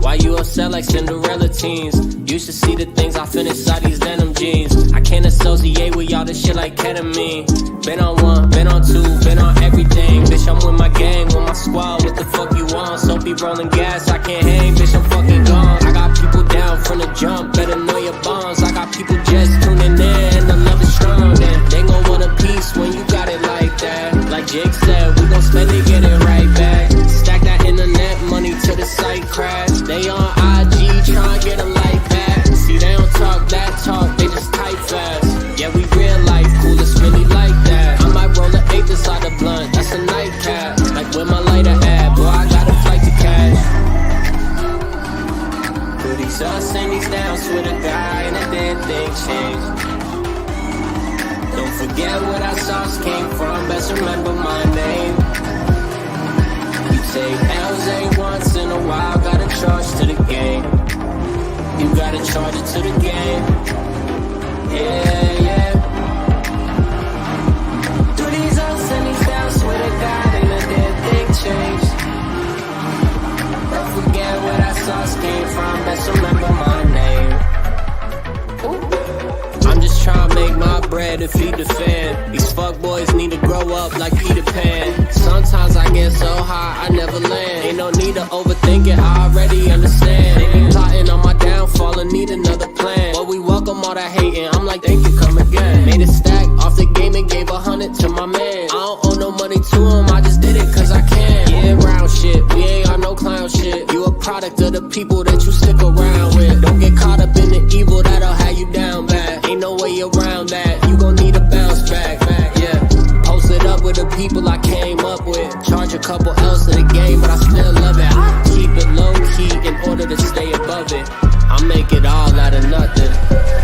Why you upset like Cinderella teens? Used to see the things I fit inside these denim jeans. I can't associate with y'all, this shit like ketamine. Been on one, been on two, been on everything. Bitch, I'm with my gang, with my squad, what the fuck you want? So be rolling gas, I can't hang, bitch, I'm fucking gone. I got people down from the jump, better know your bonds. I got people just tuning in, and the love is strong. And they gon' want a piece when you got it like that. Like Jake said, we gon' spend it, get it right back. Stack that internet money till the site crash. They on IG, tryna get a like back. See, they don't talk that talk, they just type fast. Yeah, we real life cool, it's really like that. I might roll an eighth inside the blunt, that's a nightcap. Like where my lighter at, boy, I got a flight to catch. Put these ups and these downs with a guy and a dead thing changed. Don't forget where that sauce came from, best remember my name. You take L's ain't once in a while, gotta charge to the game. You gotta charge it to the game. Yeah, yeah. Through these ups and these downs with a God and a dead thing changed. Don't forget where that sauce came from, best remember my name. I'm just trying to make my bread and feed the fan. These fuckboys need to grow up like Peter Pan. Sometimes I get so high, I never land. Ain't no need to overthink it, I already understand. They be plotting on my downfall and need another plan. But we welcome all that hating, I'm like, thank you, come again. Made a stack off the game and gave 100 to my man. I don't owe no money to him, I just did it cause I can. Yeah, round shit, we ain't on no clown shit. You a product of the people that you stick around with. Don't get caught up in the evil, that'll have you down bad. Ain't no way around that, you gon' need a bounce back, yeah. Posted up with the people I came up with. Charge a couple else to the game, but I still love it. I keep it low key in order to stay above it. I make it all out of nothing,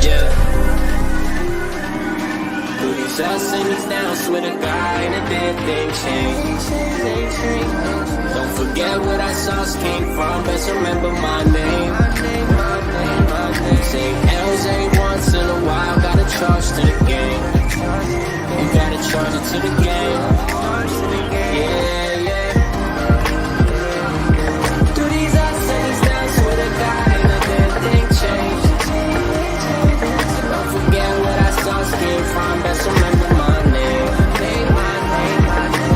yeah. Through these ups and these downs with a guy and a dead thing changed. Don't forget where that sauce came from, best remember my name. You say L's ain't once in a while, gotta charge to the game. You gotta charge it to the game. Yeah, yeah. Through these ups and these downs with a guy and a dead thing changed. Don't forget where that sauce came from, best remember my name.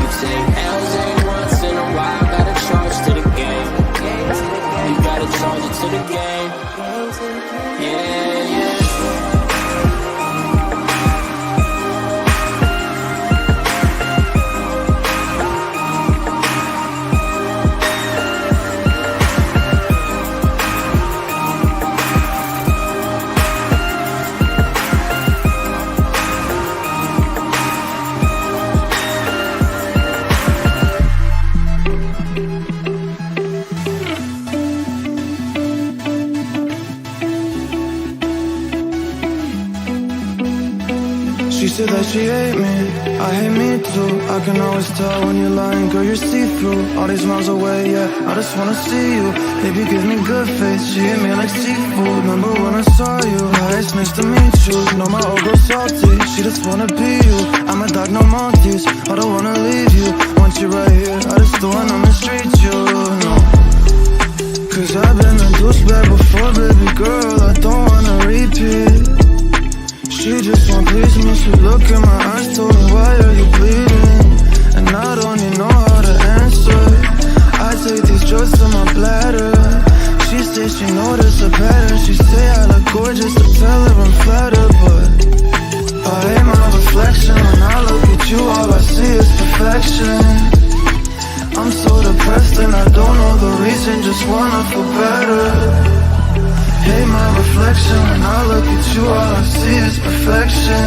You say L's ain't once in a while, gotta charge to the game. You gotta charge it to the game. Yeah, yeah. She said that she hate me, I hate me too. I can always tell when you're lying, girl, you're see-through. All these miles away, yeah, I just wanna see you. Baby, give me good face, she hit me like seafood. Remember when I saw you, hi, it's nice to meet you. Know my old girl salty, she just wanna be you. I'm a dog, no Maltese, I don't wanna leave you. Want you right here, I just don't wanna mistreat you, no. Cause I've been a douchebag before, baby girl, I don't wanna repeat. She just won't please me, she look in my eyes, told her why are you bleeding? And I don't even know how to answer. I take these drugs to my bladder. She says she noticed a pattern. She say I look gorgeous, I tell her I'm flattered. But I hate my reflection. When I look at you, all I see is perfection. I'm so depressed and I don't know the reason, just wanna feel better. Hate my reflection, when I look at you, all I see is perfection.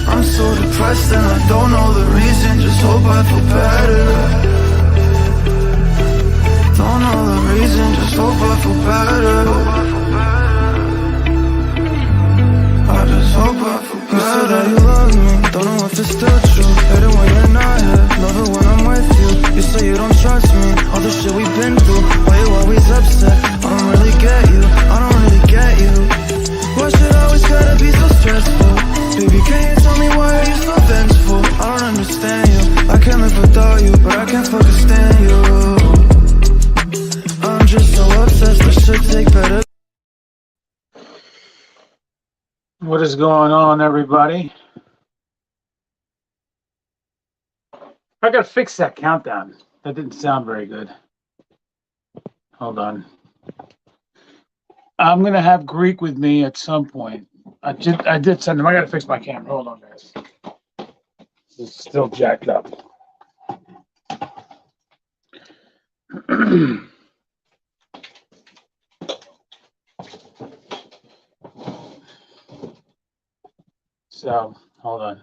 I'm so depressed and I don't know the reason, just hope I feel better. Don't know the reason, just hope I feel better. I just hope I feel better. You said that you love me, don't know if it's still true. Hate it when you're not here, love it when I'm with you. You say you don't trust me, all the shit we've been through. Why you always upset? I don't really get you, I don't really get you. Why should I always gotta be so stressful? Baby, can you tell me why are you so vengeful? I don't understand you, I can't live without you, but I can't fucking stand you. I'm just so upset. to take better. What is going on, everybody? I gotta fix that countdown. That didn't sound very good. Hold on. I'm gonna have Greek with me at some point. I did send him. I gotta fix my camera. Hold on, guys. It's still jacked up. So hold on.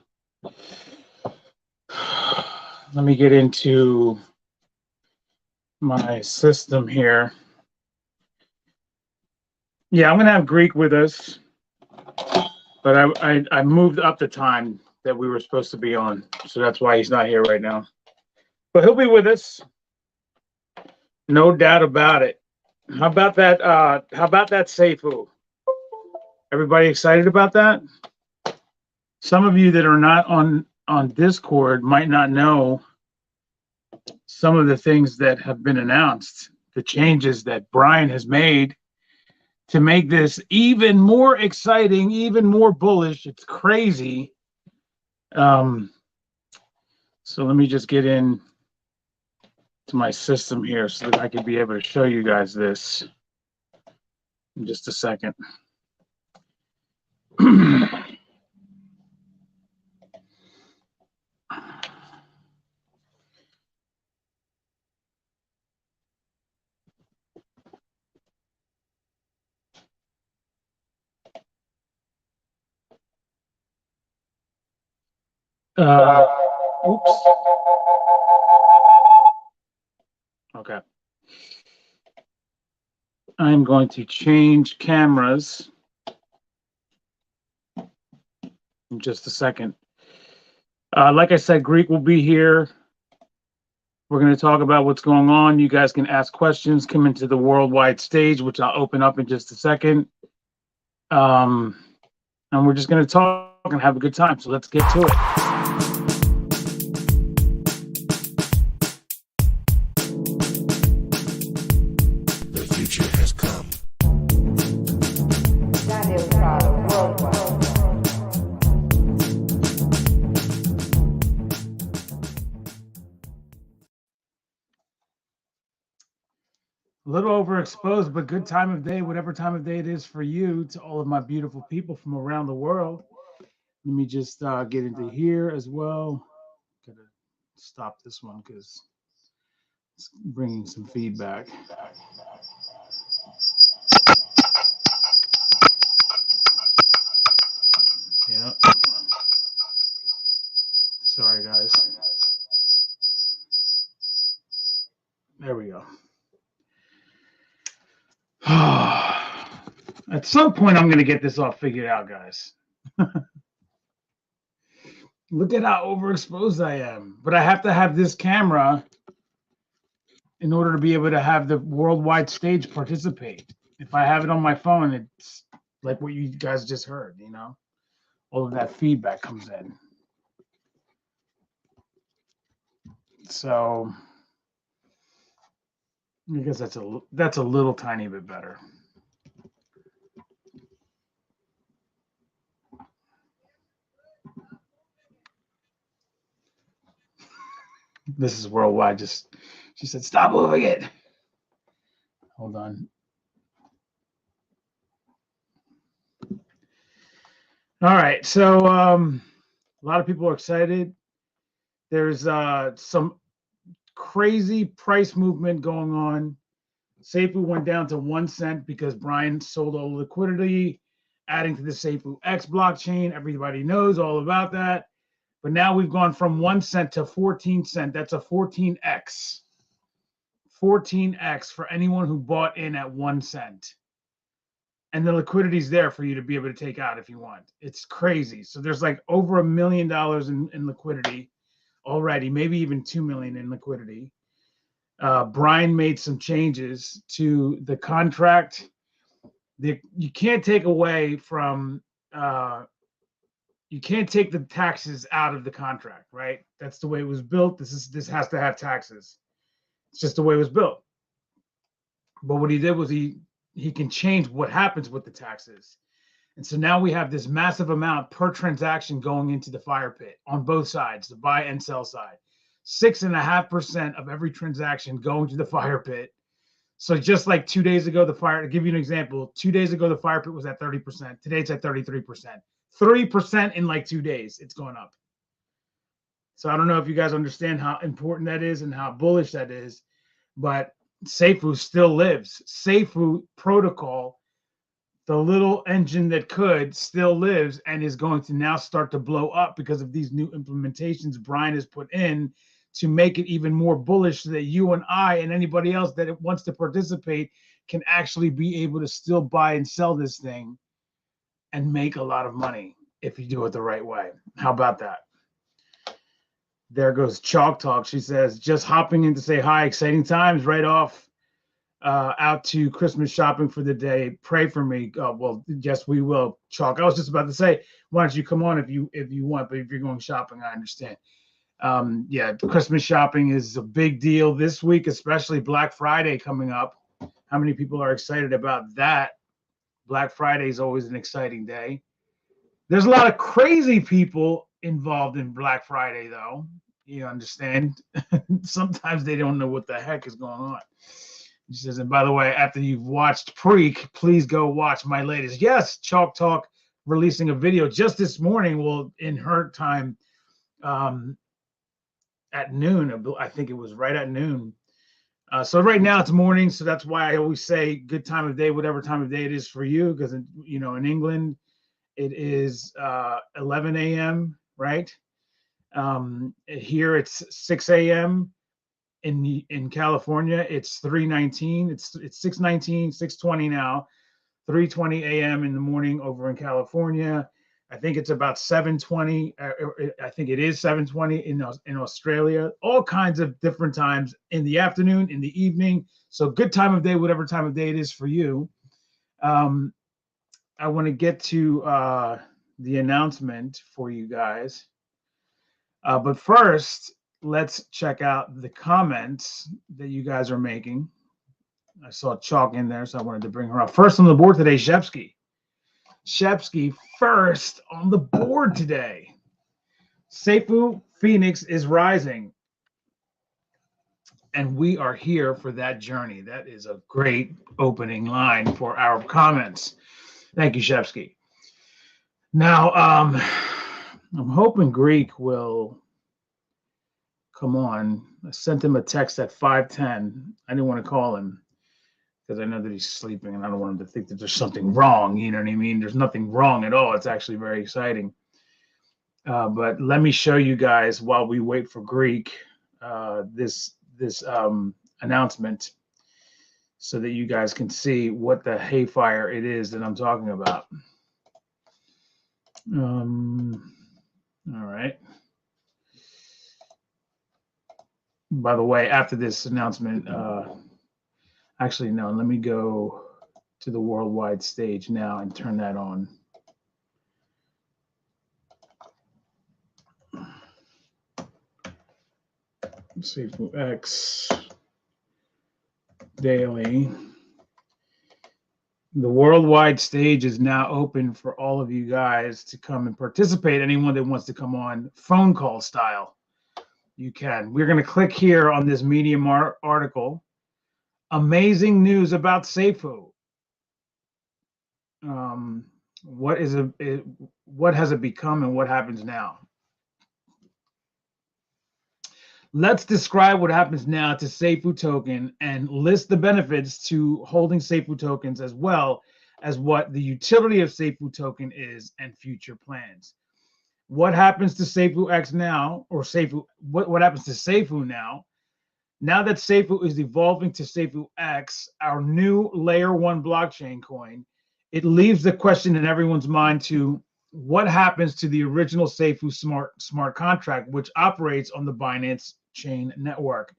Let me get into my system here. Yeah, I'm gonna have Greek with us, but I moved up the time that we were supposed to be on, so that's why he's not here right now. But he'll be with us, no doubt about it. How about that? How about that Safuu? Everybody excited about that? Some of you that are not on Discord might not know some of the things that have been announced, the changes that Brian has made to make this even more exciting, even more bullish. It's crazy. So let me just get in to my system here so that I can be able to show you guys this in just a second. Oops. Okay. I'm going to change cameras in just a second. Like I said, Greek will be here. We're going to talk about what's going on. You guys can ask questions, come into the worldwide stage, which I'll open up in just a second. And we're just going to talk and have a good time. So let's get to it. A little overexposed, but good time of day, whatever time of day it is for you, to all of my beautiful people from around the world. Let me just get into here as well. Gotta stop this one because it's bringing some feedback. Yeah. Sorry, guys. There we go. At some point, I'm going to get this all figured out, guys. Look at how overexposed I am. But I have to have this camera in order to be able to have the worldwide stage participate. If I have it on my phone, it's like what you guys just heard, you know? All of that feedback comes in. So I guess that's a little tiny bit better. This is worldwide. She said, stop moving it. Hold on. All right. So a lot of people are excited. There's some crazy price movement going on. Safuu went down to 1 cent because Brian sold all the liquidity, adding to the SafuuX blockchain. Everybody knows all about that. But now we've gone from 1 cent to 14 cent. That's a 14x. 14x for anyone who bought in at 1 cent. And the liquidity is there for you to be able to take out if you want. It's crazy. So there's like over $1 million in liquidity already, maybe even 2 million in liquidity. Brian made some changes to the contract. You can't take away from you can't take the taxes out of the contract, right? That's the way it was built. This has to have taxes. It's just the way it was built. But what he did was he he can change what happens with the taxes. And so now we have this massive amount per transaction going into the fire pit on both sides, the buy and sell side. 6.5% of every transaction going to the fire pit. So just like 2 days ago, to give you an example, 2 days ago, the fire pit was at 30%. Today it's at 33%. 3% in like 2 days, it's going up. So I don't know if you guys understand how important that is and how bullish that is, but Safuu still lives. Safuu protocol, the little engine that could, still lives and is going to now start to blow up because of these new implementations Brian has put in to make it even more bullish so that you and I and anybody else that wants to participate can actually be able to still buy and sell this thing and make a lot of money if you do it the right way. How about that? There goes Chalk Talk. She says, just hopping in to say hi. Exciting times right off out to Christmas shopping for the day. Pray for me. Well, yes, we will, Chalk. I was just about to say, why don't you come on if you want, but if you're going shopping, I understand. Yeah, Christmas shopping is a big deal this week, especially Black Friday coming up. How many people are excited about that? Black Friday is always an exciting day. There's a lot of crazy people involved in Black Friday, though. You understand? Sometimes they don't know what the heck is going on. She says, and by the way, after you've watched Preek, please go watch my latest. Yes, Chalk Talk releasing a video just this morning. Well, in her time, at noon, I think it was right at noon. So right now it's morning, so that's why I always say good time of day, whatever time of day it is for you, because in England it is 11 a.m. right? Here it's 6 a.m. In California it's 3:19. It's 6:19, 6:20 now, 3:20 a.m. in the morning over in California. I think it's about 7:20. I think it is 7:20 in Australia. All kinds of different times in the afternoon, in the evening. So good time of day, whatever time of day it is for you. I want to get to the announcement for you guys. But first, let's check out the comments that you guys are making. I saw Chalk in there, so I wanted to bring her up. First on the board today, Shepsky. Shepsky first on the board today. Safuu Phoenix is rising. And we are here for that journey. That is a great opening line for our comments. Thank you, Shepsky. Now, I'm hoping Greek will come on. I sent him a text at 5:10. I didn't want to call him because I know that he's sleeping and I don't want him to think that there's something wrong. You know what I mean? There's nothing wrong at all. It's actually very exciting. But let me show you guys while we wait for Greek this announcement so that you guys can see what the hayfire it is that I'm talking about. All right. By the way, after this announcement, actually, no, let me go to the worldwide stage now and turn that on. SafuuX daily. The worldwide stage is now open for all of you guys to come and participate. Anyone that wants to come on phone call style, you can. We're going to click here on this Medium article. Amazing news about Safuu. What has it become and what happens now? Let's describe what happens now to Safuu token and list the benefits to holding Safuu tokens, as well as what the utility of Safuu token is and future plans. What happens to SafuuX now, or Safuu? What happens to Safuu now? Now that Safuu is evolving to SafuuX, our new layer 1 blockchain coin, it leaves the question in everyone's mind to what happens to the original Safuu smart contract, which operates on the Binance chain network.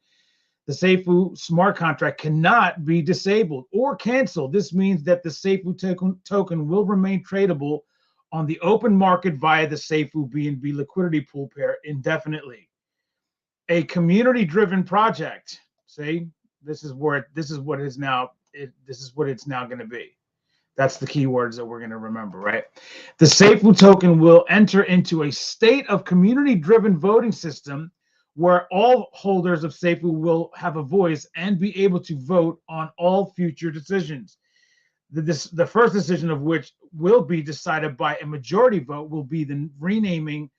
The Safuu smart contract cannot be disabled or canceled. This means that the Safuu token will remain tradable on the open market via the Safuu BNB liquidity pool pair indefinitely. A community-driven project. See, this is what is now this is what it's now going to be. That's the keywords that we're going to remember, right? The Safuu token will enter into a state of community-driven voting system where all holders of Safuu will have a voice and be able to vote on all future decisions. The first decision of which will be decided by a majority vote will be the renaming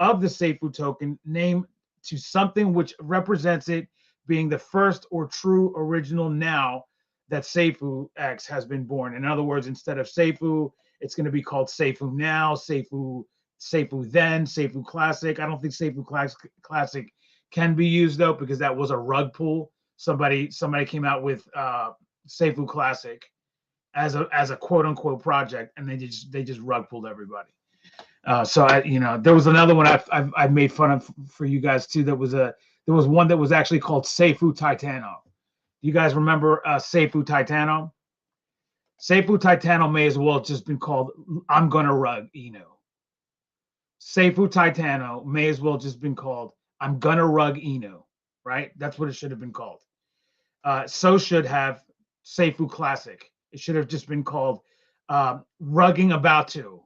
of the Safuu token name to something which represents it being the first or true original now that SafuuX has been born. In other words, instead of Safuu, it's going to be called Safuu Now, Safuu Then, Safuu Classic. I don't think Safuu Classic can be used though, because that was a rug pull. Somebody came out with Safuu Classic as a quote unquote project, and they just rug pulled everybody. So there was another one I made fun of for you guys too. There was one that was actually called Safuu Titano. You guys remember Safuu Titano? Safuu Titano may as well have just been called I'm Gonna Rug Eno. Safuu Titano may as well just been called I'm Gonna Rug Eno, right? That's what it should have been called. So should have Safuu Classic. It should have just been called Rugging About To.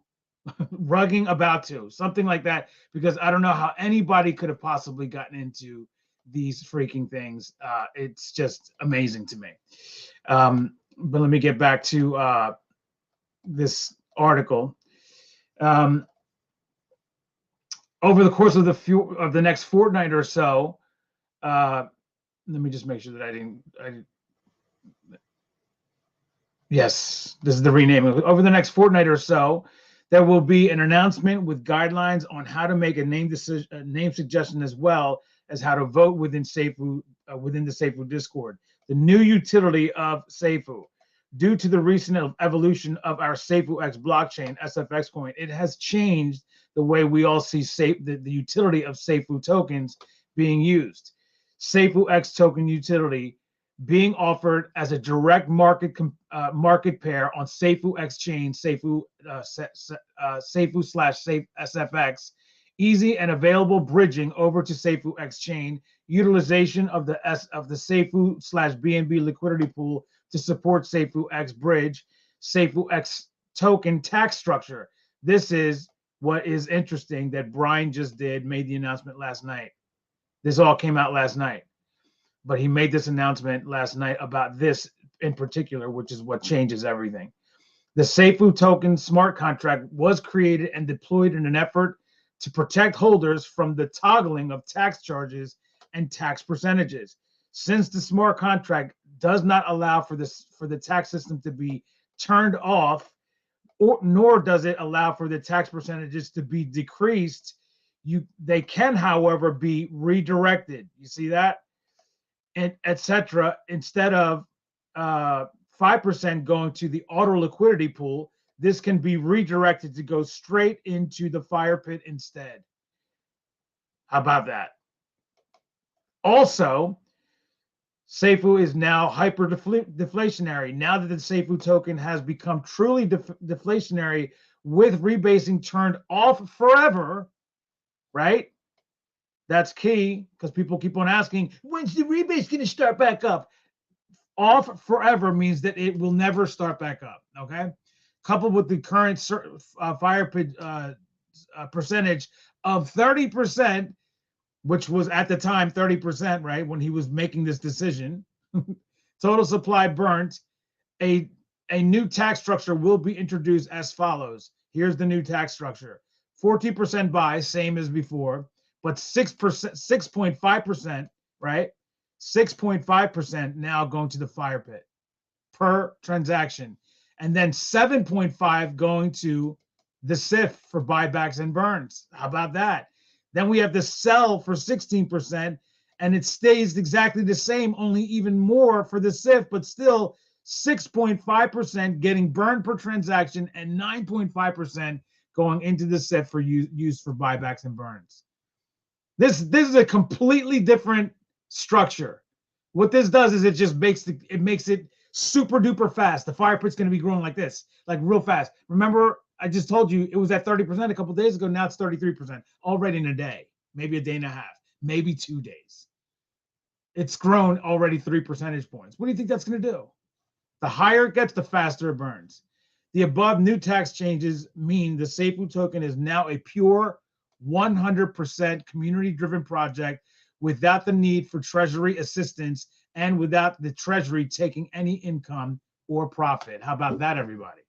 Rugging About To, something like that, because I don't know how anybody could have possibly gotten into these freaking things. It's just amazing to me. But let me get back to this article. Over the course of the next fortnight or so, let me just make sure that yes, this is the renaming. Over the next fortnight or so, there will be an announcement with guidelines on how to make a name suggestion, as well as how to vote within Safuu, within the Safuu Discord. The new utility of Safuu. Due to the recent evolution of our SafuuX blockchain, SFX coin, it has changed the way we all see the utility of Safuu tokens being used. SafuuX token utility being offered as a direct market pair on SafuuX chain, Safuu/SafeSFX, easy and available bridging over to SafuuX chain, utilization of the Safuu/BNB liquidity pool to support SafuuX bridge, SafuuX token tax structure. This is what is interesting that Brian just made the announcement last night. This all came out last night. But he made this announcement last night about this in particular, which is what changes everything. The Safuu token smart contract was created and deployed in an effort to protect holders from the toggling of tax charges and tax percentages. Since the smart contract does not allow for the tax system to be turned off, nor does it allow for the tax percentages to be decreased, they can, however, be redirected. You see that? And etc. Instead of 5% going to the auto liquidity pool, this can be redirected to go straight into the fire pit instead. How about that? Also, Safuu is now hyper deflationary. Now that the Safuu token has become truly deflationary with rebasing turned off forever, right? That's key, because people keep on asking, when's the rebase going to start back up? Off forever means that it will never start back up, okay? Coupled with the current fire pit percentage of 30%, which was at the time 30%, right, when he was making this decision, total supply burnt, a new tax structure will be introduced as follows. Here's the new tax structure. 14% buy, same as before, but 6.5%, right? 6.5% now going to the fire pit per transaction. And then 7.5 going to the SIF for buybacks and burns. How about that? Then we have the sell for 16%, and it stays exactly the same, only even more for the SIF, but still 6.5% getting burned per transaction and 9.5% going into the SIF for use for buybacks and burns. This is a completely different structure. What this does is it just makes it super duper fast. The fire pit's going to be growing like this, like real fast. Remember, I just told you it was at 30% a couple days ago. Now it's 33% already in a day, maybe a day and a half, maybe 2 days. It's grown already 3 percentage points. What do you think that's going to do? The higher it gets, the faster it burns. The above new tax changes mean the Safuu token is now a pure 100% community-driven project without the need for treasury assistance and without the treasury taking any income or profit. How about that, everybody?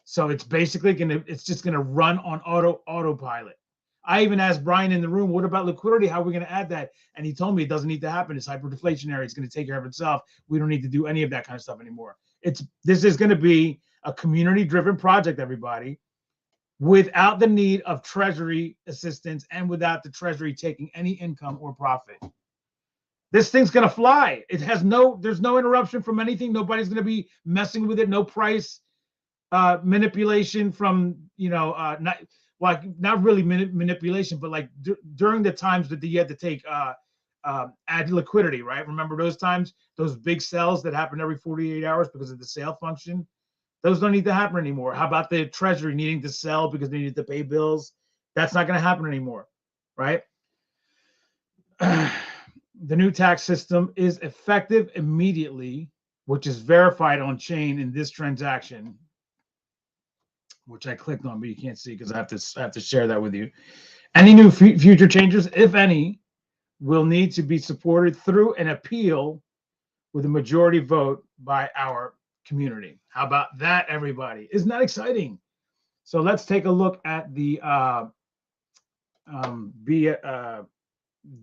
So it's basically it's just gonna run on autopilot. I even asked Brian in the room, what about liquidity? How are we going to add that? And he told me it doesn't need to happen. It's hyperdeflationary. It's going to take care of itself. We don't need to do any of that kind of stuff anymore. This is going to be a community-driven project, everybody, without the need of treasury assistance and without the treasury taking any income or profit. This thing's going to fly. There's no interruption from anything. Nobody's going to be messing with it. No price manipulation from, not really manipulation, but like during the times that you had to take add liquidity, right? Remember those times, those big sells that happen every 48 hours because of the sale function? Those don't need to happen anymore. How about the treasury needing to sell because they need to pay bills? That's not going to happen anymore, right? The new tax system is effective immediately, which is verified on chain in this transaction, which I clicked on, but you can't see because I have to share that with you. Any new future changes, if any, will need to be supported through an appeal with a majority vote by our community. How about that, everybody? Isn't that exciting? So let's take a look at the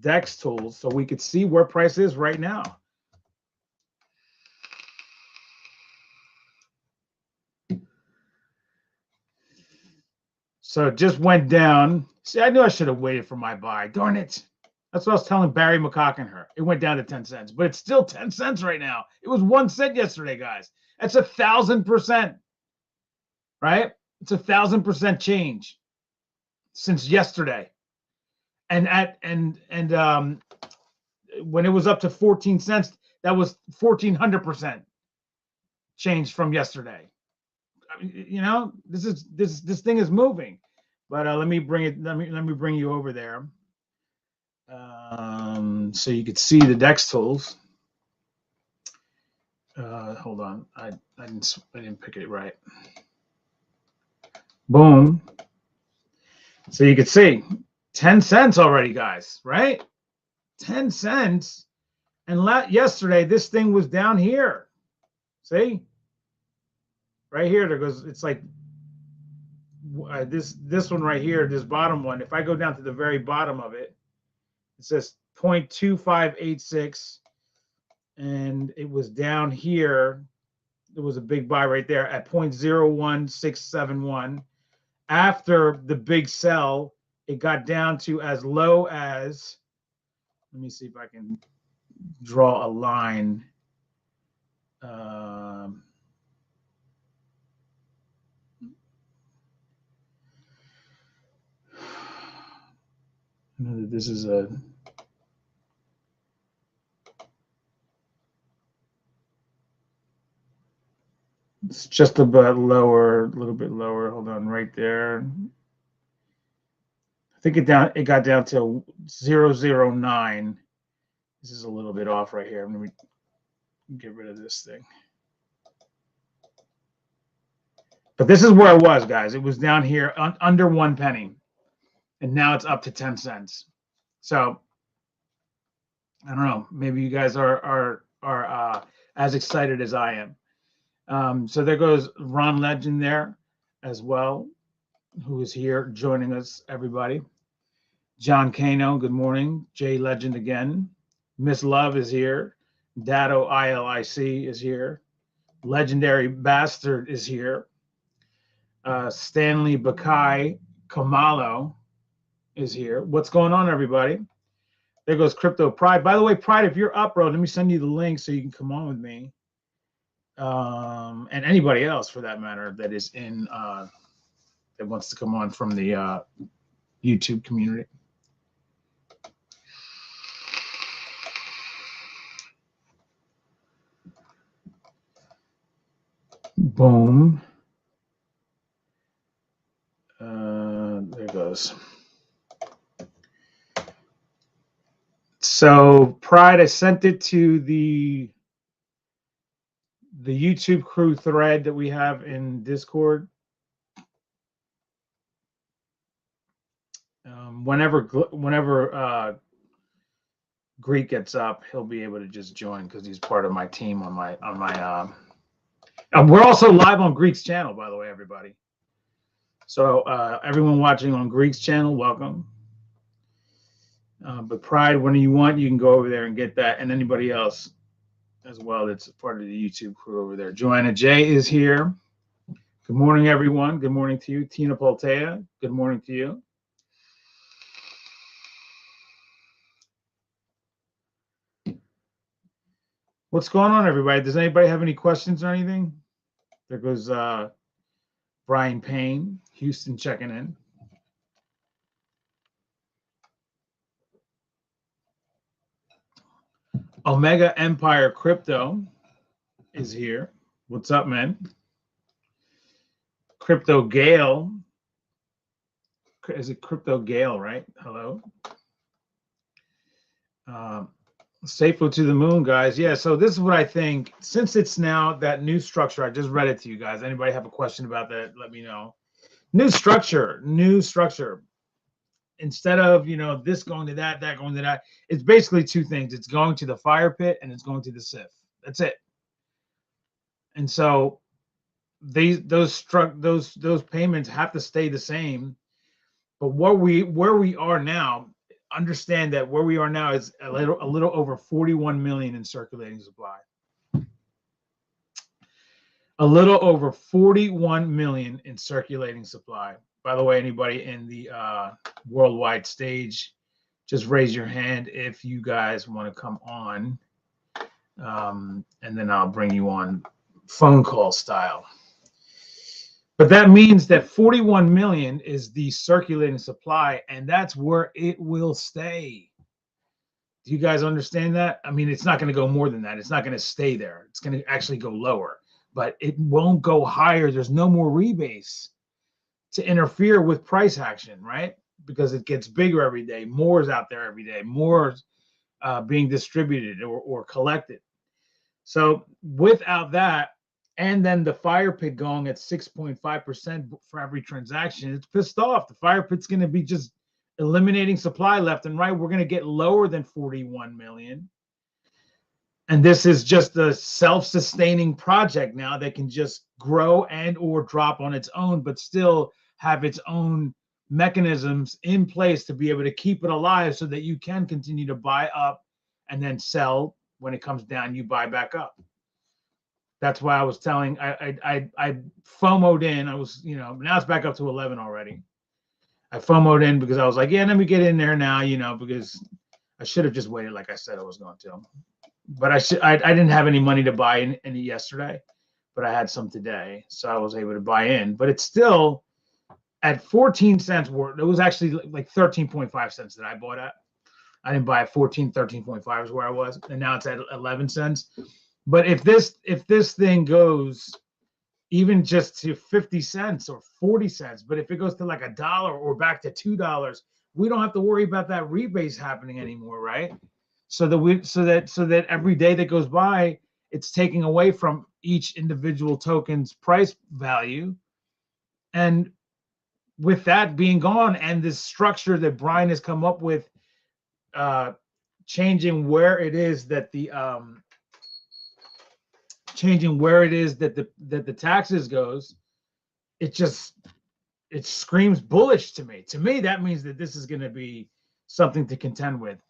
DEX tools so we could see where price is right now. So it just went down. See, I knew I should have waited for my buy. Darn it. That's what I was telling Barry McCock and her. It went down to 10 cents, but it's still 10 cents right now. It was 1 cent yesterday, guys. That's 1,000%, right? It's 1,000% change since yesterday. And when it was up to 14 cents, that was 1,400% change from yesterday. This thing is moving, but let me bring you over there so you could see the DEX tools. Hold on, I didn't pick it right. Boom. So you could see 10 cents already, guys, right? 10 cents. And yesterday this thing was down here. See? Right here, there goes. It's like this one right here, this bottom one. If I go down to the very bottom of it, it says 0.2586, and it was down here. There was a big buy right there at 0.01671. After the big sell, it got down to as low as. Let me see if I can draw a line. This is it's just about lower, a little bit lower. Hold on, right there. I think it got down to 0.009. This is a little bit off right here. Let me get rid of this thing. But this is where it was, guys. It was down here under 1 penny. And now it's up to 10 cents. So I don't know. Maybe you guys are as excited as I am. So there goes Ron Legend there as well, who is here joining us, everybody. John Kano, good morning. Jay Legend again. Miss Love is here. Dado ILIC is here. Legendary Bastard is here. Stanley Bakai Kamalo is here. What's going on, everybody? There goes Crypto Pride. By the way, Pride, if you're up, bro, let me send you the link so you can come on with me. And anybody else, for that matter, that is in that wants to come on from the YouTube community. Boom. There goes. So Pride, I sent it to the YouTube crew thread that we have in Discord. Whenever Greek gets up, he'll be able to just join because he's part of my team on my we're also live on Greek's channel, by the way, everybody. So everyone watching on Greek's channel, welcome. But Pride, when you want, you can go over there and get that, and anybody else as well that's part of the YouTube crew over there. Joanna J is here. Good morning, everyone. Good morning to you. Tina Poltea, good morning to you. What's going on, everybody? Does anybody have any questions or anything? There goes Brian Payne, Houston, checking in. Omega Empire Crypto is here. What's up, man? Crypto Gale. Is it Crypto Gale, right? Hello. Safuu to the moon, guys. Yeah, so this is what I think. Since it's now that new structure, I just read it to you guys. Anybody have a question about that, let me know. New structure. Instead of, this going to that going to that, it's basically two things. It's going to the fire pit and it's going to the SIF. That's it. And so those payments have to stay the same. But where we are now, understand that where we are now is a little over 41 million in circulating supply. A little over 41 million in circulating supply. By the way, anybody in the worldwide stage, just raise your hand if you guys want to come on, and then I'll bring you on phone call style. But that means that 41 million is the circulating supply, and that's where it will stay. Do you guys understand that? I mean, it's not going to go more than that. It's not going to stay there. It's going to actually go lower, but it won't go higher. There's no more rebase to interfere with price action, right? Because it gets bigger every day. More is out there every day. More is being distributed or collected. So without that, and then the fire pit going at 6.5% for every transaction, it's pissed off. The fire pit's going to be just eliminating supply left and right. We're going to get lower than 41 million. And this is just a self-sustaining project now that can just grow and or drop on its own, but still have its own mechanisms in place to be able to keep it alive so that you can continue to buy up and then sell. When it comes down, you buy back up. That's why I was telling, I FOMO'd in. I was, now it's back up to 11 already. I FOMO'd in because I was like, yeah, let me get in there now, because I should have just waited like I said I was going to. But I didn't have any money to buy any yesterday, but I had some today. So I was able to buy in. But it's still at 14 cents. It was actually like 13.5 cents that I bought at. I didn't buy at 14, 13.5 is where I was. And now it's at 11 cents. But if this thing goes even just to 50 cents or 40 cents, but if it goes to like $1 or back to $2, we don't have to worry about that rebase happening anymore, right? So that every day that goes by, it's taking away from each individual token's price value. And with that being gone, and this structure that Brian has come up with, changing where it is that the taxes goes, it screams bullish to me. To me, that means that this is going to be something to contend with.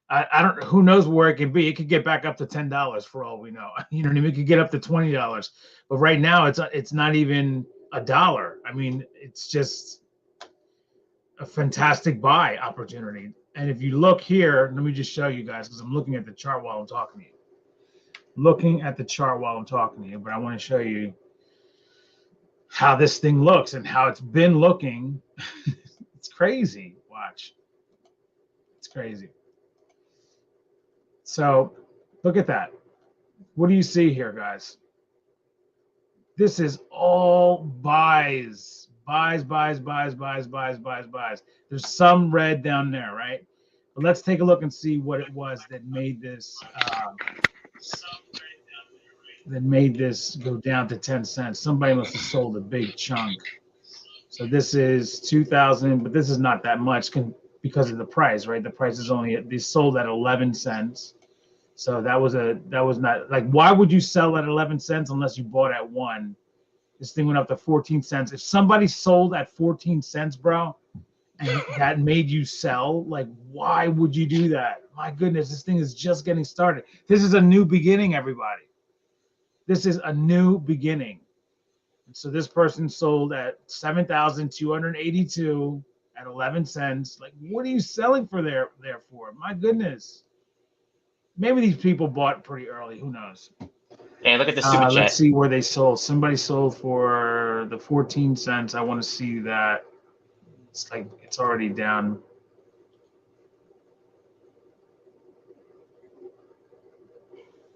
I don't. Who knows where it can be? It could get back up to $10 for all we know. You know what I mean? It could get up to $20. But right now, it's not even $1. I mean, it's just a fantastic buy opportunity. And if you look here, let me just show you guys because I'm looking at the chart while I'm talking to you. But I want to show you how this thing looks and how it's been looking. It's crazy. Watch. It's crazy. So look at that. What do you see here, guys? This is all buys. Buys. There's some red down there, right? But let's take a look and see what it was that made this. that made this go down to 10 cents. Somebody must have sold a big chunk. So this is 2,000, but this is not that much because of the price, right? The price is only, they sold at 11 cents. So that was not like, why would you sell at 11 cents unless you bought at 1? This thing went up to 14 cents. If somebody sold at 14 cents, bro, and that made you sell, like, why would you do that? My goodness, this thing is just getting started. This is a new beginning, everybody. This is a new beginning. And so this person sold at 7,282 at 11 cents. Like, what are you selling for there for? My goodness. Maybe these people bought pretty early. Who knows? Hey, look at the super chat. Let's see where they sold. Somebody sold for the 14 cents. I want to see that. It's like it's already down.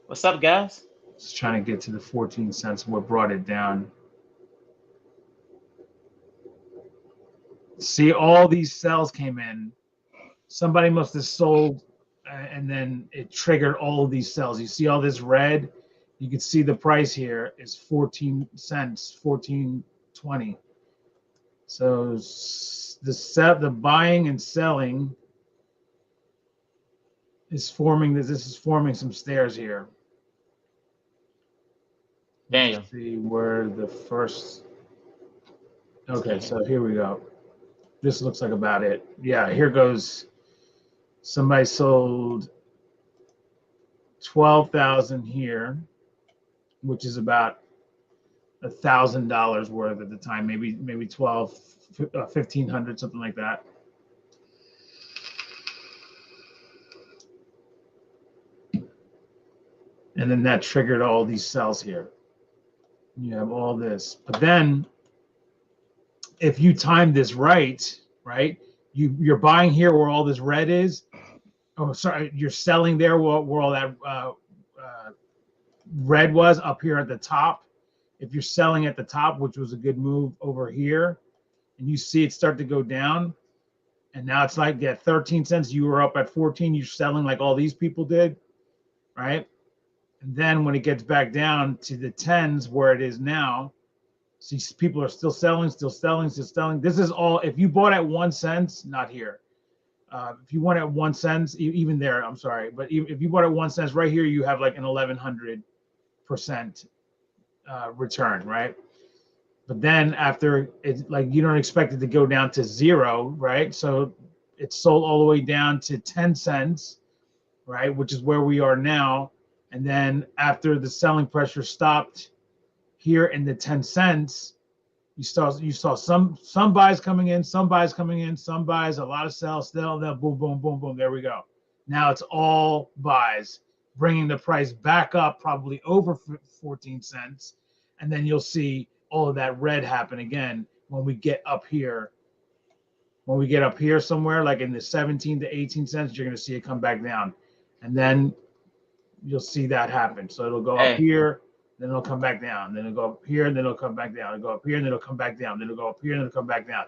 What's up, guys? Just trying to get to the 14 cents. What brought it down? See, all these sells came in. Somebody must have sold, and then it triggered all of these sells. You see all this red? You can see the price here is 14 cents, 14.20. So the buying and selling is forming this. This is forming some stairs here. Damn. Let's see where the first. Okay, so here we go. This looks like about it. Yeah, here goes. Somebody sold 12,000 here, which is about $1,000 worth at the time, maybe 12, 1,500, something like that. And then that triggered all these sells here. You have all this, but then if you time this right, you're buying here where all this red is. Oh, sorry, you're selling there where all that red was up here at the top. If you're selling at the top, which was a good move over here, and you see it start to go down, and now it's like at 13 cents, you were up at 14, you're selling like all these people did, right? And then when it gets back down to the 10s where it is now, see, people are still selling. This is all, if you bought at 1 cent, not here. If you bought at 1 cent, even there, I'm sorry, but if you bought at 1 cent, right here, you have like an 1,100% return, right? But then after it's like, you don't expect it to go down to 0, right? So it's sold all the way down to 10 cents, right? Which is where we are now. And then after the selling pressure stopped here in the 10 cents, you saw some buys coming in, some buys, a lot of sells, still, then boom, boom, boom, boom. There we go. Now it's all buys, bringing the price back up probably over 14 cents. And then you'll see all of that red happen again when we get up here. When we get up here somewhere, like in the 17 to 18 cents, you're going to see it come back down. And then you'll see that happen. So it'll go up here, then it'll come back down. Then it'll go up here, and then it'll come back down. It'll go up here, and then it'll come back down. Then it'll go up here, and it'll come back down.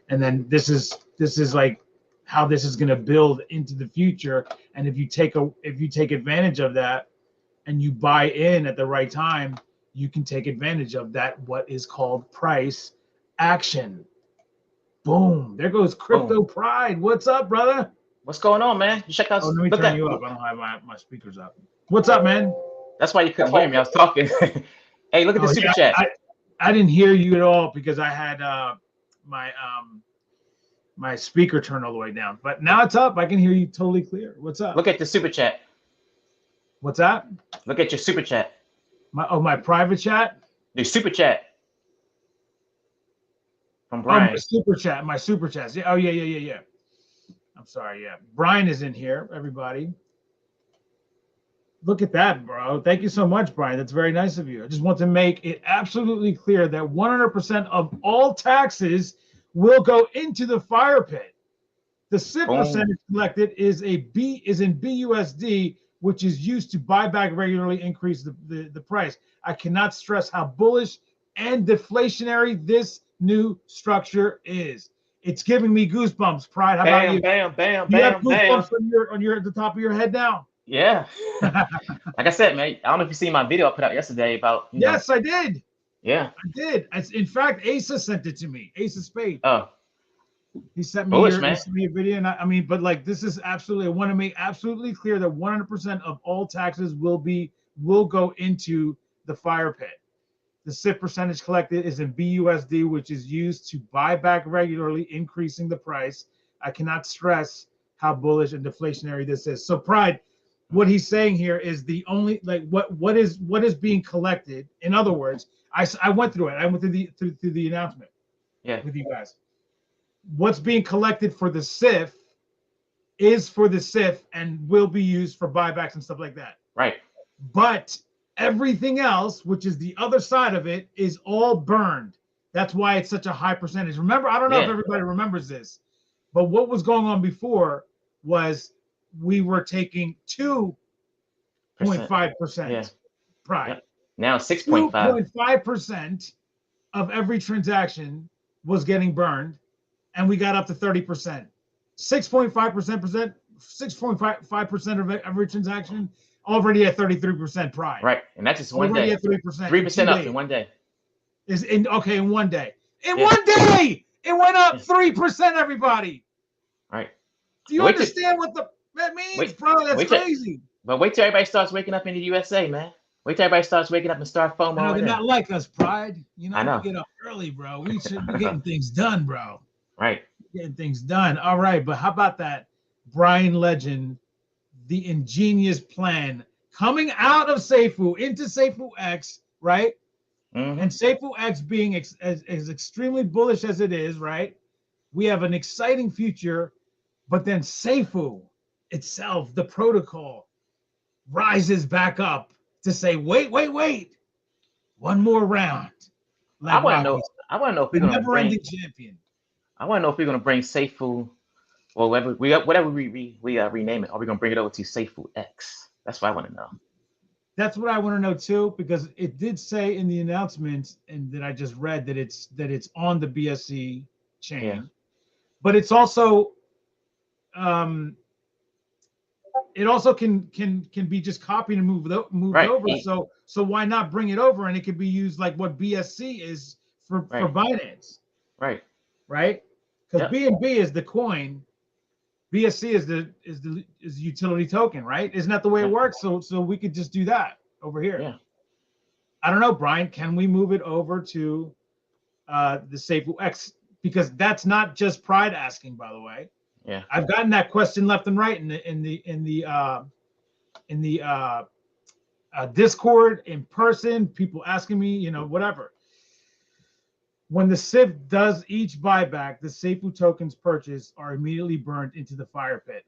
And then this is like how this is going to build into the future. And if you take advantage of that and you buy in at the right time, you can take advantage of that, what is called price action. Boom. There goes Crypto Pride. What's up, brother? What's going on, man? You check out. Oh, let me turn you up. I don't have my speakers up. What's up, man? That's why you couldn't hear me. I was talking. Hey, look at the super chat. I didn't hear you at all because I had my speaker turned all the way down. But now it's up. I can hear you totally clear. What's up? Look at the super chat. What's that? Look at your super chat. My private chat? The super chat. From Brian. My super chats. Yeah. Oh, yeah. I'm sorry. Yeah. Brian is in here, everybody. Look at that, bro. Thank you so much, Brian. That's very nice of you. I just want to make it absolutely clear that 100% of all taxes will go into the fire pit. The SIP percentage collected is in BUSD, which is used to buy back regularly, increase the price. I cannot stress how bullish and deflationary this new structure is. It's giving me goosebumps, Pride. How about you? Bam, you have goosebumps on the top of your head now? Yeah. Like I said, man, I don't know if you seen my video I put out yesterday about, Yes, I did. Yeah. I did. In fact, Asa sent it to me. Asa Spade. Oh. He sent me Bullish, He man. sent me a video, and I mean, but like, this is absolutely. I want to make absolutely clear that 100% of all taxes will go into the fire pit. The SIF percentage collected is in BUSD, which is used to buy back regularly, increasing the price. I cannot stress how bullish and deflationary this is. So, Pride, what he's saying here is the only what is being collected. In other words, I went through it. I went through the announcement. Yeah. With you guys. What's being collected for the SIF is for the SIF and will be used for buybacks and stuff like that. Right. But everything else, which is the other side of it, is all burned. That's why it's such a high percentage. Remember, I don't know if everybody remembers this, but what was going on before was we were taking 2.5% Pride. Yep. Now 6.5. 2.5% of every transaction was getting burned, and we got up to 30%. 6.5% of every transaction already at 33% Pride. Right, and that's just one already day. At 3%. 3% up in one day. In one day. In one day, it went up 3%. Everybody. Right. Do you understand what that means, bro? That's crazy. But wait till everybody starts waking up in the USA, man. Wait till everybody starts waking up and start FOMO. No, they're not like us, Pride. I know. We get up early, bro. We should be getting things done, bro. Right. Getting things done. All right, but how about that, Brian Legend, the ingenious plan coming out of Safuu into SafuuX, right? Mm-hmm. And SafuuX being as extremely bullish as it is, right? We have an exciting future, but then Safuu itself, the protocol, rises back up to say, wait, one more round. Like I want to know if we're going to bring champion. I want to know if we're going to bring Safuu, or whatever we rename it. Are we going to bring it over to SafuuX? That's what I want to know. That's what I want to know too, because it did say in the announcement and that I just read that it's on the BSC chain, but it's also it also can be just copied and moved over. So why not bring it over, and it could be used like what BSC is for Binance. Right. Because BNB is the coin, BSC is the utility token, right? Isn't that the way it works? So we could just do that over here. Yeah. I don't know, Brian. Can we move it over to the SafuuX? Because that's not just Pride asking, by the way. Yeah. I've gotten that question left and right in the Discord, in person, people asking me, whatever. When the SIF does each buyback, the Safuu tokens purchased are immediately burned into the fire pit.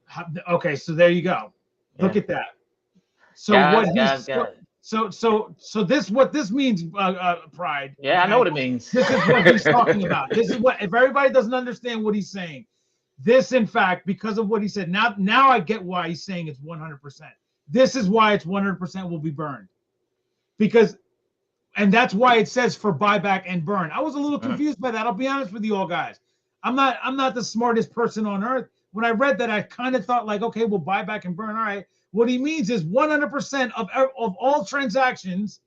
Okay, so there you go. Look at that. So what this means, Pride. Yeah, I know what it means. This is what he's talking about. This is what, if everybody doesn't understand what he's saying, this, in fact, because of what he said, now I get why he's saying it's 100%. This is why it's 100% will be burned. And that's why it says for buyback and burn. I was a little confused by that. I'll be honest with you all guys. I'm not the smartest person on earth. When I read that, I kind of thought like, okay, well, buyback and burn. All right. What he means is 100% of all transactions.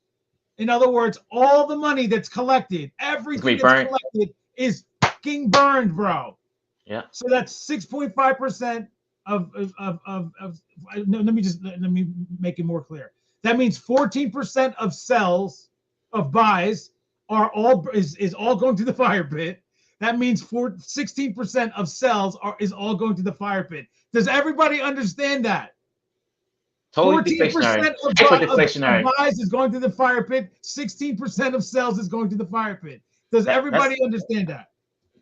In other words, all the money that's collected, everything that's collected is fucking burned, bro. Yeah. So that's 6.5% of let me make it more clear. That means 14% of sells of buys are all going to the fire pit. That means 16% of sells is all going to the fire pit. Does everybody understand that? Totally 14% of buys is going to the fire pit. 16% of sells is going to the fire pit. Does everybody understand that?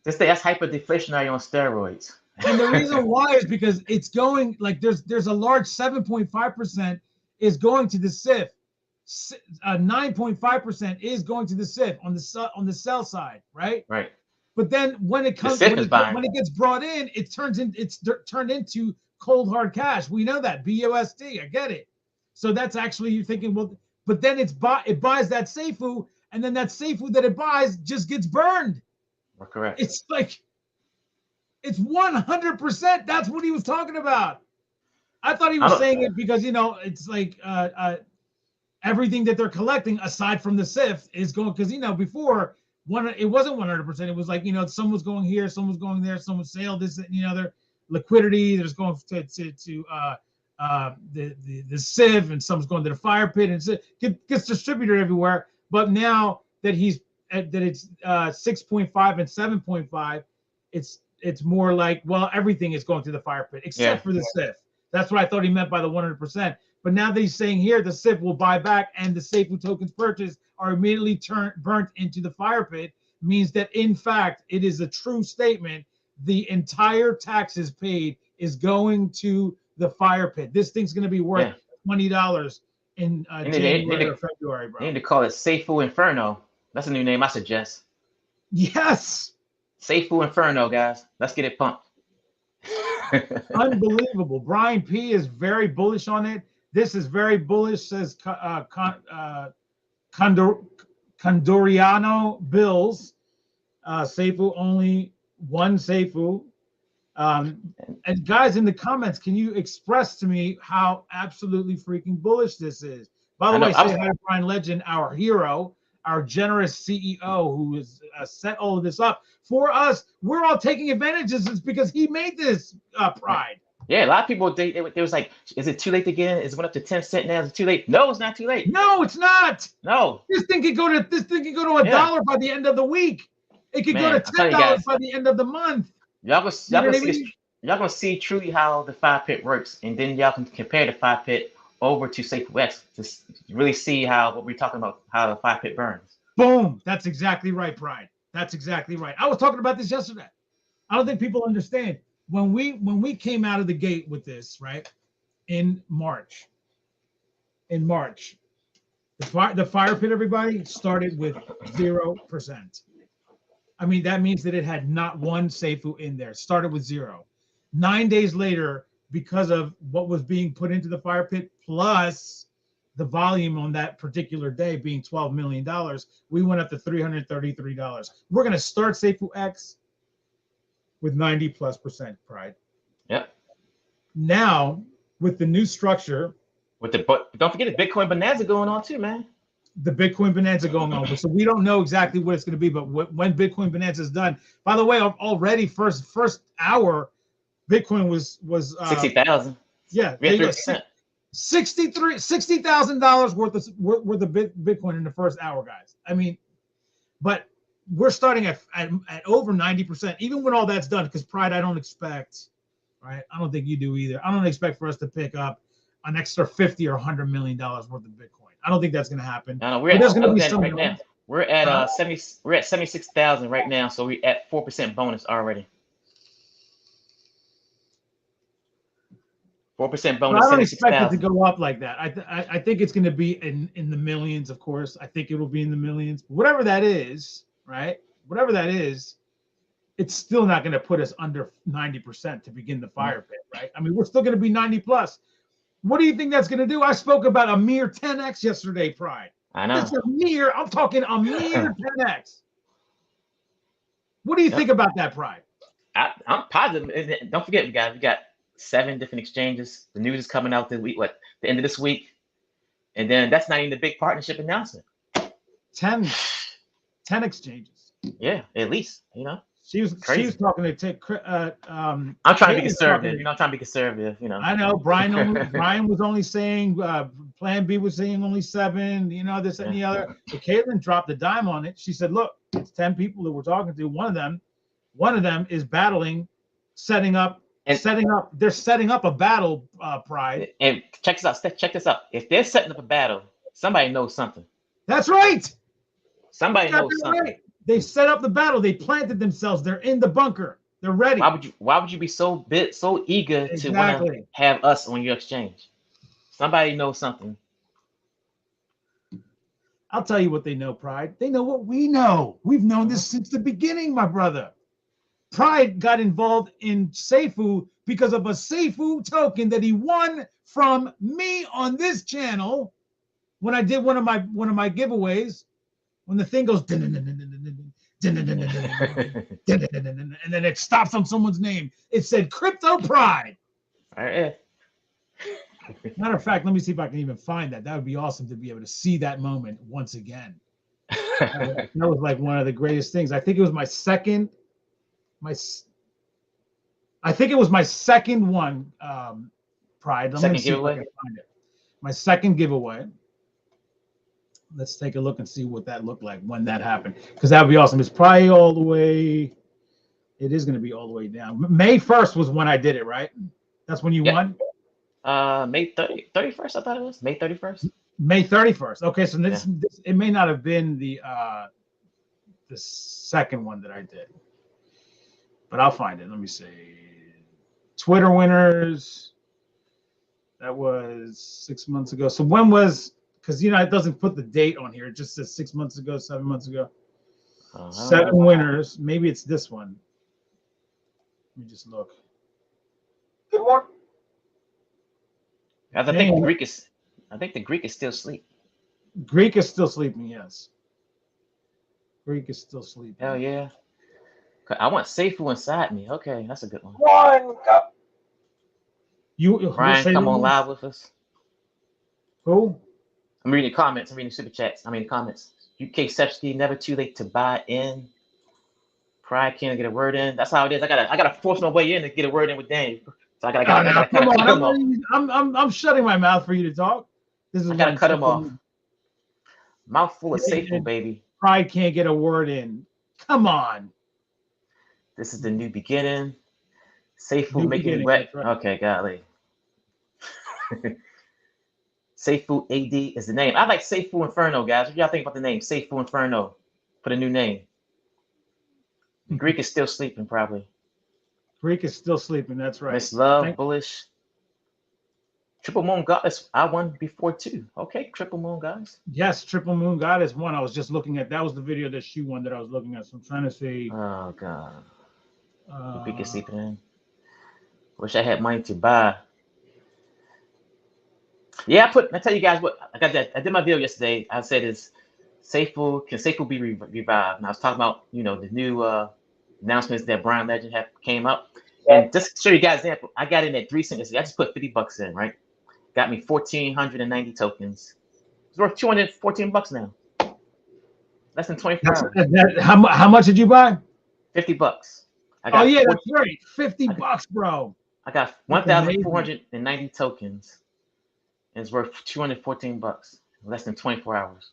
That's hyper deflationary on steroids. And the reason why is because it's going like there's a large 7.5% is going to the SIF. 9.5% is going to the SIF on the sell side, right? Right. But then when it comes when it gets brought in, it's turned into cold hard cash. We know that BUSD. I get it. So that's actually you're thinking, well, but then it buys that Safuu, and then that Safuu that it buys just gets burned. We're correct. It's 100%. That's what he was talking about. I thought he was saying it because, you know, it's like everything that they're collecting aside from the SIF is going, because, you know, before it wasn't 100%. It was like, you know, some was going here, some was going there, some was sale, this, and the other. Liquidity, there's going to the SIF, and some's going to the fire pit, and it gets distributed everywhere. But now that it's 6.5 and 7.5, it's more like, well, everything is going to the fire pit except for the SIF. That's what I thought he meant by the 100%. But now that he's saying here the SIF will buy back and the Safuu tokens purchased are immediately burnt into the fire pit, means that in fact it is a true statement. The entire taxes paid is going to the fire pit. This thing's going to be worth $20 in January or February, bro. They need to call it Safuu Inferno. That's a new name I suggest. Yes. Safuu Inferno, guys. Let's get it pumped. Unbelievable. Brian P is very bullish on it. This is very bullish, says Condoriano Bills. Safuu only one Safuu. And guys in the comments, can you express to me how absolutely freaking bullish this is? By the way, say hi to Brian Legend, our hero, our generous CEO who has set all of this up for us. We're all taking advantage of this because he made this, Pride. Yeah, a lot of people, they was like, is it too late to get in? It went up to 10 cents now. Is it too late? No, it's not too late. No, it's not. No. This thing could go to $1 by the end of the week. It could go to $10 by the end of the month. Y'all gonna see truly how the fire pit works, and then y'all can compare the fire pit over to SafuuX to really see what we're talking about, how the fire pit burns. Boom. That's exactly right, Pride. That's exactly right. I was talking about this yesterday. I don't think people understand. When we came out of the gate with this, right, in March, the fire pit, everybody, started with 0%. I mean, that means that it had not one Safuu in there. It started with 0. 9 days later, because of what was being put into the fire pit, plus the volume on that particular day being $12 million, we went up to $333. We're going to start SafuuX with 90+% Pride. Yep. Now, with the new structure. But don't forget the Bitcoin bonanza going on too, man. The Bitcoin bonanza going on. So we don't know exactly what it's going to be, but when Bitcoin bonanza is done, by the way, already first hour, Bitcoin was 60,000. Yeah, $60,000 worth of Bitcoin in the first hour, guys. I mean, but we're starting at over 90%, even when all that's done. Because Pride, I don't expect, right? I don't think you do either. I don't expect for us to pick up an extra $50 or $100 million worth of Bitcoin. I don't think that's going to happen. No, we're at right now. We're at 76,000 right now, so we're at 4% bonus already. 4% bonus. I don't expect it to go up like that. I think it's going to be in the millions, of course. I think it will be in the millions. Whatever that is, right? Whatever that is, it's still not going to put us under 90% to begin the fire pit, right? I mean, we're still going to be 90 plus. What do you think that's going to do? I spoke about a mere 10x yesterday, Pride. I know. It's I'm talking a mere 10x. What do you think about that, Pride? I'm positive. Don't forget, guys, we got 7 different exchanges. The news is coming out the end of this week. And then that's not even the big partnership announcement. 10 exchanges. Yeah, at least, you know. She was talking to I'm trying to be conservative. I'm trying to be conservative. I know Brian was only saying Plan B was saying only 7. This and the other. But Caitlin dropped the dime on it. She said, "Look, it's 10 people that we're talking to. One of them is battling, setting up. They're setting up a battle, Pride. And check this out. Check this out. If they're setting up a battle, somebody knows something. That's right. Somebody knows something. Right. They set up the battle. They planted themselves. They're in the bunker. They're ready. Why would you be so eager to want to have us on your exchange? Somebody knows something. I'll tell you what they know, Pride. They know what we know. We've known this since the beginning, my brother. Pride got involved in Safuu because of a Safuu token that he won from me on this channel when I did one of my giveaways. When the thing goes and then it stops on someone's name, it said Crypto Pride. All right. Matter of fact, let me see if I can even find that. That would be awesome to be able to see that moment once again. That was like one of the greatest things. I think it was my second one. Pride. Let me see if I can find it. My second giveaway. Let's take a look and see what that looked like when that happened, because that would be awesome. It's probably all the way. It is going to be all the way down. May 1st was when I did it, right? That's when you won? May 31st, I thought it was. May 31st? May 31st. Okay, so this it may not have been the second one that I did. But I'll find it. Let me see. Twitter winners. That was 6 months ago. So when was, because it doesn't put the date on here. It just says 6 months ago, 7 months ago. 7 winners. Maybe it's this one. Let me just look. Good one. I think the Greek is still asleep. Greek is still sleeping, yes. Greek is still sleeping. Hell yeah. I want Safuu inside me. Okay, that's a good one. Brian, come on live with us. Who? I'm reading comments. I'm reading super chats. I mean comments. UK Sepsky, never too late to buy in. Pride can't get a word in. That's how it is. I gotta force my way in to get a word in with Dave. So I gotta cut him off. I'm shutting my mouth for you to talk. I gotta cut him off. Mouthful of Safuu, baby. Pride can't get a word in. Come on. This is the new beginning. Safuu making it wet. Right. Okay, golly. Safuu AD is the name. I like Safuu Inferno, guys. What y'all think about the name? Safuu Inferno. Put a new name. Greek is still sleeping, probably. Greek is still sleeping. That's right. Miss Love, Bullish. Triple Moon Goddess. I won before too. Okay, Triple Moon Goddess. Yes, Triple Moon Goddess won. I was just looking at. That was the video that she won that I was looking at. So I'm trying to see. Oh God. Greek is sleeping in. Wish I had money to buy. Yeah, I tell you guys what. I did my video yesterday. I said is Safuu, can Safuu be revived? And I was talking about the new announcements that Brian Legend came up. And just to show you guys an example, I got in at 3 cents. I just put $50 in, right? Got me 1,490 tokens. It's worth $214 now. Less than 24 hours. How much did you buy? $50. Oh yeah, that's right. $50, bro. I got 1,490 tokens. And it's worth $214. Less than 24 hours.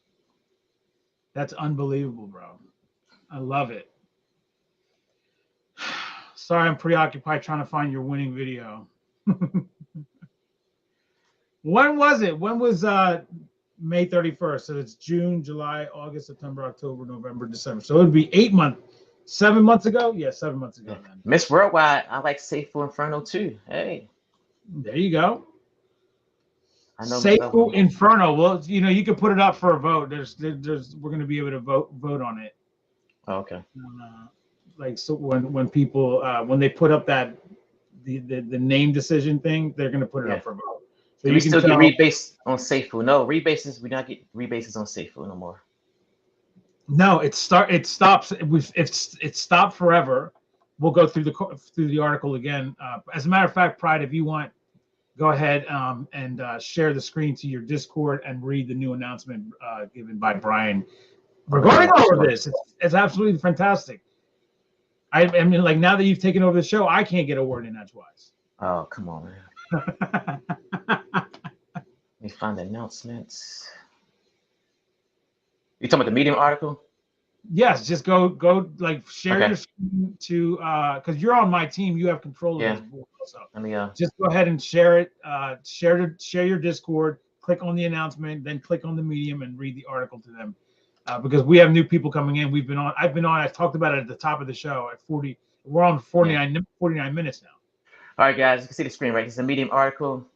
That's unbelievable, bro. I love it. Sorry, I'm preoccupied trying to find your winning video. When was it? When was May 31st? So it's June, July, August, September, October, November, December. So it would be 7 months ago? Yeah, 7 months ago. Then. Miss Worldwide, I like Safuu Inferno too. Hey. There you go. Safuu Inferno. Well, you can put it up for a vote. We're going to be able to vote on it. Oh, okay. So when people when they put up that the name decision thing, they're going to put it up for a vote. So you still get Rebase on Safuu. No, Rebases, we not get Rebases on Safuu no more. No, it stops. It stopped forever. We'll go through the article again. As a matter of fact, Pride, if you want, go ahead and share the screen to your Discord and read the new announcement given by Brian regarding all of this. It's absolutely fantastic. I mean, like, now that you've taken over the show, I can't get a word in edgewise. Oh, come on, man. Let me find the announcements. You talking about the Medium article? Yes, just go like share your screen to because you're on my team. You have control of this board also. Let me just go ahead and share it. Share your Discord. Click on the announcement, then click on the Medium and read the article to them. Because we have new people coming in. I've been on. I talked about it at the top of the show at 40. We're on 49 minutes now. All right, guys, you can see the screen, right? It's a Medium article.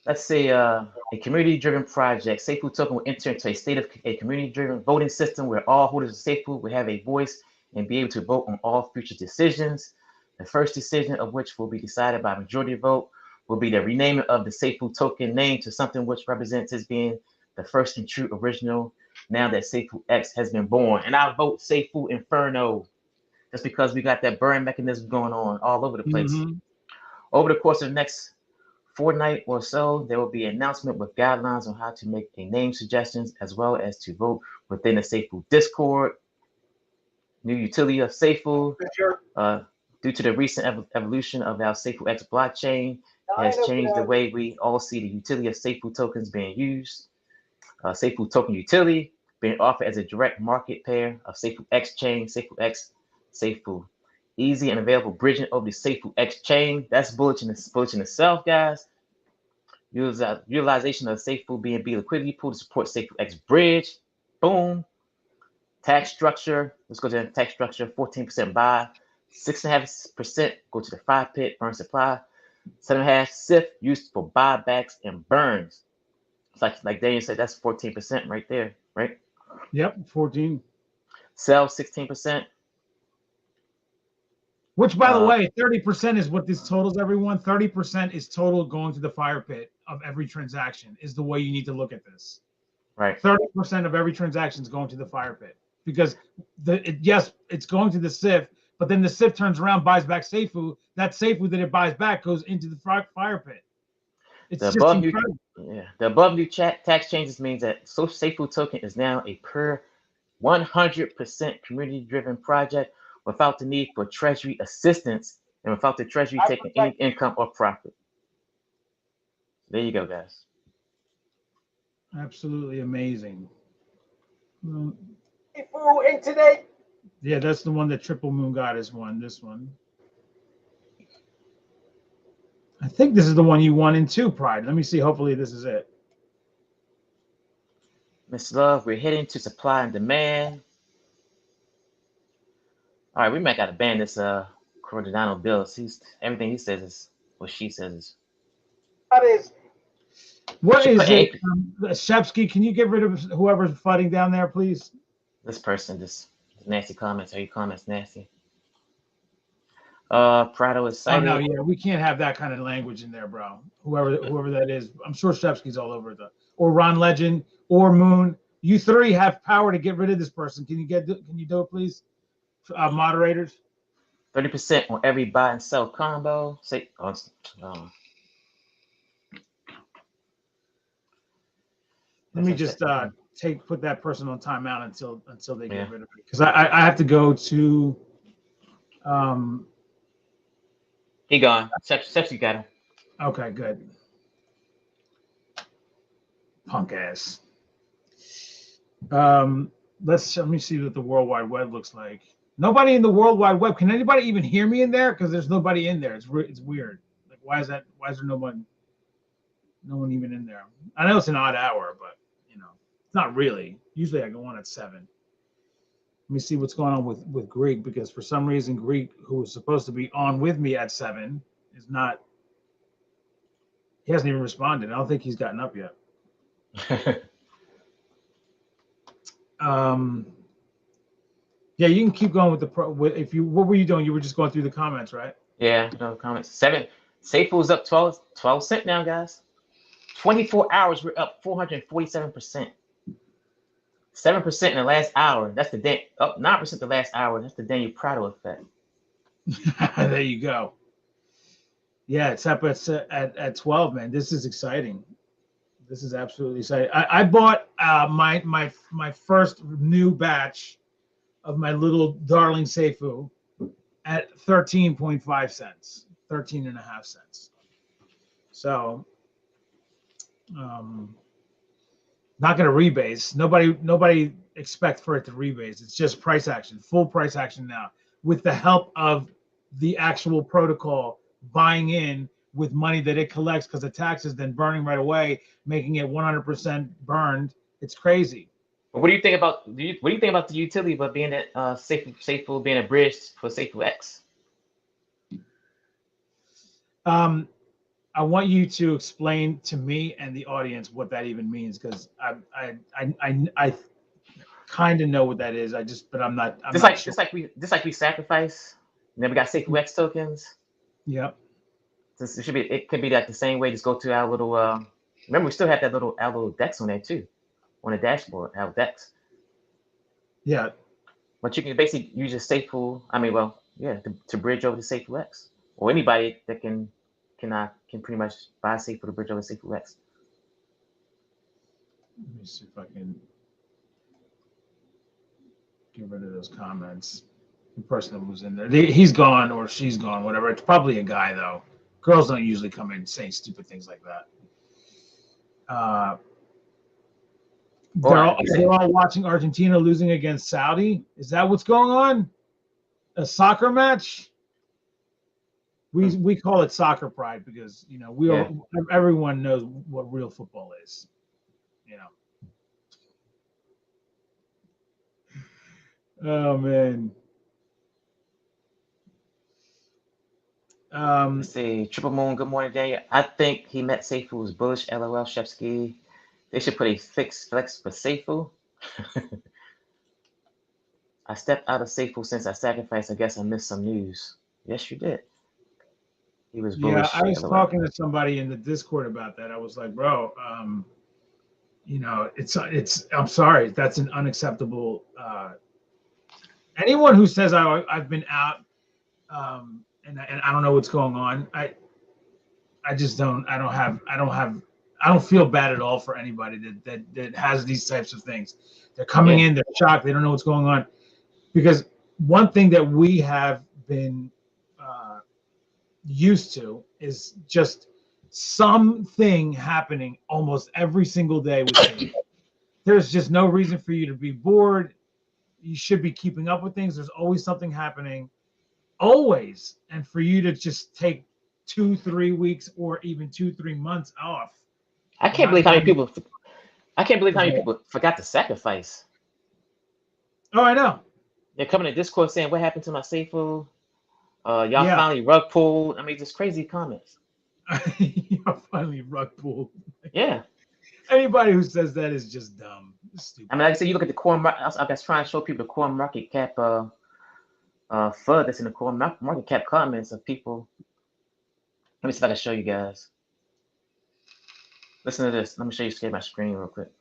Let's say a community-driven project. Safuu token will enter into a state of a community-driven voting system where all holders of Safuu will have a voice and be able to vote on all future decisions. The first decision of which will be decided by majority vote will be the renaming of the Safuu token name to something which represents as being the first and true original now that SafuuX has been born. And I vote Safuu Inferno just because we got that burn mechanism going on all over the place. Over the course of the next fortnight or so, there will be an announcement with guidelines on how to make a name suggestions, as well as to vote within the Safuu Discord. New utility of Safuu, due to the recent evolution of our SafuuX blockchain, has changed the way we all see the utility of Safuu tokens being used. Safuu token utility being offered as a direct market pair of SafuuX chain, SafuuX, Safuu. Easy and available bridging over the SafuuX chain. That's bullish in itself, guys. Utilization of Safuu BNB liquidity pool to support SafuuX bridge. Boom. Tax structure. Let's go to the tax structure. 14% buy, 6.5% go to the 5-pit burn supply, 7.5 SIF used for buybacks and burns. It's like Daniel said, that's 14% right there, right? Yep, 14. Sell 16%. Which, by the way, 30% is what this totals, everyone. 30% is total going to the fire pit of every transaction is the way you need to look at this. Right. 30% of every transaction is going to the fire pit because yes, it's going to the SIF, but then the SIF turns around, buys back Safuu. That Safuu that it buys back goes into the fire pit. It's the just above incredible. The above new tax changes means that Safuu token is now a per 100% community-driven project without the need for treasury assistance and without the treasury taking any income or profit. There you go, guys. Absolutely amazing. Today. Yeah, that's the one that Triple Moon Goddess won. This one. I think this is the one you won in too, Pride. Let me see. Hopefully this is it. Miss Love, we're heading to supply and demand. All right, we might got to ban this Cordano Bill. Everything he says is what she says is. What is it? Shepsky, can you get rid of whoever's fighting down there, please? This person, this nasty comments. Are your comments nasty? Prado is cited. Oh no, yeah, we can't have that kind of language in there, bro. Whoever that is, I'm sure Shepsky's all over the. Or Ron Legend or Moon. You three have power to get rid of this person. Can you do it, please? Moderators. 30% on every buy and sell combo. Let me just put that person on timeout until they get rid of it, because I have to go to. He gone. Sepsi got him. Okay, good. Punk ass. Let me see what the World Wide Web looks like. Nobody in the World Wide Web. Can anybody even hear me in there? Because there's nobody in there. It's weird. Like, why is that? Why is there no one even in there? I know it's an odd hour, but it's not really. Usually I go on at 7. Let me see what's going on with Greek, because for some reason Greek, who was supposed to be on with me at 7, is not. He hasn't even responded. I don't think he's gotten up yet. Yeah, you can keep going with what were you doing? You were just going through the comments, right? Yeah, no comments. 7. Safew's up 12 cents now, guys. 24 hours, we're up 447%. 7% in the last hour. That's the day. Up 9% the last hour. That's the Daniel Prado effect. There you go. Yeah, it's up at 12, man. This is exciting. This is absolutely exciting. I bought my first new batch of my little darling Safuu at 13.5 cents, 13.5 cents. So, not going to rebase. Nobody expect for it to rebase. It's just price action, full price action now, with the help of the actual protocol buying in with money that it collects because of taxes, then burning right away, making it 100% burned. It's crazy. What do you think about the utility of being that Safuu being a bridge for SafuuX? I want you to explain to me and the audience what that even means, because I kind of know what that is. But I'm not. Just like we sacrifice, and then we got SafuuX tokens. Yep. It could be like the same way. Just go to our little. Remember, we still have our little DEX on there too, on the dashboard. Our DEX. Yeah. But you can basically use your Safuu. To bridge over to SafuuX, or anybody that can can pretty much buy Safuu to bridge over SafuuX. Let me see if I can get rid of those comments. The person that was in there, he's gone or she's gone, whatever. It's probably a guy though. Girls don't usually come in saying stupid things like that. They're all watching Argentina losing against Saudi. Is that what's going on? A soccer match? We call it soccer pride because everyone knows what real football is. Oh man. Let's see. Triple Moon, good morning, Daniel. I think he met Safuu's Bullish. LOL, Chefski. They should put a fixed flex for Safuu. I stepped out of Safuu since I sacrificed. I guess I missed some news. Yes, you did. He was bullish. Yeah, I was talking to somebody in the Discord about that. I was like, bro, it's. I'm sorry, that's an unacceptable. Anyone who says I've been out, and I don't know what's going on. I just don't. I don't feel bad at all for anybody that has these types of things. They're coming in, they're shocked, they don't know what's going on. Because one thing that we have been used to is just something happening almost every single day with you. There's just no reason for you to be bored. You should be keeping up with things. There's always something happening, always. And for you to just take 2-3 weeks or even 2-3 months off. I can't believe how many people forgot to sacrifice. Oh, I know. They're coming to Discord saying, "What happened to my Safuu? Y'all finally rug pulled." I mean, just crazy comments. Y'all finally rug pulled. Yeah. Anybody who says that is just dumb. Stupid. I mean, like I said, you look at the core market. I was trying to show people the core market cap FUD that's in the core market cap comments of people. Let me see if I can show you guys. Listen to this. Let me show you my screen real quick.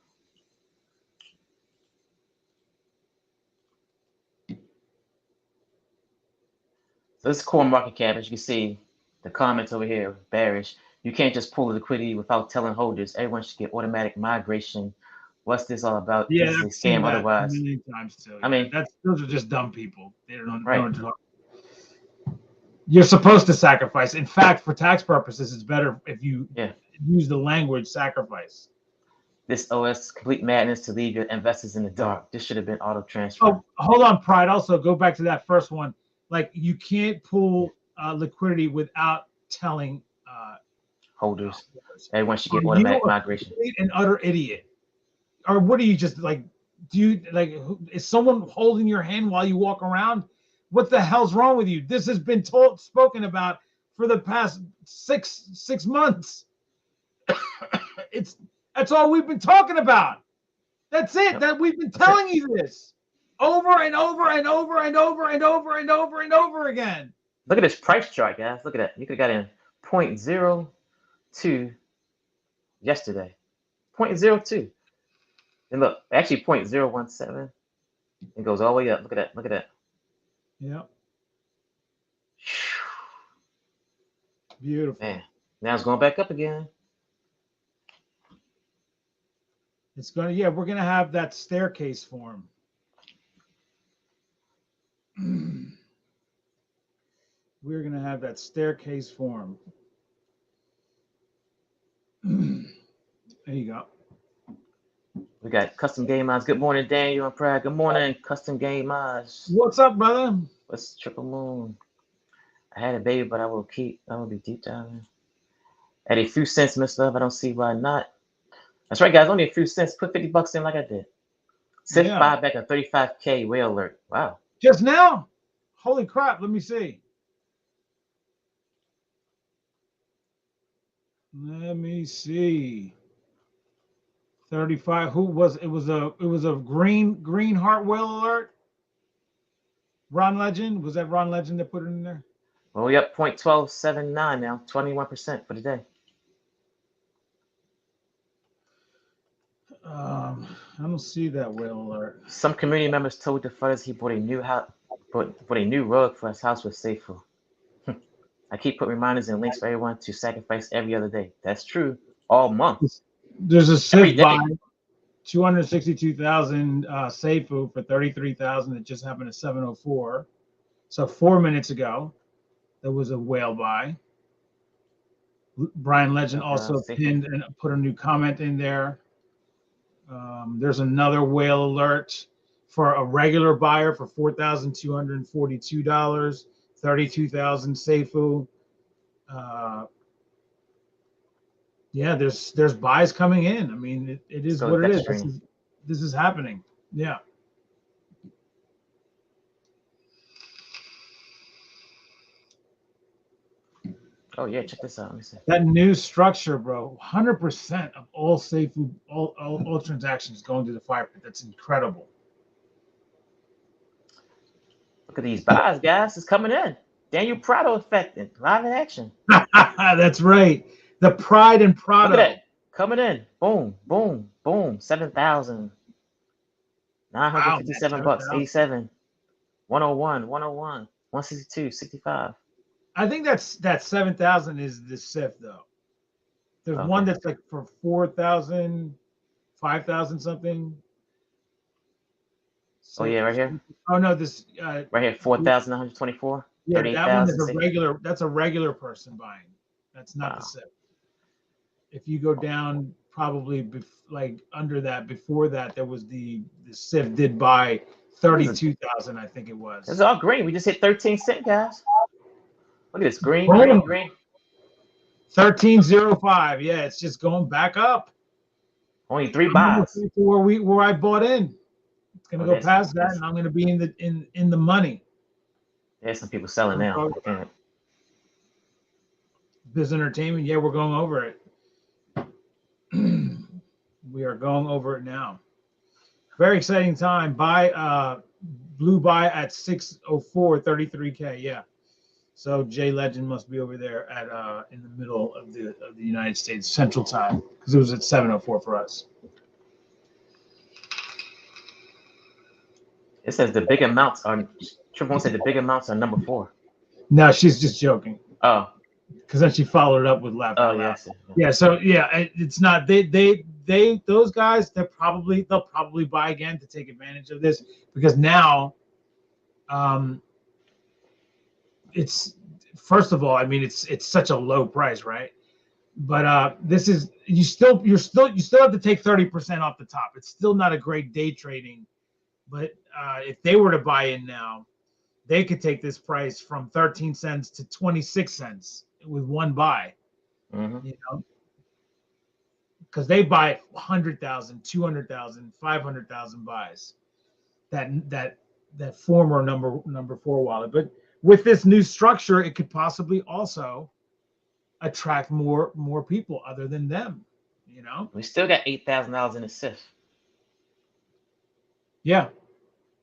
So this is core market cap. As you can see, the comments over here, bearish. You can't just pull the liquidity without telling holders. Everyone should get automatic migration. What's this all about? Yeah, this is a scam otherwise. A million times too. I mean, those are just dumb people. They don't know right. what to talk. You're supposed to sacrifice. In fact, for tax purposes, it's better if you use the language sacrifice. This OS complete madness to leave your investors in the dark. This should have been auto transfer. Oh, hold on, Pride. Also, go back to that first one. Like, you can't pull liquidity without telling holders. Everyone should get automatic migration. An utter idiot. Or what are you just like? Do you like? Is someone holding your hand while you walk around? What the hell's wrong with you? This has been spoken about for the past six months. That's all we've been talking about. That's it. Yep. That we've been telling you this over and over and over and over and over and over and over again. Look at this price chart, guys. Look at that. You could have got in 0.02 yesterday. 0.02. And look, actually 0.017. It goes all the way up. Look at that. Look at that. Yep. Beautiful. Man, now it's going back up again. It's gonna, we're gonna have that staircase form. We're gonna have that staircase form. There you go. We got Custom Game Mods. Good morning, Daniel and Pride. Good morning, Custom Game Mods. What's up, brother? What's Triple Moon? I had a baby, but I will be deep down. At a few cents, Miss Love. I don't see why not. That's right, guys. Only a few cents. Put $50 in like I did. Sif buy back a 35K whale alert. Wow. Just now? Holy crap. Let me see. Let me see. 35. Who was it? Was a green heart whale alert. Ron Legend. Was that Ron Legend that put it in there? Well, we up 0.1279 now. 21% for the day. I don't see that whale alert. Some community members told the FUDs he bought a new house, bought a new rug for his house with Safuu. I keep putting reminders and links for everyone to sacrifice every other day. That's true. All month. There's a Every SIF day. buy, 262,000 Safuu for 33,000 that just happened at 7:04. So 4 minutes ago, there was a whale buy. Brian Legend also pinned and put a new comment in there. There's another whale alert for a regular buyer for $4,242, 32,000 Safuu. Yeah, there's buys coming in. I mean, it is what it is. This is happening. Yeah. Oh yeah, check this out. Let me see. That new structure, bro. 100% of all Safuu, all transactions going to the fire pit. That's incredible. Look at these buys, guys. It's coming in. Daniel Prado effect live in action. That's right. The Pride and Prado. Look at that. Coming in. Boom, boom, boom. 7,957 bucks. 87. 101, 101, 162, 65. I think that 7,000 is the SIF though. There's one that's like for 4,000, 5,000 something. So, oh yeah, right here. Oh no, this right here, 4,924. Yeah, that one is a regular. That's a regular person buying. That's not the SIF. If you go down, probably like under that, before that, there was the SIF did buy 32,000, I think it was. It's all green. We just hit 13 cents, guys. Look at this green, green, green. 13.05. Yeah, it's just going back up. Only 3 buys. Where I bought in. It's gonna go past that, and I'm gonna be in the money. There's some people selling now. Biz Entertainment. Yeah, we're going over it. We are going over it now. Very exciting time. Buy blue buy at 6:04, 33K. Yeah. So Jay Legend must be over there at in the middle of the United States Central Time, because it was at 7:04 for us. It says the big amounts are. Triple said the big amounts are number 4. No, she's just joking. Oh. Because then she followed it up with laughing. Oh yes. Yeah. So yeah, it's not they those guys. They'll probably buy again to take advantage of this, because now, it's, first of all, I mean, it's such a low price, right? But this is you still have to take 30% off the top. It's still not a great day trading, but if they were to buy in now, they could take this price from 13 cents to 26 cents with one buy. You know, because they buy 100,000, 200,000, 500,000 buys. That former number 4 wallet, but with this new structure, it could possibly also attract more people other than them. You know, we still got $8,000 in the SIF. Yeah,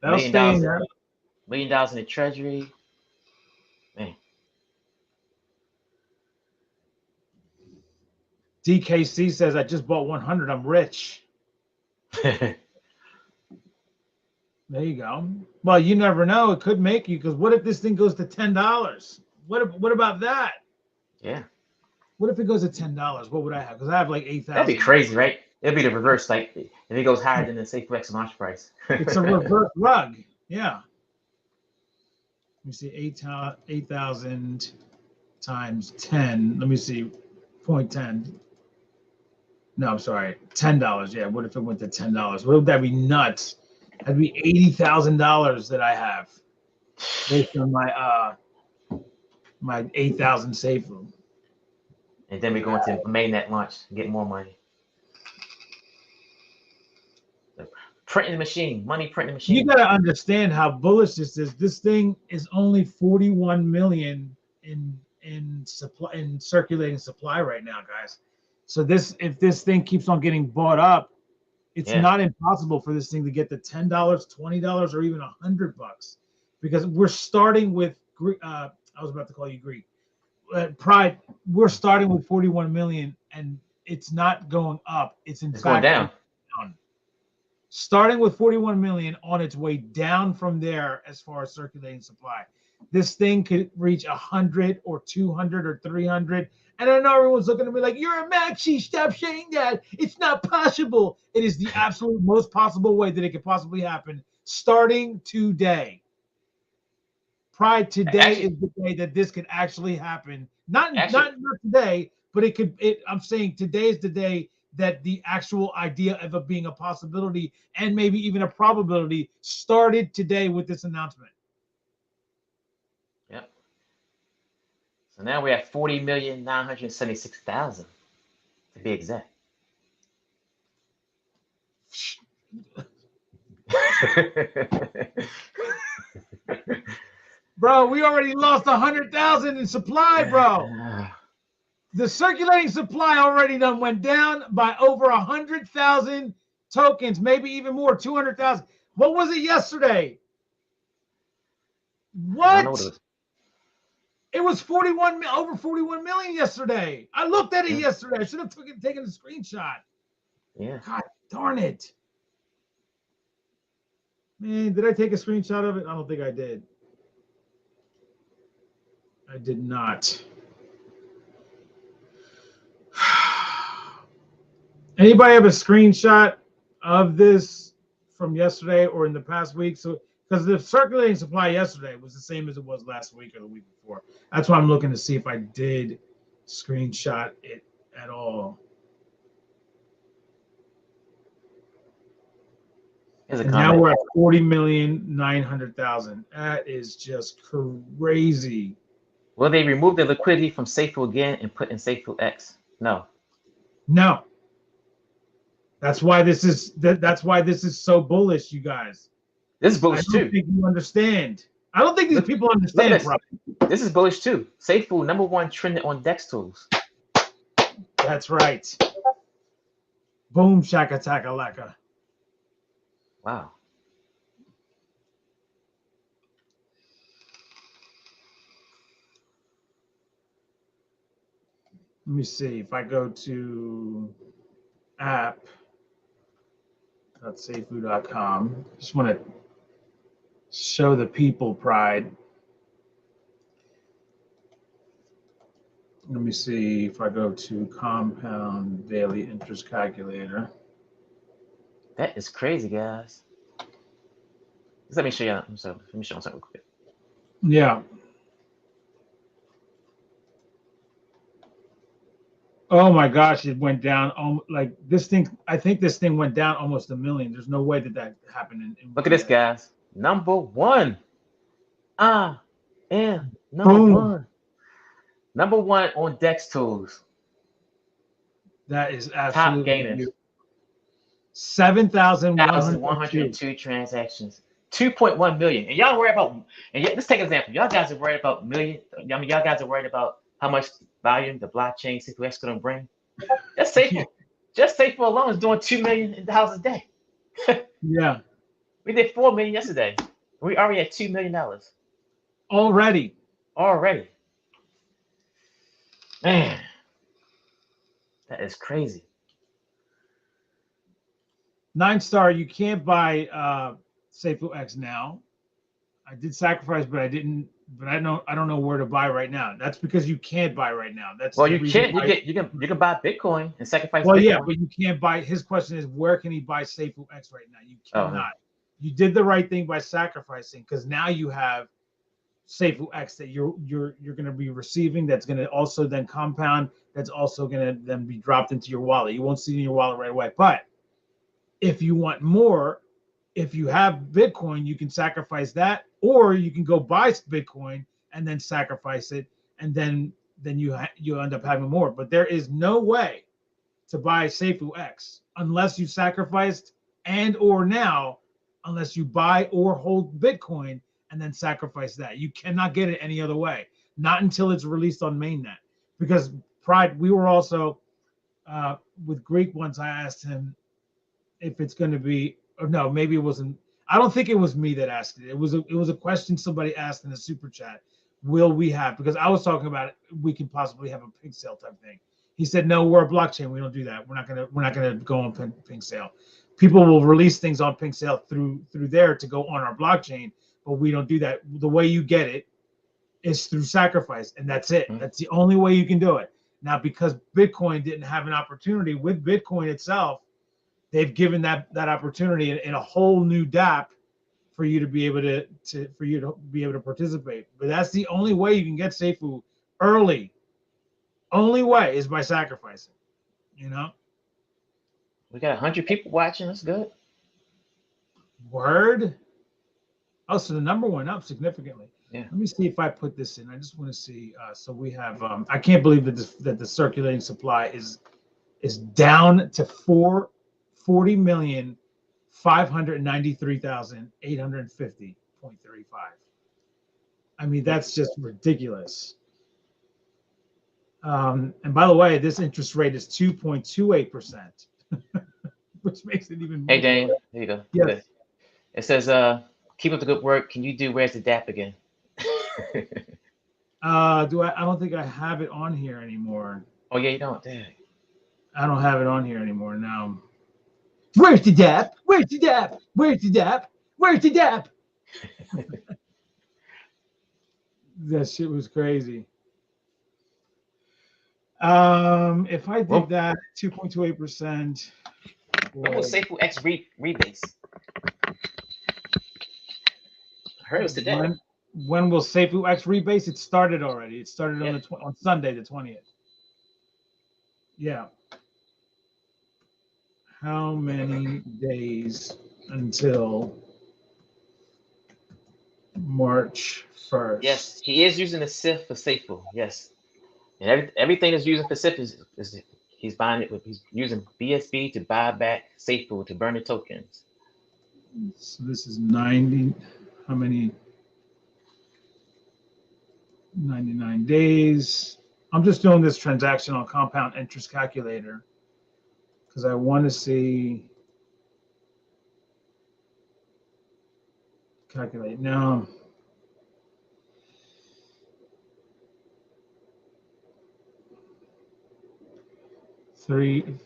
that'll stay in there. $1 million in the treasury. Man. DKC says, I just bought 100. I'm rich. There you go. Well, you never know. It could make you, because what if this thing goes to $10? What about that? Yeah. What if it goes to $10? What would I have? Because I have like 8,000. That'd be crazy, right? It'd be the reverse. Like if it goes higher than the SafuuX launch price. It's a reverse rug. Yeah. Let me see. 8,000 times 10. Let me see. 0.10. No, I'm sorry. $10. Yeah. What if it went to $10? Would that be nuts? That'd be $80,000 that I have based on my 8,000 Safuu. And then we go into mainnet launch and get more money. The printing machine, money printing machine. You gotta understand how bullish this is. This thing is only 41 million in supply, in circulating supply right now, guys. So if this thing keeps on getting bought up, it's not impossible for this thing to get to $10, $20, or even $100, because we're starting with I was about to call you Greek. Pride. We're starting with 41 million, and it's not going up. It's going down. Starting with 41 million, on its way down from there as far as circulating supply. this thing could reach 100 or 200 or 300. And I know everyone's looking at me like, you're a maxi, stop saying that. It's not possible. It is the absolute most possible way that it could possibly happen starting today. Pride, today is the day that this could actually happen. Not today, but it could. I'm saying today is the day that the actual idea of it being a possibility and maybe even a probability started today with this announcement. Yep. So now we're at 40,976,000 to be exact. Bro, we already lost 100,000 in supply, bro. The circulating supply already done went down by over 100,000 tokens, maybe even more, 200,000. What was it yesterday? What? It was over 41 million yesterday. I looked at it yesterday. I should have taken a screenshot. Yeah. God darn it. Man, did I take a screenshot of it? I don't think I did. I did not. Anybody have a screenshot of this from yesterday or in the past week? So, because the circulating supply yesterday was the same as it was last week or the week before. That's why I'm looking to see if I did screenshot it at all. And now we're at 40,900,000. That is just crazy. Will they remove the liquidity from Safuu again and put in SafuuX? No. No. That's why this is so bullish, you guys. This is bullish too. I don't think you understand. I don't think these people understand. This is bullish too. Safuu #1 trending on DEX tools. That's right. Boom shaka taka laka. Wow. Let me see if I go to app.safuu.com. Just want to show the people pride. Let me see if I go to compound daily interest calculator. That is crazy, guys. Let me show you. Let me show you something real quick. Yeah. Oh my gosh, it went down like this thing. I think this thing went down almost 1 million. There's no way that happened. Look at this, guys. #1. Number one. #1 on DEX tools. That is absolutely top gainers. 7,102 transactions. 2.1 million. And y'all worry about, let's take an example. Y'all guys are worried about million. I mean, y'all guys are worried about how much volume the blockchain SafuuX going to bring. Just Safuu. Just Safuu alone is doing $2 million a day. Yeah. We did 4 million yesterday. We already at $2 million. Already. Man. That is crazy. 9-star, you can't buy SafuuX now. I did sacrifice, but I didn't. But I don't know where to buy right now. That's because you can't buy right now. That's well, you can't. You can buy Bitcoin and sacrifice. Well, Bitcoin. Yeah, but you can't buy. His question is, where can he buy SafuuX right now? You cannot. You did the right thing by sacrificing, because now you have SafuuX that you're going to be receiving. That's going to also then compound. That's also going to then be dropped into your wallet. You won't see it in your wallet right away. But if you want more, if you have Bitcoin, you can sacrifice that, or you can go buy Bitcoin and then sacrifice it, and then you end up having more. But there is no way to buy SafuuX unless you sacrificed, and or now unless you buy or hold Bitcoin and then sacrifice that. You cannot get it any other way, not until it's released on mainnet. Because Pride, we were also with Greek once. I asked him if it's going to be, or no, maybe it wasn't. I don't think it was me that asked it. It was a question somebody asked in a super chat. Will we have? Because I was talking about it, we can possibly have a pink sale type thing. He said, no, we're a blockchain. We don't do that. We're not gonna go on pink sale. People will release things on pink sale through there to go on our blockchain, but we don't do that. The way you get it is through sacrifice, and that's it. That's the only way you can do it. Now, because Bitcoin didn't have an opportunity with Bitcoin itself, they've given that opportunity in a whole new DApp for you to be able to participate. But that's the only way you can get Safuu early. Only way is by sacrificing. You know. We got 100 people watching. That's good. Word. Oh, so the number went up significantly. Yeah. Let me see if I put this in. I just want to see. So we have. I can't believe that the circulating supply is down to 40,593,850.35. I mean, that's just ridiculous. And by the way, this interest rate is 2.28%, which makes it even more. Hey, Dane, there you go. Yes. Good. It says, keep up the good work. Can you do Where's the DApp again? I don't think I have it on here anymore. Oh, yeah, you don't? Dang. I don't have it on here anymore now. Where's the DApp? Where's the DApp? Where's the DApp? Where's the DApp? That shit was crazy. If I did that 2.28%. When was SafuuX rebase? I heard it was today. When will SafuuX rebase? It started already. It started on Sunday, the 20th. Yeah. How many days until March 1st? Yes, he is using the SIF for Safuu. Yes. And everything that's using for SIF is he's buying it he's using BSB to buy back Safuu to burn the tokens. So this is 90. How many? 99 days. I'm just doing this transactional compound interest calculator because I want to see. Calculate now. What are you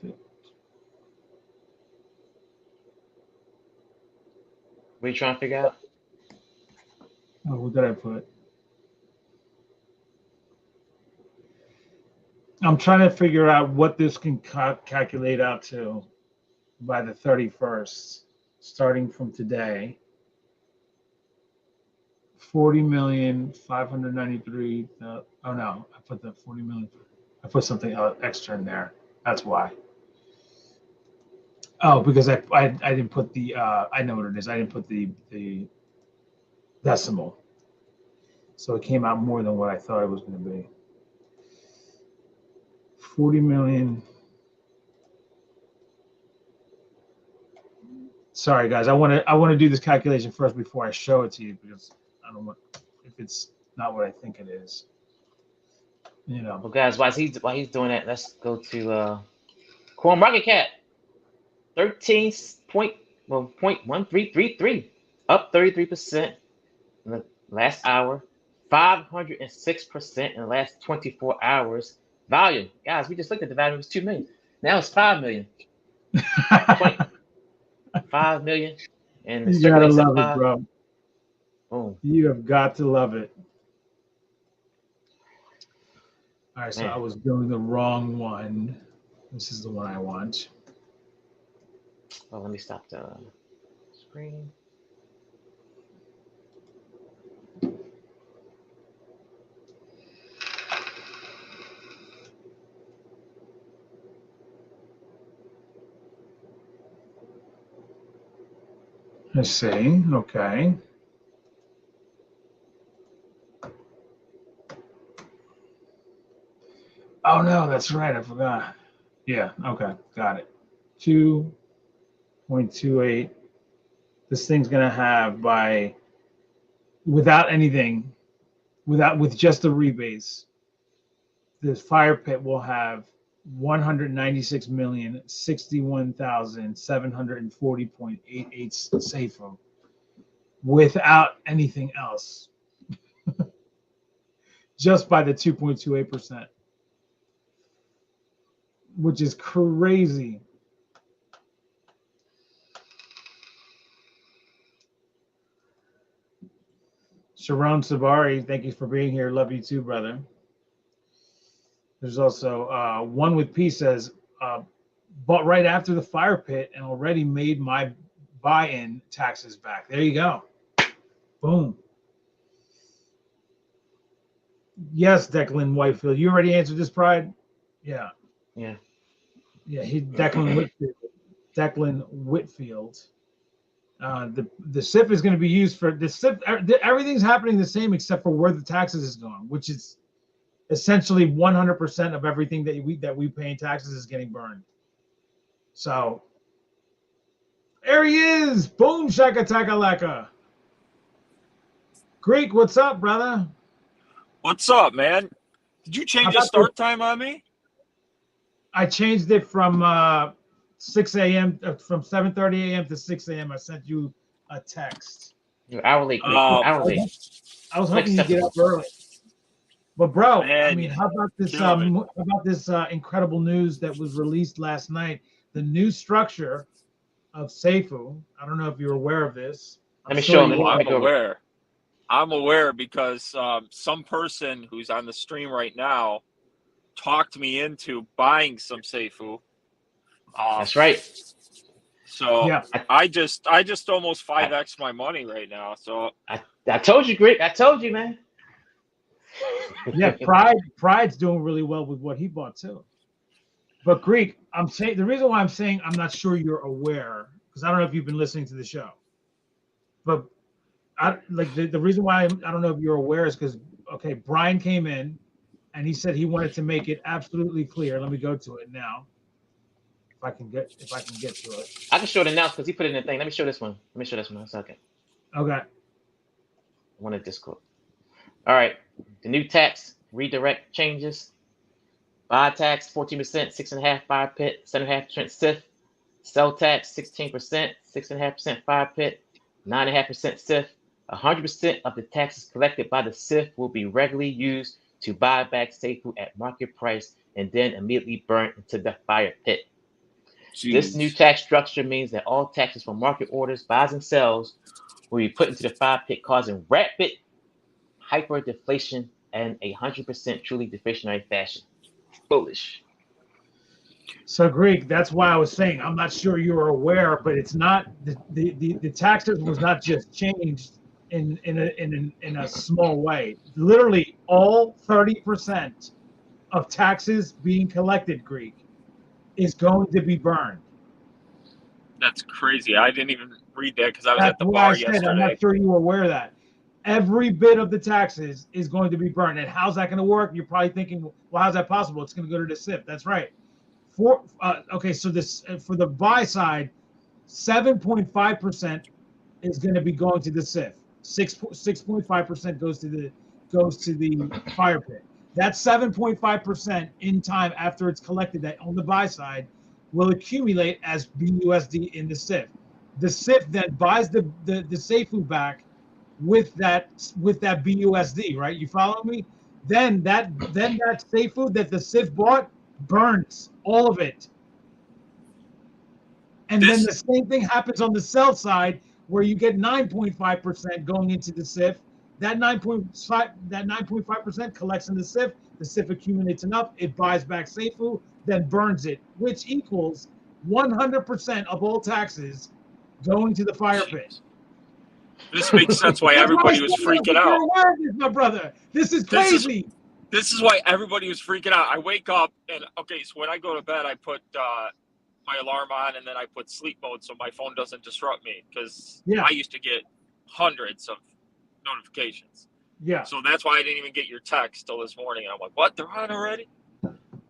trying to figure out? Oh, what did I put? I'm trying to figure out what this can calculate out to by the 31st, starting from today. 40,593,000. Oh no, I put the 40 million. I put something extra in there. That's why. Oh, because I didn't put the I know what it is. I didn't put the decimal, so it came out more than what I thought it was going to be. 40 million. Sorry, guys. I want to do this calculation first before I show it to you because I don't want if it's not what I think it is. You know. Well, guys, while he's doing that, let's go to Coin Market Cap. 13.1333, up 33% in the last hour, 506% in the last 24 hours. Volume, guys, we just looked at the value. It was 2 million. Now it's 5 million. 5 million. And you gotta love it, bro. Boom. You have got to love it. All right, so I was doing the wrong one. This is the one I want. Oh, let me stop the screen. Let's see. Okay. Oh no, that's right. I forgot. Yeah. Okay. Got it. 2.28. This thing's gonna have without anything, with just the rebase, this fire pit will have 196,061,740.88 Safuu without anything else, just by the 2.28%, which is crazy. Sharon Sabari, thank you for being here. Love you too, brother. There's also One with P says, bought right after the fire pit and already made my buy-in taxes back. There you go. Boom. Yes, Declan Whitefield. You already answered this, Pride? Yeah. Yeah. Yeah, Declan Whitfield. Declan Whitfield. The SIF is going to be used for the SIF. Everything's happening the same except for where the taxes is going, which is essentially 100% of everything that we pay in taxes is getting burned. So there he is. Boom shaka taka laka. Greek, what's up, brother? What's up, man? Did you change the start time on me? I changed it from 6 a.m. From 7:30 a.m. to 6 a.m. I sent you a text. You're hourly. Hourly. I was hoping you get up early. But bro, Man, I mean, how about this incredible news that was released last night? The new structure of Safuu. I don't know if you're aware of this. Let me show you. I'm aware. I'm aware because some person who's on the stream right now talked me into buying some Safuu. That's right. So yeah. I just almost 5x my money right now. So I told you, Greg. I told you, man. Yeah, Pride's doing really well with what he bought too. But Greek, I'm saying the reason why I'm saying I'm not sure you're aware, because I don't know if you've been listening to the show. But the reason why I don't know if you're aware is because Brian came in and he said he wanted to make it absolutely clear. Let me go to it now. If I can get to it. I can show it now because he put it in the thing. Let me show this one. Let me show this one in a second. Okay. I wanted Discord. All right. The new tax redirect changes. Buy tax 14%, 6.5% fire pit, 7.5% SIF. Sell tax 16%, 6.5% fire pit, 9.5% SIF. 100% of the taxes collected by the SIF will be regularly used to buy back Safuu at market price and then immediately burn into the fire pit. Jeez. This new tax structure means that all taxes from market orders, buys, and sells will be put into the fire pit, causing rapid hyperdeflation and 100% truly deflationary fashion. Bullish. So Greek, that's why I was saying I'm not sure you're aware, but it's not the taxes was not just changed in a small way. Literally all 30% of taxes being collected, Greek, is going to be burned. That's crazy. I didn't even read that because I was at the bar yesterday. I'm not sure you were aware of that. Every bit of the taxes is going to be burned. And how's that going to work? You're probably thinking, well, how's that possible? It's going to go to the SIF. That's right. So this for the buy side, 7.5% is going to be going to the SIF. 6.5% goes to the fire pit. That 7.5% in time after it's collected that on the buy side will accumulate as BUSD in the SIF. The SIF then buys the Safuu back with that BUSD, right? You follow me? Then that Safuu that the SIF bought burns all of it. And then the same thing happens on the sell side where you get 9.5% going into the SIF. That 9.5% collects in the SIF accumulates enough, it buys back Safuu, then burns it, which equals 100% of all taxes going to the fire pit. This makes sense why everybody was freaking out. This, my brother. This is crazy. This is why everybody was freaking out. I wake up and so when I go to bed, I put my alarm on and then I put sleep mode so my phone doesn't disrupt me because I used to get hundreds of notifications. Yeah. So that's why I didn't even get your text till this morning. I'm like, what? They're on already?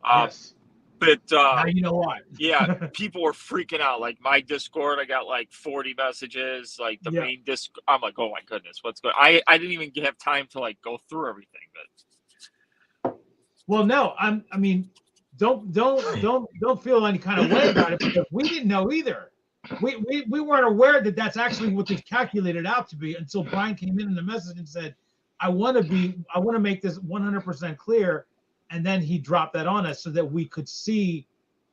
Yes. But now you know why. Yeah, people were freaking out. Like my Discord, I got like 40 messages. Like the main Discord, I'm like, oh my goodness, what's going on? I didn't even have time to like go through everything. But well, no, I mean, don't feel any kind of way about it because we didn't know either. We weren't aware that that's actually what they calculated out to be until Brian came in the message and said, I want to make this 100% clear. And then he dropped that on us so that we could see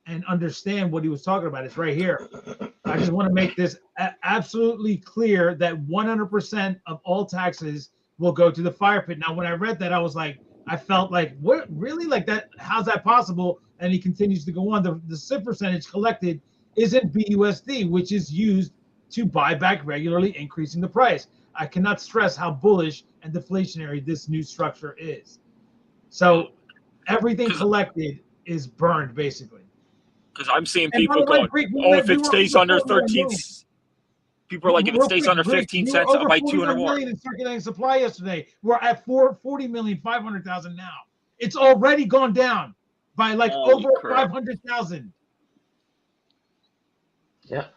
and understand what he was talking about. It's right here. I just want to make this absolutely clear that 100% of all taxes will go to the fire pit. Now, when I read that, I felt like, what, really? Like that? How's that possible? And he continues to go on. The SIP percentage collected isn't BUSD, which is used to buy back regularly, increasing the price. I cannot stress how bullish and deflationary this new structure is. So everything collected is burned, basically. Because I'm seeing people going, if it stays under 13, people are like, if it stays under 15 cents, I'll buy 200 more. In circulating supply yesterday. We're at 40,500,000 now. It's already gone down by like over 500,000. Yeah.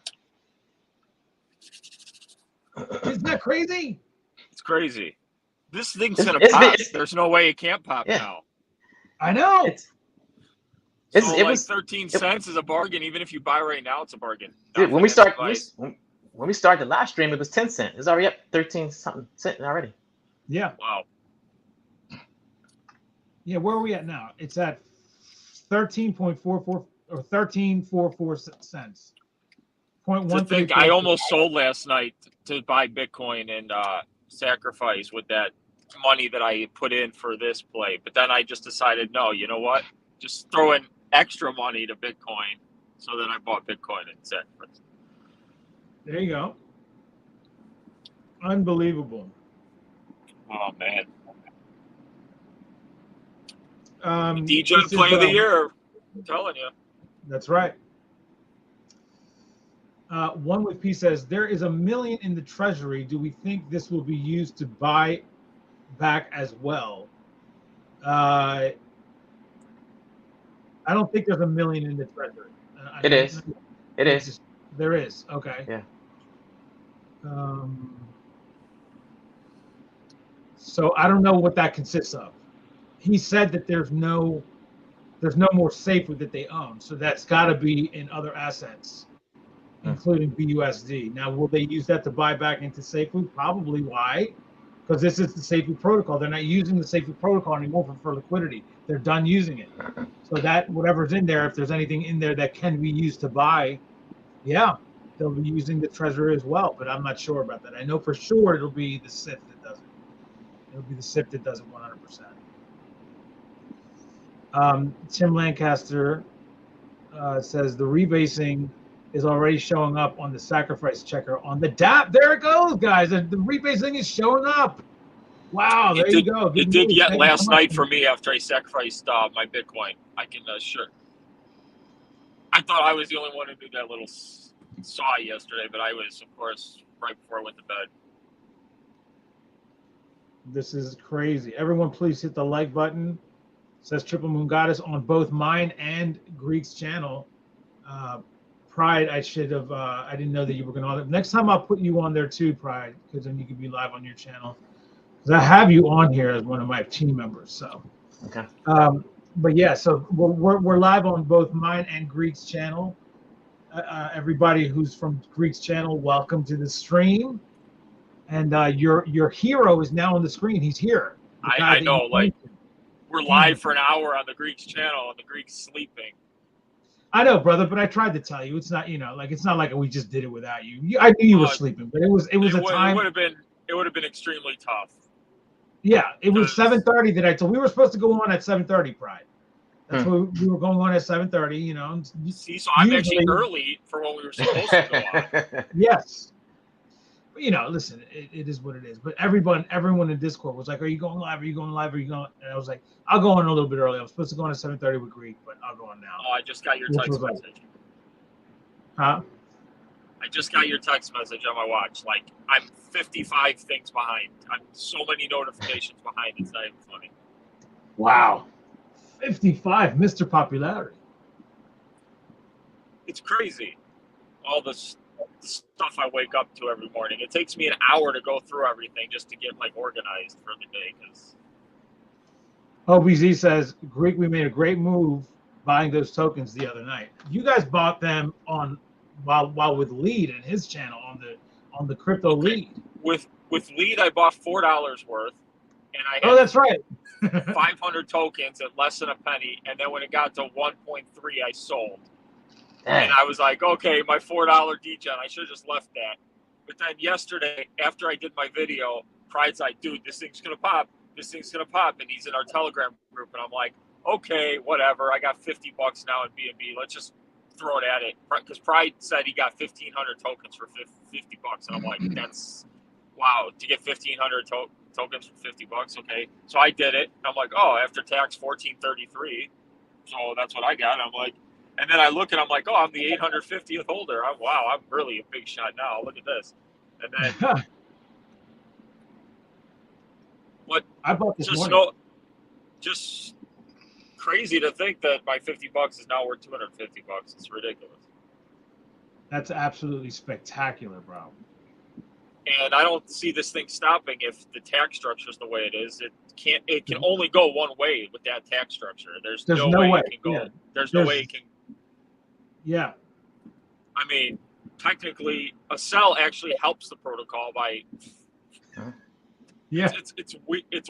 Isn't that crazy? It's crazy. This thing's gonna pop. There's no way it can't pop now. I know. It was 13 cents is a bargain. Even if you buy right now, it's a bargain. Dude, when we started the live stream, it was 10 cents. It's already up 13 something cent already. Yeah. Wow. Yeah, where are we at now? It's at 13.44 or 13.44 cents. To think, I almost sold last night to buy Bitcoin and sacrifice with that money that I put in for this play. But then I just decided, no, you know what? Just throw in extra money to Bitcoin. So then I bought Bitcoin instead. There you go. Unbelievable. Oh, man. DJ play of the year. I'm telling you. That's right. One with P says, there is $1 million in the treasury. Do we think this will be used to buy back as well? I don't think there's $1 million in the treasury. It is. There is. Okay. Yeah. So I don't know what that consists of. He said that there's no more Safuu that they own. So that's got to be in other assets, including BUSD. Now, will they use that to buy back into Safuu? Probably. Why? Because this is the Safuu protocol. They're not using the Safuu protocol anymore for liquidity. They're done using it. So that whatever's in there, if there's anything in there that can be used to buy, yeah, they'll be using the treasury as well. But I'm not sure about that. I know for sure it'll be the SIP that does it. It'll be the SIP that does it 100%. Tim Lancaster says the rebasing is already showing up on the sacrifice checker on the DApp. There it goes, guys. The rebasing is showing up. Wow, there you go. It did yet last night for me after I sacrificed my Bitcoin. I can sure. I thought I was the only one who did that little saw yesterday, but I was, of course, right before I went to bed. This is crazy. Everyone, please hit the like button. Says Triple Moon Goddess on both mine and Greek's channel. Pride, I should have. I didn't know that you were going on. Next time I'll put you on there too, Pride, because then you can be live on your channel. Because I have you on here as one of my team members. So. Okay. But yeah, so we're live on both mine and Greek's channel. Everybody who's from Greek's channel, welcome to the stream. And your hero is now on the screen. He's here. I know, like. We're live for an hour on the Greek's channel, and the Greek's sleeping. I know, brother, but I tried to tell you. It's not, it's not like we just did it without you. I knew you were sleeping, but it was a time. It would have been extremely tough. Yeah, it was 7:30 that I told. We were supposed to go on at 7:30, Pride. That's what we were going on at 7:30. See, so I'm actually early for when we were supposed to go on. Yes. Listen, it is what it is. But everyone in Discord was like, "Are you going live? Are you going live? Are you going?" And I was like, "I'll go on a little bit early. I was supposed to go on at 7:30 with Greek, but I'll go on now." Oh, I just got your text message. Huh? I just got your text message on my watch. Like, I'm 55 things behind. I'm so many notifications behind. It's not even funny. Wow, 55, Mr. Popularity. It's crazy. All this stuff I wake up to every morning. It takes me an hour to go through everything just to get organized for the day. Because OBZ says, Greek, we made a great move buying those tokens the other night. You guys bought them while with Lead and his channel on the crypto Lead. With Lead, I bought $4 worth, and I had that's right. 500 tokens at less than a penny, and then when it got to 1.3, I sold. And I was like, okay, my $4 degen, I should have just left that. But then yesterday, after I did my video, Pride's like, dude, this thing's gonna pop. This thing's gonna pop, and he's in our Telegram group, and I'm like, okay, whatever. I got $50 now in BNB. Let's just throw it at it, because Pride said he got 1,500 tokens for $50, and I'm like, that's wow, to get 1,500 tokens for $50. Okay, so I did it. I'm like, oh, after tax, 1,433. So that's what I got. I'm like, and then I look and I'm like, oh, I'm the 850th holder. Wow, I'm really a big shot now. Look at this. And then what? I bought this morning. Just crazy to think that my $50 is now worth $250. It's ridiculous. That's absolutely spectacular, bro. And I don't see this thing stopping if the tax structure is the way it is. It can only go one way with that tax structure. There's no way it can go. Yeah. There's no way it can. Yeah. I mean, technically, a sell actually helps the protocol by. Yeah. It's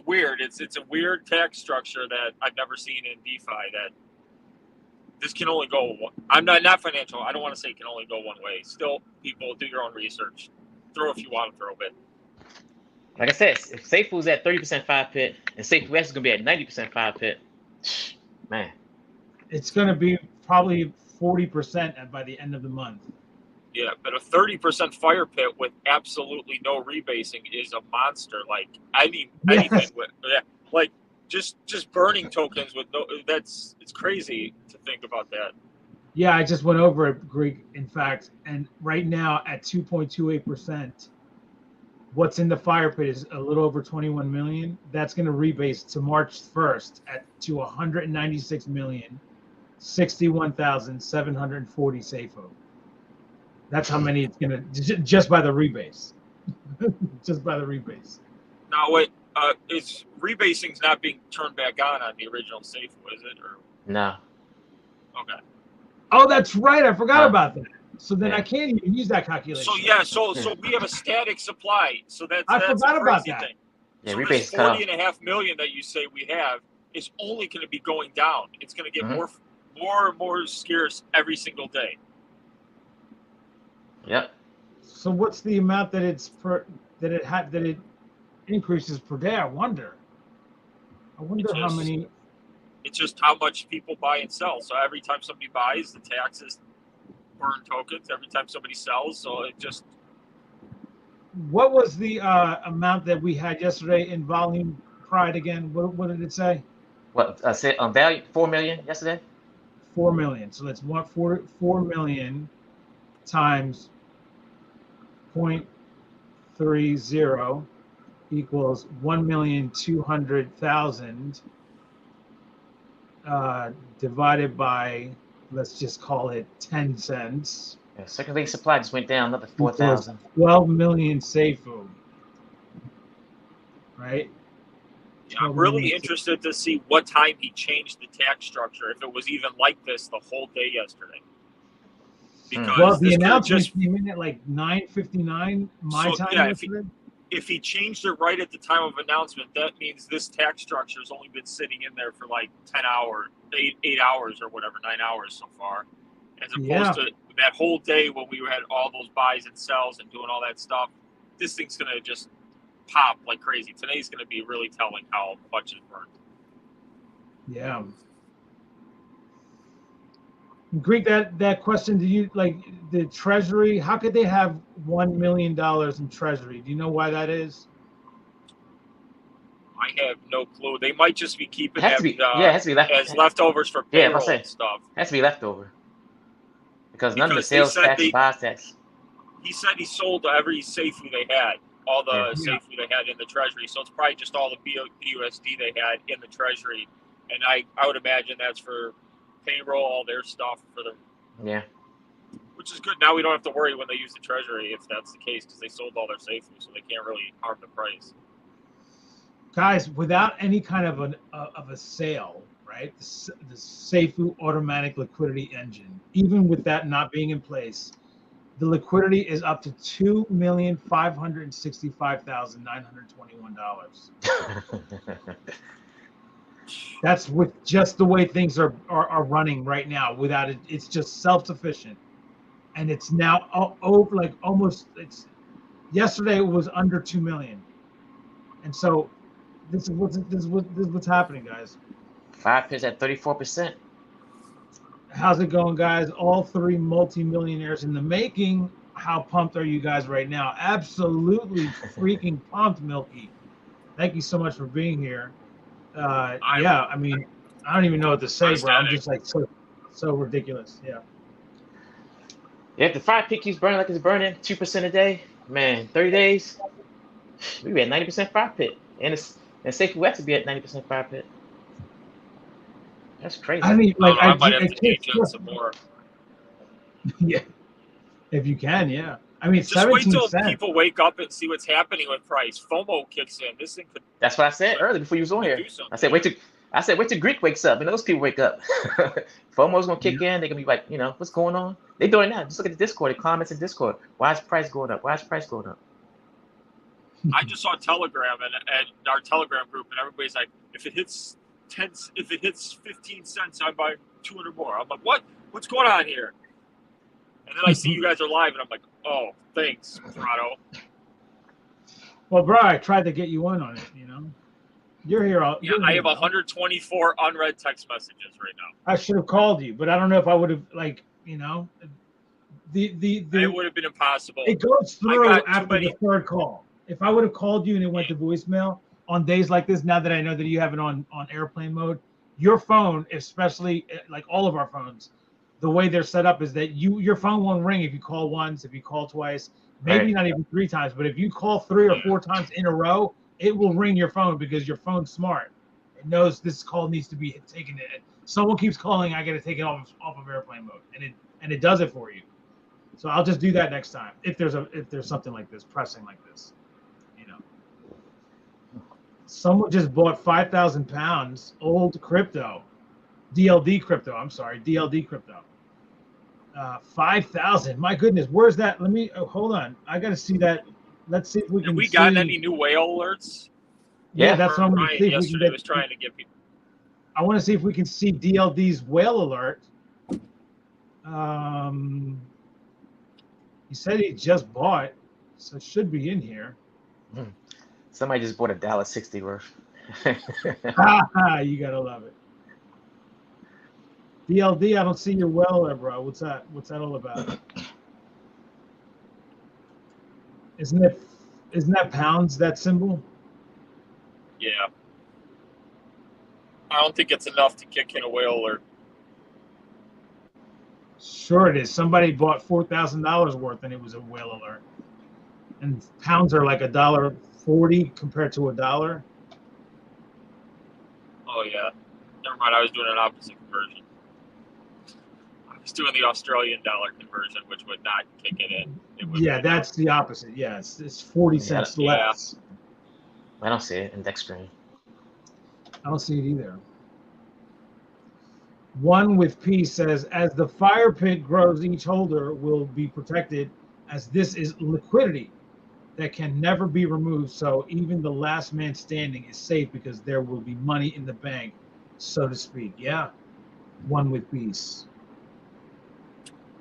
weird. It's a weird tax structure that I've never seen in DeFi. That this can only go. I'm not financial. I don't want to say it can only go one way. Still, people do your own research. Throw if you want to throw, but like I said, if Safuu's at 30% 5-pit and SafuuX is gonna be at 90% 5-pit, man, it's gonna be probably 40% by the end of the month. Yeah, but a 30% fire pit with absolutely no rebasing is a monster. Like anything with like just burning tokens with no. It's crazy to think about that. Yeah, I just went over it, Greek, in fact, and right now at 2.28%, what's in the fire pit is a little over 21 million. That's going to rebase to March 1st to 196,061,740 Safuu. That's how many it's going to, just by the rebase. Just by the rebase. Now, wait, is rebasing's not being turned back on the original Safuu, is it? Or no. Okay. Oh, that's right. I forgot about that. So then I can't even use that calculation. So so we have a static supply. So that's I forgot about that. Thing. Yeah, so this 40.5 million that you say we have is only going to be going down. It's going to get more and more scarce every single day. Yep. So what's the amount that it increases per day? I wonder how many. It's just how much people buy and sell. So every time somebody buys, the taxes burn tokens. Every time somebody sells, so it just. What was the amount that we had yesterday in volume Pride again? What did it say? What I said on value 4 million yesterday. 4 million. So that's 4 million times 0.30 equals 1,200,000. Divided by, let's just call it 10 cents. Yeah, secondary supply just went down another 4,000. 12 million Safuu. Right? Yeah, I'm really interested to see what time he changed the tax structure, if it was even like this the whole day yesterday. Because the announcement came in at like 9:59 my time yesterday. If he changed it right at the time of announcement, that means this tax structure has only been sitting in there for like 10 hours, 8 hours or whatever, 9 hours so far. As opposed to that whole day when we had all those buys and sells and doing all that stuff, this thing's going to just pop like crazy. Today's going to be really telling how much it burned. Yeah. Greek, that question, do you like the Treasury? How could they have $1 million in Treasury? Do you know why that is? I have no clue. They might just be keeping it has to be as leftovers for payroll and stuff. It has to be leftover. Because none of the sales tax, buy tax. He said he sold every Safuu they had, all the Safuu they had in the Treasury. So it's probably just all the BUSD they had in the Treasury. And I would imagine that's for payroll, all their stuff for them. Yeah. Which is good. Now we don't have to worry when they use the Treasury if that's the case, because they sold all their Safuu, so they can't really harm the price. Guys, without any kind of a sale, right? The Safuu automatic liquidity engine, even with that not being in place, the liquidity is up to $2,565,921. That's with just the way things are running right now. Without it, it's just self-sufficient, and it's now over like almost. It's yesterday it was under 2 million. And so this is what's happening, guys. 5 pips at 34%. How's it going, guys? All three multimillionaires in the making. How pumped are you guys right now? Absolutely freaking pumped, Milky. Thank you so much for being here. Yeah, I mean, I don't even know what to say, bro. I'm just like so ridiculous. Yeah. If the 5 pip keeps burning like it's burning 2% a day, man, 30 days, we be at 90% 5 pip. And SafuuX would be at 90% 5 pip. That's crazy. I mean, like, I might have to change it some more. Yeah. If you can, yeah. I mean, just wait till people wake up and see what's happening with price. FOMO kicks in. This thing could. That's what I said earlier before you was on here. I said wait till Greek wakes up and those people wake up. FOMO's gonna kick in. They're gonna be like, what's going on? They're doing that. Just look at the Discord. The comments in Discord. Why is price going up? Why is price going up? I just saw Telegram and our Telegram group, and everybody's like, if it hits 15 cents, I buy 200 more. I'm like, what? What's going on here? And then I see you guys are live, and I'm like, oh, thanks, Corrado. Well, bro, I tried to get you in on it, You're here. I have 124 unread text messages right now. I should have called you, but I don't know if I would have, it would have been impossible. It goes through after the third call. If I would have called you and it went to voicemail on days like this, now that I know that you have it on airplane mode, your phone, especially like all of our phones, the way they're set up is that your phone won't ring if you call once, if you call twice, maybe not even 3 times. But if you call 3 or 4 times in a row, it will ring your phone because your phone's smart. It knows this call needs to be taken. Someone keeps calling, I got to take it off of airplane mode, and it does it for you. So I'll just do that next time if there's something like this, pressing like this. Someone just bought 5,000 pounds old crypto, DLD crypto. I'm sorry, DLD crypto. 5,000. My goodness, where's that? Let me hold on. I got to see that. Let's see if we can. Have we gotten any new whale alerts? Yeah, that's what I'm going to see. Yesterday was trying to get people. I want to see if we can see DLD's whale alert. He said he just bought, so it should be in here. Somebody just bought $1.60 worth. You gotta love it. DLD, I don't see your well there, bro. What's that all about? Isn't that pounds, that symbol? Yeah. I don't think it's enough to kick in a whale alert. Sure it is. Somebody bought $4,000 worth and it was a whale alert. And pounds are like $1.40 compared to $1. Oh yeah. Never mind, I was doing an opposite conversion. I was doing the Australian dollar conversion, which would not kick it in. Yeah, that's the opposite. Yeah, it's 40 cents less. I don't see it in Dex screen. I don't see it either. One with P says, as the fire pit grows, each holder will be protected, as this is liquidity that can never be removed. So even the last man standing is safe because there will be money in the bank, so to speak. Yeah. One with peace.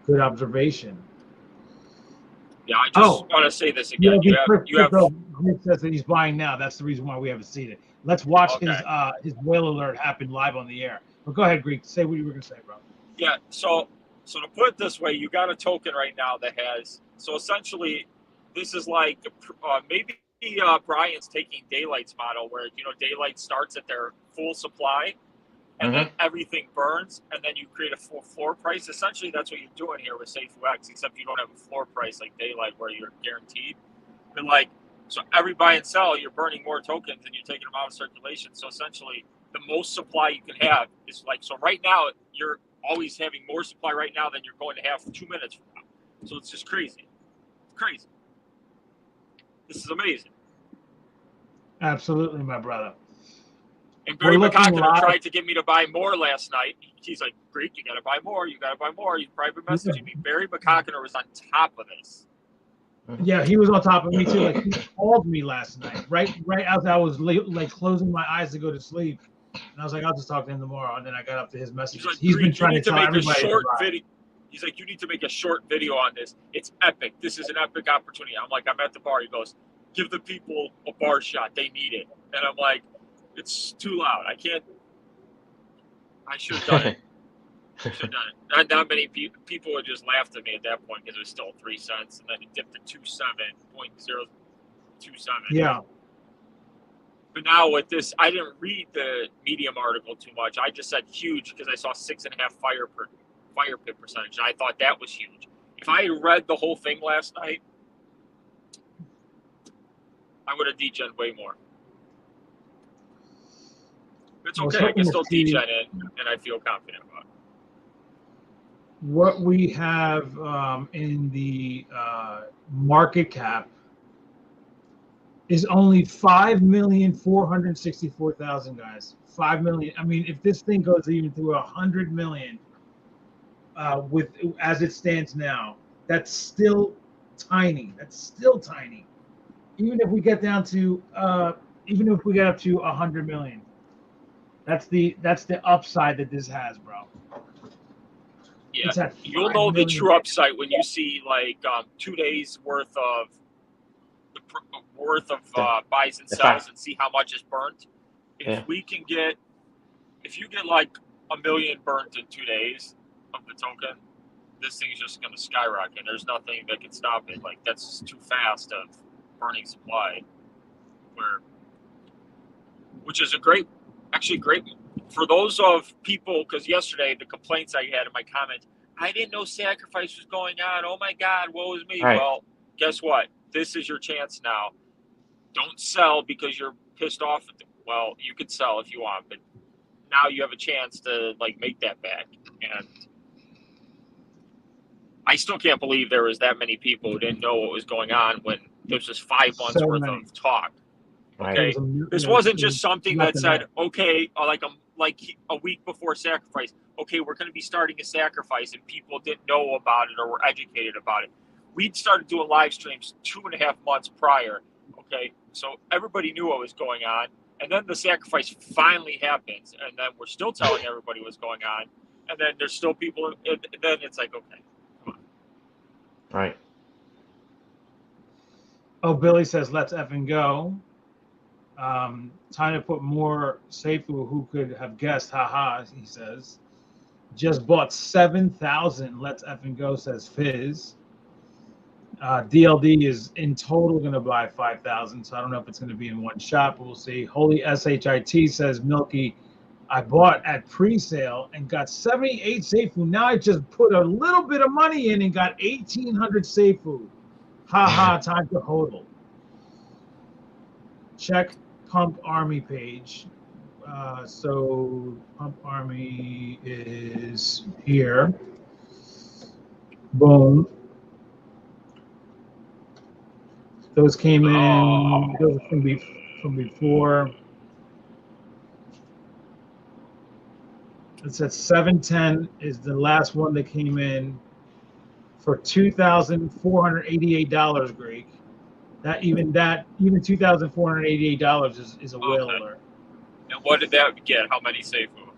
Good observation. Yeah, I just want to say this again. You have Group says that he's buying now. That's the reason why we haven't seen it. Let's watch his whale alert happen live on the air. But go ahead, Greek. Say what you were going to say, bro. Yeah. So to put it this way, you got a token right now that has. So essentially, this is like maybe Brian's taking Daylight's model, where Daylight starts at their full supply, and then everything burns, and then you create a full floor price. Essentially, that's what you're doing here with SafuuX, except you don't have a floor price like Daylight, where you're guaranteed. But so every buy and sell, you're burning more tokens and you're taking them out of circulation. So essentially, the most supply you can have is so right now, you're always having more supply right now than you're going to have 2 minutes from now. So it's just crazy. It's crazy. This is amazing. Absolutely, my brother. And Barry McCockner tried to get me to buy more last night. He's like, Greek, you got to buy more. You got to buy more. He's private messaging me. Barry McCockner was on top of this. Yeah, he was on top of me too. He called me last night, right as I was closing my eyes to go to sleep, and I was like, I'll just talk to him tomorrow. And then I got up to his messages. He's been trying to tell everybody. He's like, you need to make a short video on this. It's epic. This is an epic opportunity. I'm like, I'm at the bar. He goes, give the people a bar shot. They need it. And I'm like, it's too loud. I can't. I should have done it. Should have done it. Not many people would just laughed at me at that point because it was still 3 cents, and then it dipped to 0.27. Yeah. But now with this, I didn't read the Medium article too much. I just said huge because I saw 6.5 fire pit percentage, and I thought that was huge. If I had read the whole thing last night, I would have degened way more. It's okay. I can still degen it, and I feel confident about it. What we have in the market cap is only 5,464,000 guys. 5 million. I mean, if this thing goes even through 100 million, with as it stands now, that's still tiny. That's still tiny. Even if we get down to even if we get up to 100 million, that's the upside that this has, bro. Yeah, you'll know the true upside when you see like 2 days worth of buys and sells and see how much is burnt. If we can get, if you get like 1 million burnt in 2 days of the token, this thing's just going to skyrocket. There's nothing that can stop it. Like that's just too fast of burning supply. Which is actually great for those of people, because yesterday the complaints I had in my comments, I didn't know sacrifice was going on. Oh my God, woe is me. Right. Well, guess what? This is your chance now. Don't sell because you're pissed off. Well, you could sell if you want, but now you have a chance to like make that back. And I still can't believe there was that many people who didn't know what was going on when there was just 5 months worth of talk. Okay, this wasn't just something that said, okay, like a week before sacrifice, okay, we're going to be starting a sacrifice, and people didn't know about it or were educated about it. We'd started doing live streams 2.5 months prior, okay, so everybody knew what was going on, and then the sacrifice finally happens, and then we're still telling everybody what's going on, and then there's still people, and then it's like, okay, come on. Right. Oh, Billy says, let's effing go. Time to put more Safuu. Who could have guessed? Haha, he says. Just bought 7,000. Let's effing go, says Fizz. DLD is in total going to buy 5,000, so I don't know if it's going to be in one shot, but we'll see. Holy SHIT says, Milky, I bought at pre-sale and got 78 Safuu. Now I just put a little bit of money in and got 1,800 Safuu. Haha, time to hodl. Check Pump Army page. So Pump Army is here. Boom. Those came in. Those are from before. It's at 710 is the last one that came in for $2,488, Greek. Even $2,488 is a whale alert. And what did that get? How many Safuu?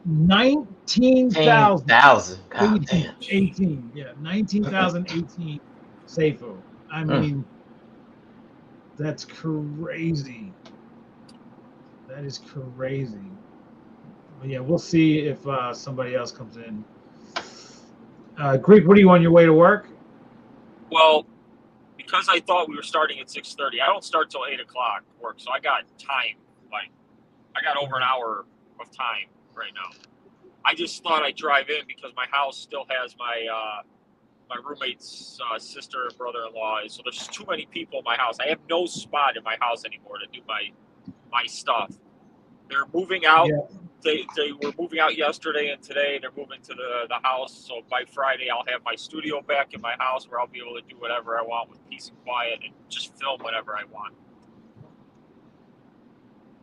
19,000. 18. Yeah, 19,018 Safuu. I mean, that's crazy. That is crazy. But yeah, we'll see if somebody else comes in. Greek, what are you on your way to work? Well, because I thought we were starting at 6:30, I don't start till 8 o'clock work, so I got time. Like, I got over an hour of time right now. I just thought I'd drive in because my house still has my my roommate's sister and brother-in-law. So there's too many people in my house. I have no spot in my house anymore to do my stuff. They're moving out. Yeah. They were moving out yesterday and today. They're moving to the house. So by Friday, I'll have my studio back in my house where I'll be able to do whatever I want with peace and quiet and just film whatever I want.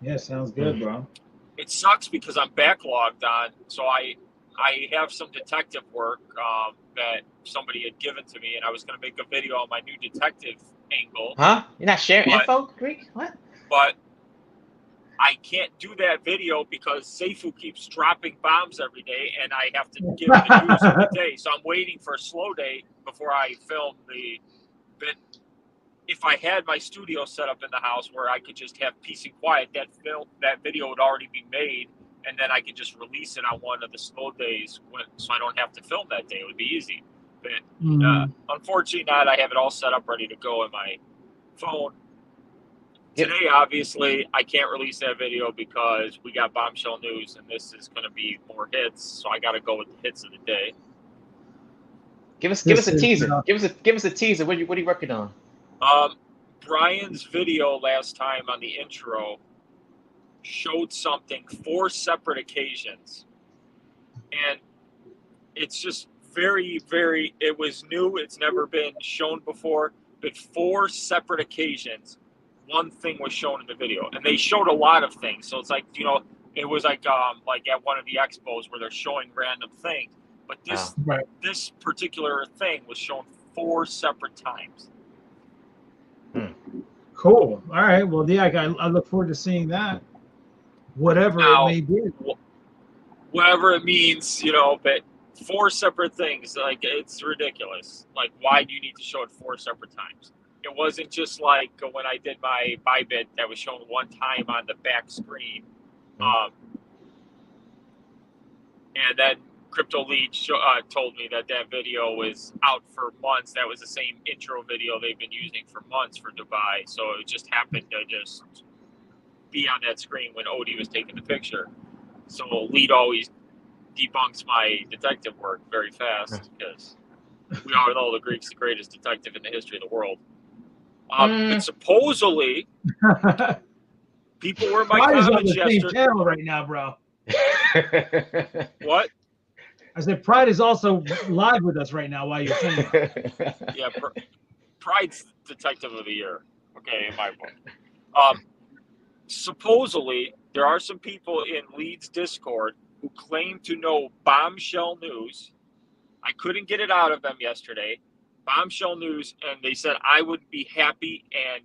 Yeah, sounds good, bro. It sucks because I'm backlogged on. So I have some detective work that somebody had given to me, and I was going to make a video on my new detective angle. Huh? You're not sharing info, Greek? What? But I can't do that video because Safuu keeps dropping bombs every day, and I have to give the news every day. So I'm waiting for a slow day before I film the bit. If I had my studio set up in the house where I could just have peace and quiet, that video would already be made, and then I could just release it on one of the slow days, so I don't have to film that day. It would be easy. But unfortunately, not. I have it all set up, ready to go in my phone. Today, obviously, I can't release that video because we got bombshell news, and this is going to be more hits. So I got to go with the hits of the day. Give us a teaser. Give us a teaser. What are you working on? Brian's video last time on the intro showed something 4 separate occasions, and it's just very, very. It was new. It's never been shown before, but 4 separate occasions. One thing was shown in the video, and they showed a lot of things. So it's like, it was like at one of the expos where they're showing random things. But this particular thing was shown 4 separate times. Cool. All right. Well, yeah, I look forward to seeing that. Whatever it may be. Whatever it means, but 4 separate things. Like, it's ridiculous. Like, why do you need to show it 4 separate times? It wasn't just like when I did my Bybit that was shown one time on the back screen. And then Crypto Leech told me that video was out for months. That was the same intro video they've been using for months for Dubai. So it just happened to just be on that screen when Odie was taking the picture. So Lead always debunks my detective work very fast because we all know the Greek's the greatest detective in the history of the world. But supposedly, people were in my comments yesterday. Same channel right now, bro. What? I said Pride is also live with us right now while you're saying that. Yeah, Pride's Detective of the Year. Okay, in my book. Supposedly, there are some people in Leeds Discord who claim to know bombshell news. I couldn't get it out of them yesterday. Bombshell news, and they said I would be happy and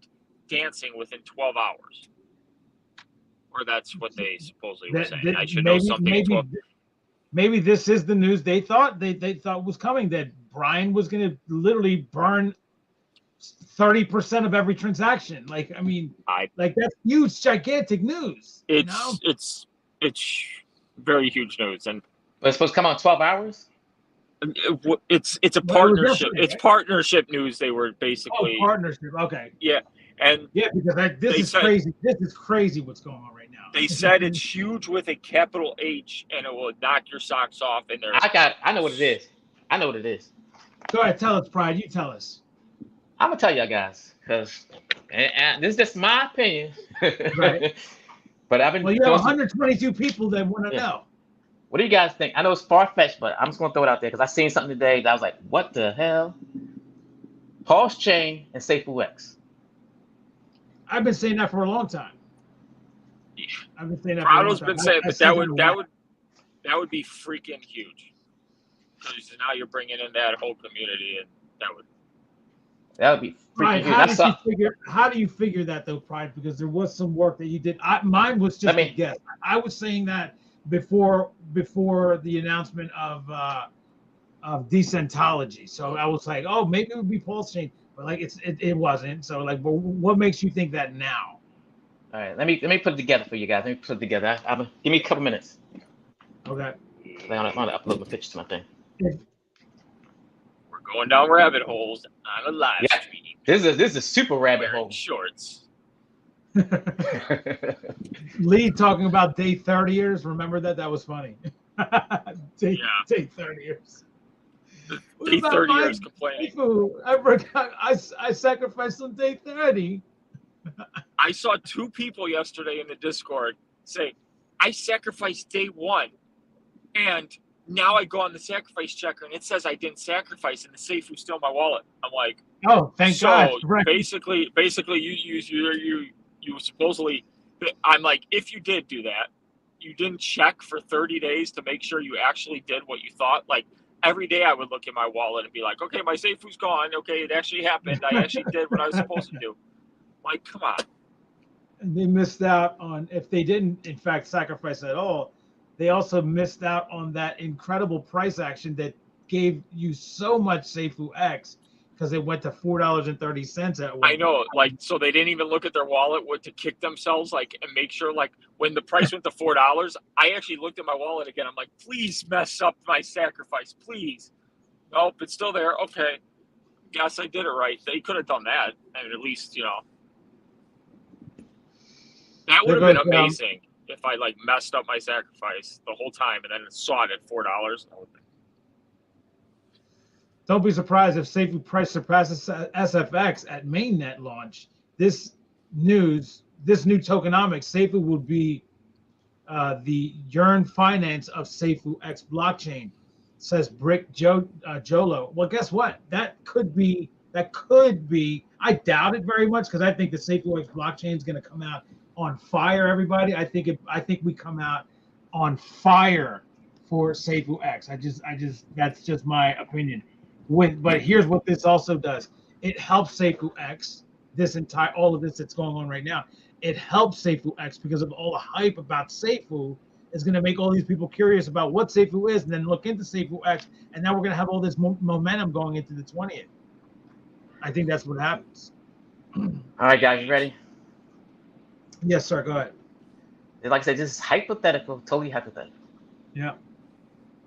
dancing within 12 hours. Or that's what they supposedly were saying. I should know something. Maybe this is the news they thought was coming, that Brian was going to literally burn 30% of every transaction. Like, I mean, that's huge, gigantic news. It's very huge news, and it's supposed to come out in 12 hours. It's a partnership. It's partnership news. They were basically partnership. Okay. Yeah, and because this is crazy. This is crazy. What's going on right now? They said it's huge with a capital H, and it will knock your socks off. And I know what it is. I know what it is. Go ahead, tell us, Pride. You tell us. I'm gonna tell y'all guys because this is just my opinion. Right. But I've been. Well, you have 122 people that want to know. What do you guys think? I know it's far-fetched, but I'm just going to throw it out there because I seen something today that I was like, what the hell? Pulse Chain and SafuuX. I've been saying that for a long time. I've been saying that Prado's been saying, but that would be freaking huge. Because now you're bringing in that whole community, and that would be freaking huge. How do you figure that, though, Pride? Because there was some work that you did. Mine was just a guess. I was saying that before the announcement of Decentrology. So I was like, oh, maybe it would be Pulse Chain, but like it wasn't. So like, but what makes you think that now? All right, let me put it together for you guys. Let me put it together. Give me a couple minutes. Okay. I'm gonna upload my pictures to my thing. We're going down rabbit holes on a live stream. This is a super rabbit hole. Shorts. Lee talking about day 30ers. Remember that? That was funny. Day 30ers. Day 30ers complaining. I sacrificed on day 30. I saw 2 people yesterday in the Discord say, I sacrificed day 1, and now I go on the sacrifice checker and it says I didn't sacrifice and the Safuu still in my wallet. I'm like, oh, thank God. Right. Basically, you supposedly, I'm like, if you did do that, you didn't check for 30 days to make sure you actually did what you thought. Like, every day I would look in my wallet and be like, okay, my Safuu's gone. Okay, it actually happened. I actually did what I was supposed to do. Like, come on. And they missed out on, if they didn't, in fact, sacrifice at all, they also missed out on that incredible price action that gave you so much SafuuX. because it went to $4.30 at one. I know, like, so they didn't even look at their wallet to kick themselves, like, and make sure, like, when the price went to $4, I actually looked at my wallet again. I'm like, please mess up my sacrifice, please. Nope, it's still there. Okay, guess I did it right. They could have done that, and at least, you know, that would have been amazing if I like messed up my sacrifice the whole time and then saw it at $4. Don't be surprised if Safuu price surpasses SFX at mainnet launch. This new tokenomics, Safuu will be the Yearn finance of SafuuX blockchain, says Brick Jolo. Well, guess what? That could be. I doubt it very much because I think the SafuuX blockchain is going to come out on fire. Everybody, I think we come out on fire for SafuuX. I just that's just my opinion. But here's what this also does. It helps SafuuX. All of this that's going on right now. It helps SafuuX because of all the hype about Safuu is going to make all these people curious about what Safuu is, and then look into SafuuX, and now we're going to have all this momentum going into the 20th. I think that's what happens. All right, guys, you ready? Yes, sir. Go ahead. Like I said, this is hypothetical, totally hypothetical. Yeah.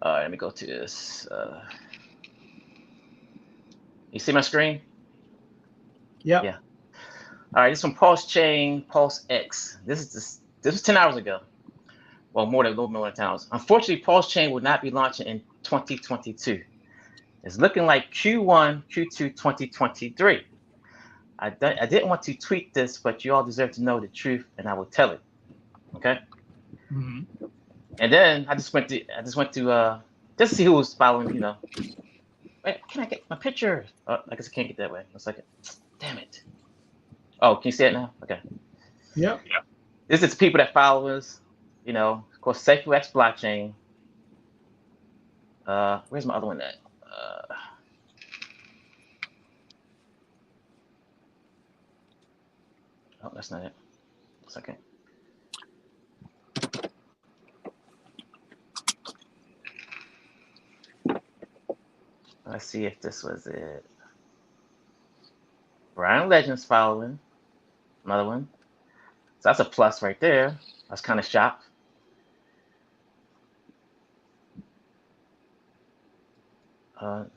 All right, let me go to this. You see my screen? Yep. Yeah. All right, this is from Pulse Chain, Pulse X. This was 10 hours ago. Well, a little more than 10 hours. Unfortunately, Pulse Chain will not be launching in 2022. It's looking like Q1, Q2 2023. I didn't want to tweet this, but you all deserve to know the truth, and I will tell it. Okay. Mm-hmm. And then I just went to just to see who was following. You know, wait, can I get my picture? Oh, I guess I can't get that way. 1 second. Damn it. Oh, can you see it now? Okay. Yep. Yeah. This is people that follow us. You know, of course, SafuuX blockchain. Where's my other one at? Oh, that's not it. 1 second. Let's see if this was it. Brian Legends following. Another one. So that's a plus right there. I was kind of shocked.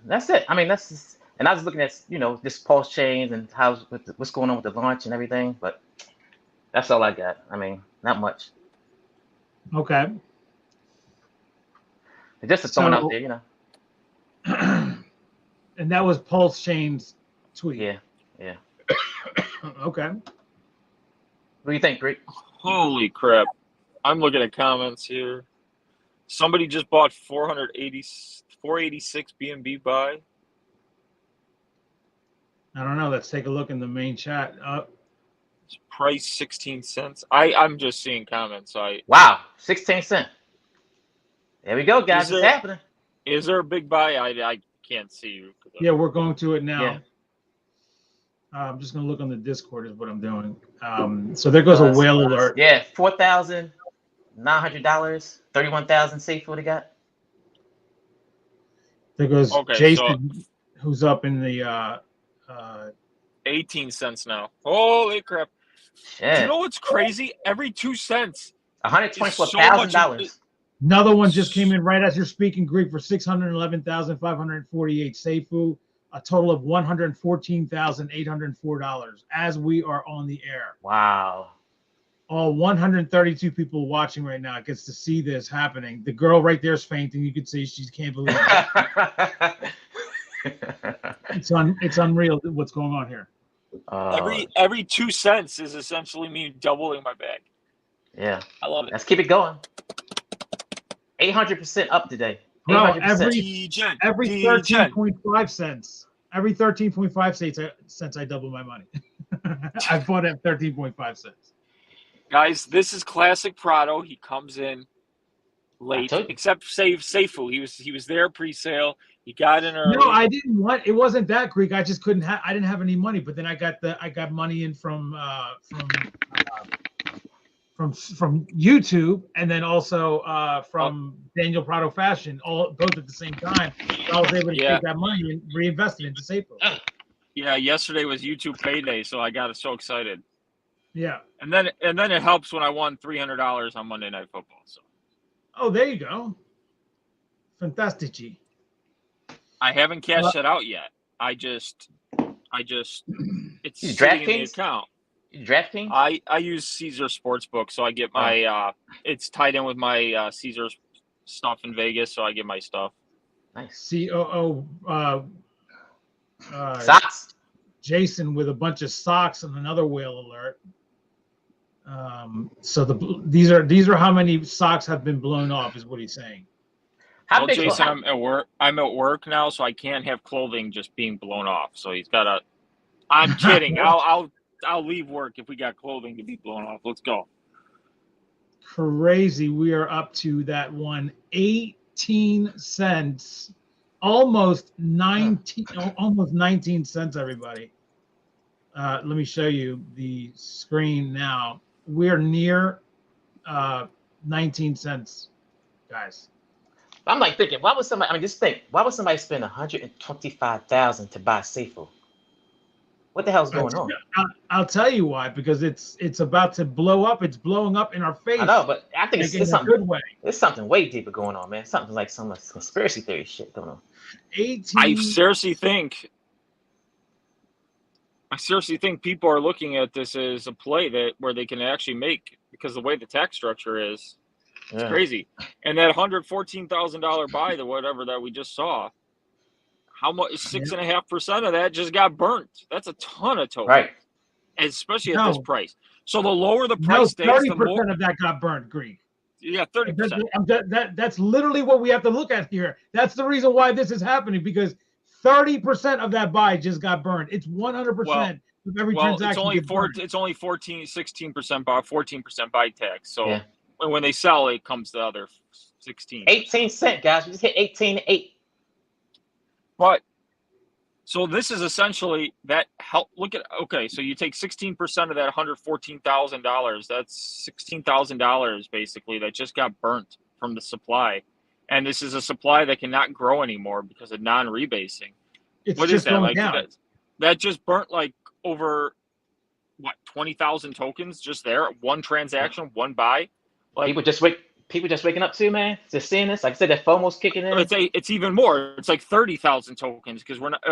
That's it. I mean, that's just, and I was looking at, you know, this Pulse Chains and what's going on with the launch and everything, but that's all I got. I mean, not much. Okay. Just a throwing out there, you know. And that was Pulse Chain's tweet. Yeah. Okay. What do you think, Greek? Holy crap. I'm looking at comments here. Somebody just bought 486 BNB buy. I don't know. Let's take a look in the main chat. Price 16 cents. I'm just seeing comments. Wow, 16 cents. There we go, guys. It's happening. Is there a big buy? I can't see you. Yeah, we're going to it now. Yeah. I'm just going to look on the Discord is what I'm doing. So there goes a whale alert. Yeah, $4,900, 31,000 Safuu they got. There goes Jason, who's up in the 18 cents now. Holy crap. Yeah. You know what's crazy? Every 2 cents. $124,000. Another one just came in right as you're speaking, Greek, for 611,548 Safuu, a total of $114,804 as we are on the air. Wow. All 132 people watching right now gets to see this happening. The girl right there is fainting. You can see she can't believe it. It's unreal what's going on here. Every 2 cents is essentially me doubling my bag. Yeah. I love it. Let's keep it going. 800% up today. No, 800%. every 13.5 cents. Every 13.5 cents I double my money. I bought it at 13.5 cents. Guys, this is classic Prado. He comes in late, except Safuu. He was there pre-sale. He got in early. No, I didn't want. It wasn't that, Greek. I just couldn't have. I didn't have any money. But then I got money in from YouTube, and then also from Daniel Prado Fashion, both at the same time. So I was able to take that money and reinvest it into Safuu. Yeah, yesterday was YouTube payday, so I got so excited. Yeah. And then it helps when I won $300 on Monday Night Football. So. Oh, there you go. Fantastici. I haven't cashed it out yet. I just it's sitting in the account. DraftKings? I use Caesar Sportsbook, so I get my it's tied in with my Caesar stuff in Vegas, so I get my stuff. Nice. COO socks. Jason with a bunch of socks and another whale alert. So these are how many socks have been blown off, is what he's saying. Well, Jason, I'm at work. I'm at work now, so I can't have clothing just being blown off. So he's got to. I'm kidding. I'll leave work if we got clothing to be blown off. Let's go. Crazy. We are up to that one 18 cents, almost 19 cents, everybody. Let me show you the screen now. We're near 19 cents, guys. I'm like thinking, why would somebody? I mean, just think, why would somebody spend $125,000 to buy Safuu? What the hell's going on? I'll tell you why. Because it's about to blow up. It's blowing up in our face. I know, but I think it's something good way. There's something way deeper going on, man. Something like some conspiracy theory shit going on. I seriously think people are looking at this as a play where they can actually make, because the way the tax structure is. It's crazy. And that $114,000 buy, whatever that we just saw, how much? 6.5% of that just got burnt. That's a ton of tokens, right? Especially at this price. So the lower the price stays, 30% the more of that got burnt, Greek. Yeah, 30%. That's literally what we have to look at here. That's the reason why this is happening, because 30% of that buy just got burned. It's 100% of every transaction. It's only 16% buy, 14% buy tax. So. And when they sell, it comes the other 16. 18 cents, guys. We just hit 18.8. But so this is essentially that help. Look at so you take 16% of that $114,000. That's $16,000 basically that just got burnt from the supply, and this is a supply that cannot grow anymore because of non-rebasing. What is that like? That just burnt like over 20,000 tokens just there, one transaction, one buy. Like, people just waking up too, man. Just seeing this, like I said, that FOMO's kicking in. It's even more. It's like 30,000 tokens, because we're not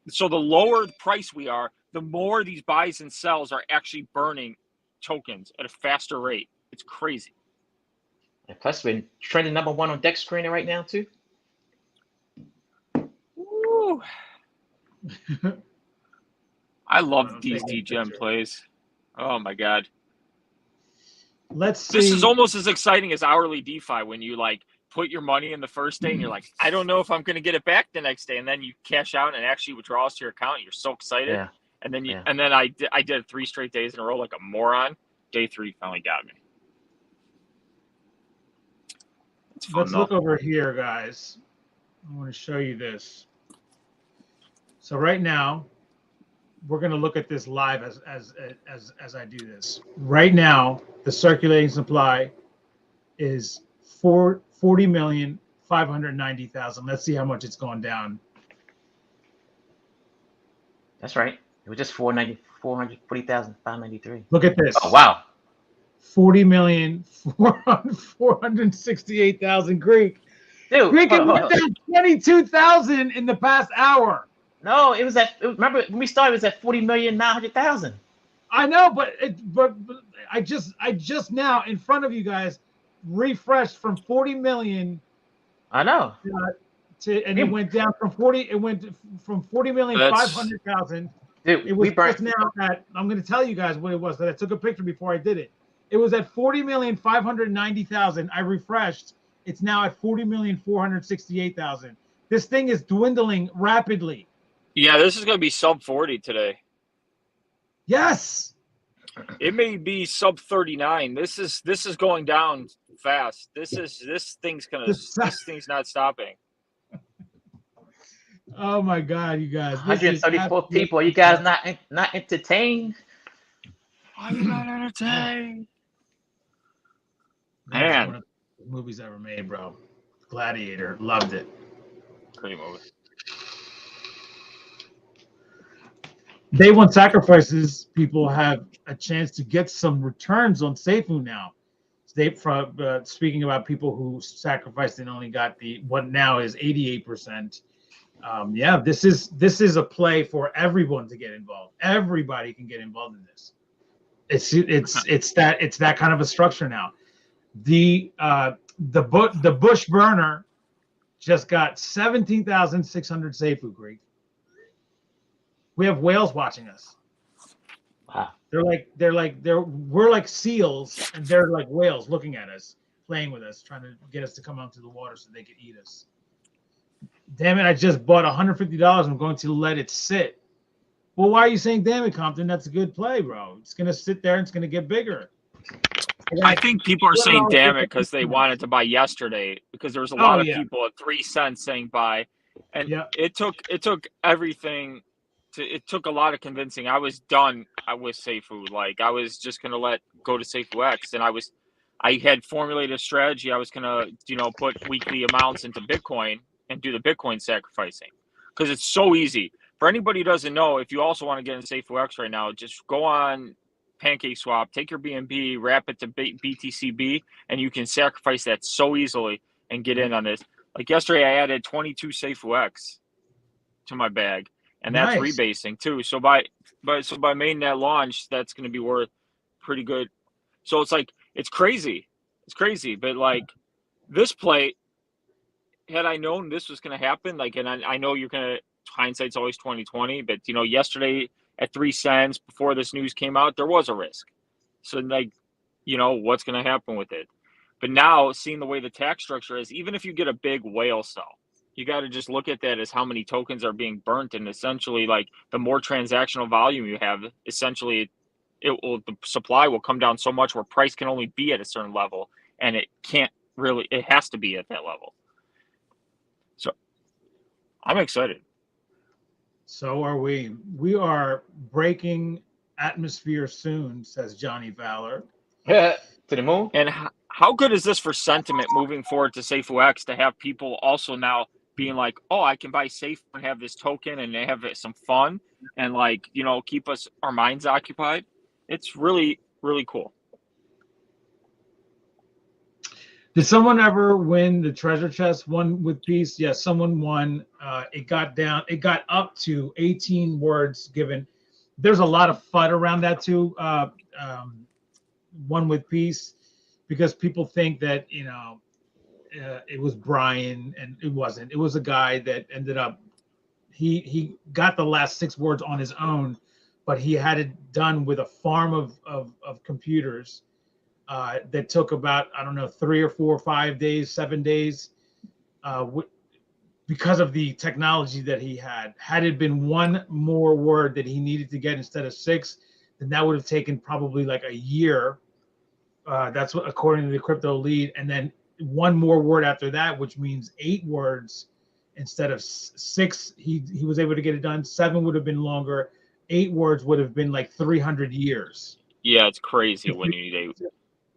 so the lower the price we are, the more these buys and sells are actually burning tokens at a faster rate. It's crazy. And plus, we're trending #1 on Dex Screener right now too. Woo. I love these DGM plays. Oh my god. Let's see. This is almost as exciting as hourly DeFi, when you like put your money in the first day and you're like, I don't know if I'm going to get it back the next day, and then you cash out and it actually withdraws to your account. You're so excited, and then and then I did 3 straight days in a row like a moron. Day 3 finally got me. Let's look over here, guys. I want to show you this. So right now, we're going to look at this live as I do this. Right now, the circulating supply is 40,590,000. Let's see how much it's gone down. That's right. It was just 440,593. Look at this. Oh wow. 40,468,000 Greek. Dude, Greek went down 22,000 in the past hour. No, it was remember when we started, it was at 40,900,000. I know, but I just now in front of you guys refreshed from 40 million. I know. And it went down from 40. It went from 40,500,000. Dude, it was just now at. I'm going to tell you guys what it was. That I took a picture before I did it. It was at 40,590,000. I refreshed. It's now at 40,468,000. This thing is dwindling rapidly. Yeah, this is going to be sub 40 today. Yes. It may be sub 39. This is going down fast. This thing's not stopping. Oh my God, you guys! 134 people. Are you guys not entertained? Are you not entertained? Man, one of the movies ever made, bro. Gladiator, loved it. Great movie. day one sacrifices, people have a chance to get some returns on Safuu now. Speaking about people who sacrificed and only got what now is 88%. Yeah, this is a play for everyone to get involved. Everybody can get involved in this. It's that kind of a structure now. The Bush burner just got 17,600 Safuu, Greek. We have whales watching us. Wow. We're like seals, and they're like whales looking at us, playing with us, trying to get us to come onto the water so they could eat us. Damn it, I just bought $150. I'm going to let it sit. Well, why are you saying damn it, Compton? That's a good play, bro. It's going to sit there and it's going to get bigger. I think people are saying damn it because they wanted to buy yesterday, because there was a lot of people at 3 cents saying buy. And it took everything. It took a lot of convincing. I was done with Safuu. Like, I was just going to let go to SafuuX. And I had formulated a strategy. I was going to, put weekly amounts into Bitcoin and do the Bitcoin sacrificing, because it's so easy. For anybody who doesn't know, if you also want to get in SafuuX right now, just go on PancakeSwap, take your BNB, wrap it to BTCB, and you can sacrifice that so easily and get in on this. Like yesterday, I added 22 SafuuX to my bag. And that's rebasing too. So by mainnet launch, that's going to be worth pretty good. So it's like, it's crazy. It's crazy. But like this play, had I known this was going to happen, like, and I know you're going to, hindsight's always 20/20, but yesterday at 3 cents before this news came out, there was a risk. So like, what's going to happen with it? But now seeing the way the tax structure is, even if you get a big whale sell, you got to just look at that as how many tokens are being burnt, and essentially, like, the more transactional volume you have, essentially, the supply will come down so much where price can only be at a certain level, and it has to be at that level. So, I'm excited. So are we. We are breaking atmosphere soon, says Johnny Valor. To the moon. And how good is this for sentiment moving forward to SafuuX, to have people also now being like, oh, I can buy Safuu and have this token and have some fun and, like, keep our minds occupied. It's really, really cool. Did someone ever win the treasure chest one with Peace? Yes, someone won. It got up to 18 words given. There's a lot of FUD around that too. One with Peace, because people think that, it was Brian, and it wasn't. It was a guy that ended up, he got the last 6 words on his own, but he had it done with a farm of computers that took about, 3 or 4 or 5 days, 7 days, because of the technology that he had. Had it been one more word that he needed to get instead of 6, then that would have taken probably like a year. That's what, according to the crypto lead, and then one more word after that, which means 8 words instead of 6. He was able to get it done. 7 would have been longer. 8 words would have been like 300 years. Yeah, it's crazy when you need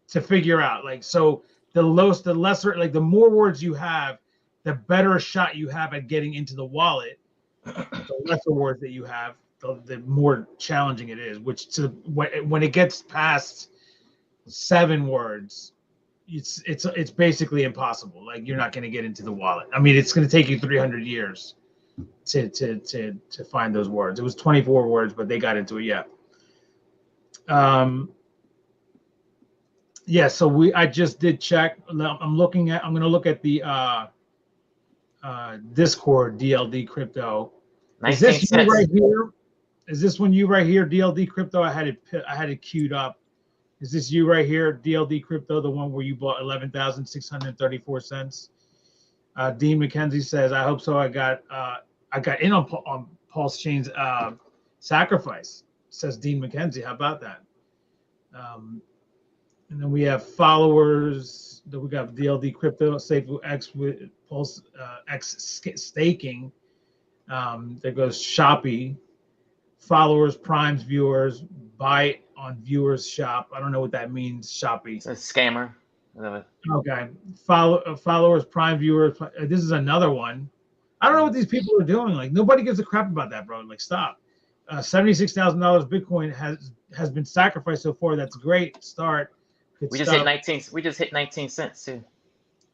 to figure out. Like, so the lesser, like, the more words you have, the better a shot you have at getting into the wallet. The lesser words that you have, the more challenging it is. Which when it gets past 7 words, it's basically impossible. Like, you're not going to get into the wallet. I mean, it's going to take you 300 years to find those words. It was 24 words, but they got into it. Yeah. So I just did check. I'm going to look at the Discord DLD crypto. Is this you right here? Is this one you right here, DLD crypto? I had it queued up. Is this you right here, DLD crypto, the one where you bought 11,634 cents? Dean McKenzie says, I hope so. I got in on Pulse Chain's sacrifice, says Dean McKenzie. How about that? And then we have followers. That we got DLD crypto, SafuuX with Pulse X staking. There goes Shopee. Followers, primes, viewers, buy on viewers shop. I don't know what that means. Shopee. It's a scammer. Okay. Followers, prime viewers. This is another one. I don't know what these people are doing. Like, nobody gives a crap about that, bro. Like, stop. $76,000 Bitcoin has been sacrificed so far. That's a great start. We just hit 19. We just hit 19 cents too.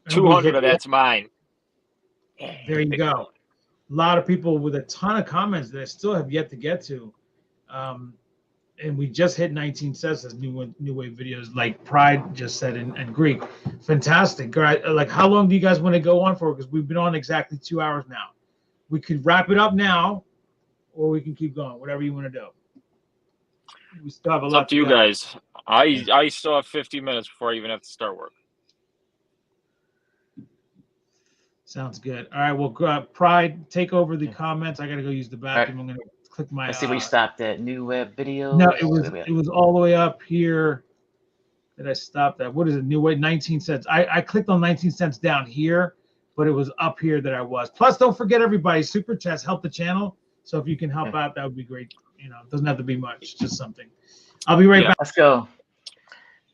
200 of that's mine. There you go. A lot of people with a ton of comments that I still have yet to get to. And we just hit 19 cents as new wave videos, like Pride just said in Greek. Fantastic. Like, how long do you guys want to go on for? Because we've been on exactly 2 hours now. We could wrap it up now, or we can keep going. Whatever you want to do. We still have a lot. It's up to you guys. I still have 50 minutes before I even have to start work. Sounds good. All right. Well, Pride, take over the comments. I got to go use the bathroom. I'm going to click my. Let's see where you stopped at. New web video. No, it was all the way up here. Did I stop that? What is it? New wave 19 cents. I clicked on 19 cents down here, but it was up here that I was. Plus, don't forget everybody. Super chats help the channel. So if you can help out, that would be great. You know, it doesn't have to be much, just something. I'll be right back. Let's go.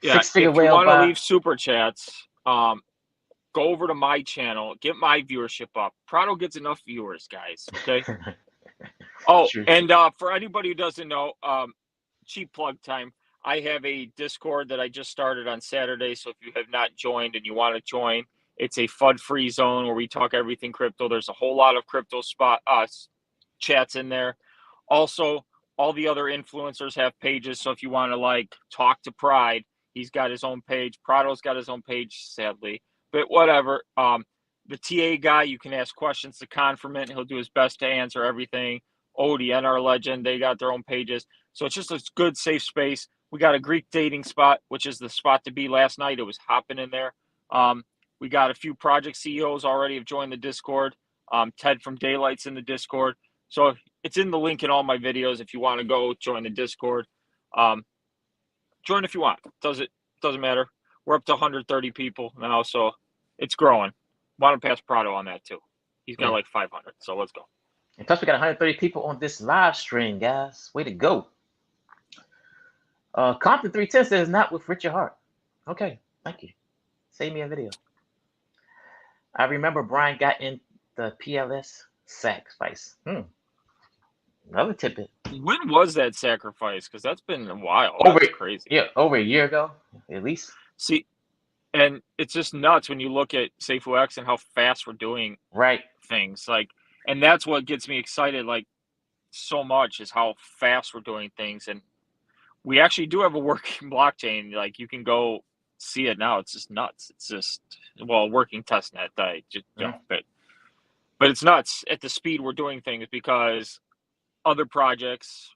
Yeah, if you want to leave super chats, go over to my channel, get my viewership up. Prado gets enough viewers, guys. Okay. And for anybody who doesn't know, cheap plug time. I have a Discord that I just started on Saturday. So if you have not joined and you want to join, it's a FUD-free zone where we talk everything crypto. There's a whole lot of crypto chats in there. Also, all the other influencers have pages. So if you want to like talk to Pride, he's got his own page. Prado's got his own page, sadly. But whatever. The TA guy, you can ask questions to Confirmant. He'll do his best to answer everything. Odie, NR Legend, they got their own pages. So it's just a good, safe space. We got a Greek dating spot, which is the spot to be. Last night, it was hopping in there. We got a few project CEOs already have joined the Discord. Ted from Daylight's in the Discord. So it's in the link in all my videos if you want to go join the Discord. Join if you want. Doesn't matter. We're up to 130 people now, so it's growing. Want to pass Prado on that too. He's got like 500, so let's go. And plus, we got 130 people on this live stream, guys. Way to go. Compton 310 says not with Richard Hart. Okay, thank you. Save me a video. I remember Brian got in the PLS sacrifice. Another tidbit. When was that sacrifice? Because that's been a while. That's crazy. Yeah, over a year ago, at least. See, and it's just nuts when you look at SafuuX and how fast we're doing things. Like, and that's what gets me excited, like, so much is how fast we're doing things. And we actually do have a working blockchain. Like, you can go see it now. It's just nuts. It's just, well, working testnet. But it's nuts at the speed we're doing things because other projects,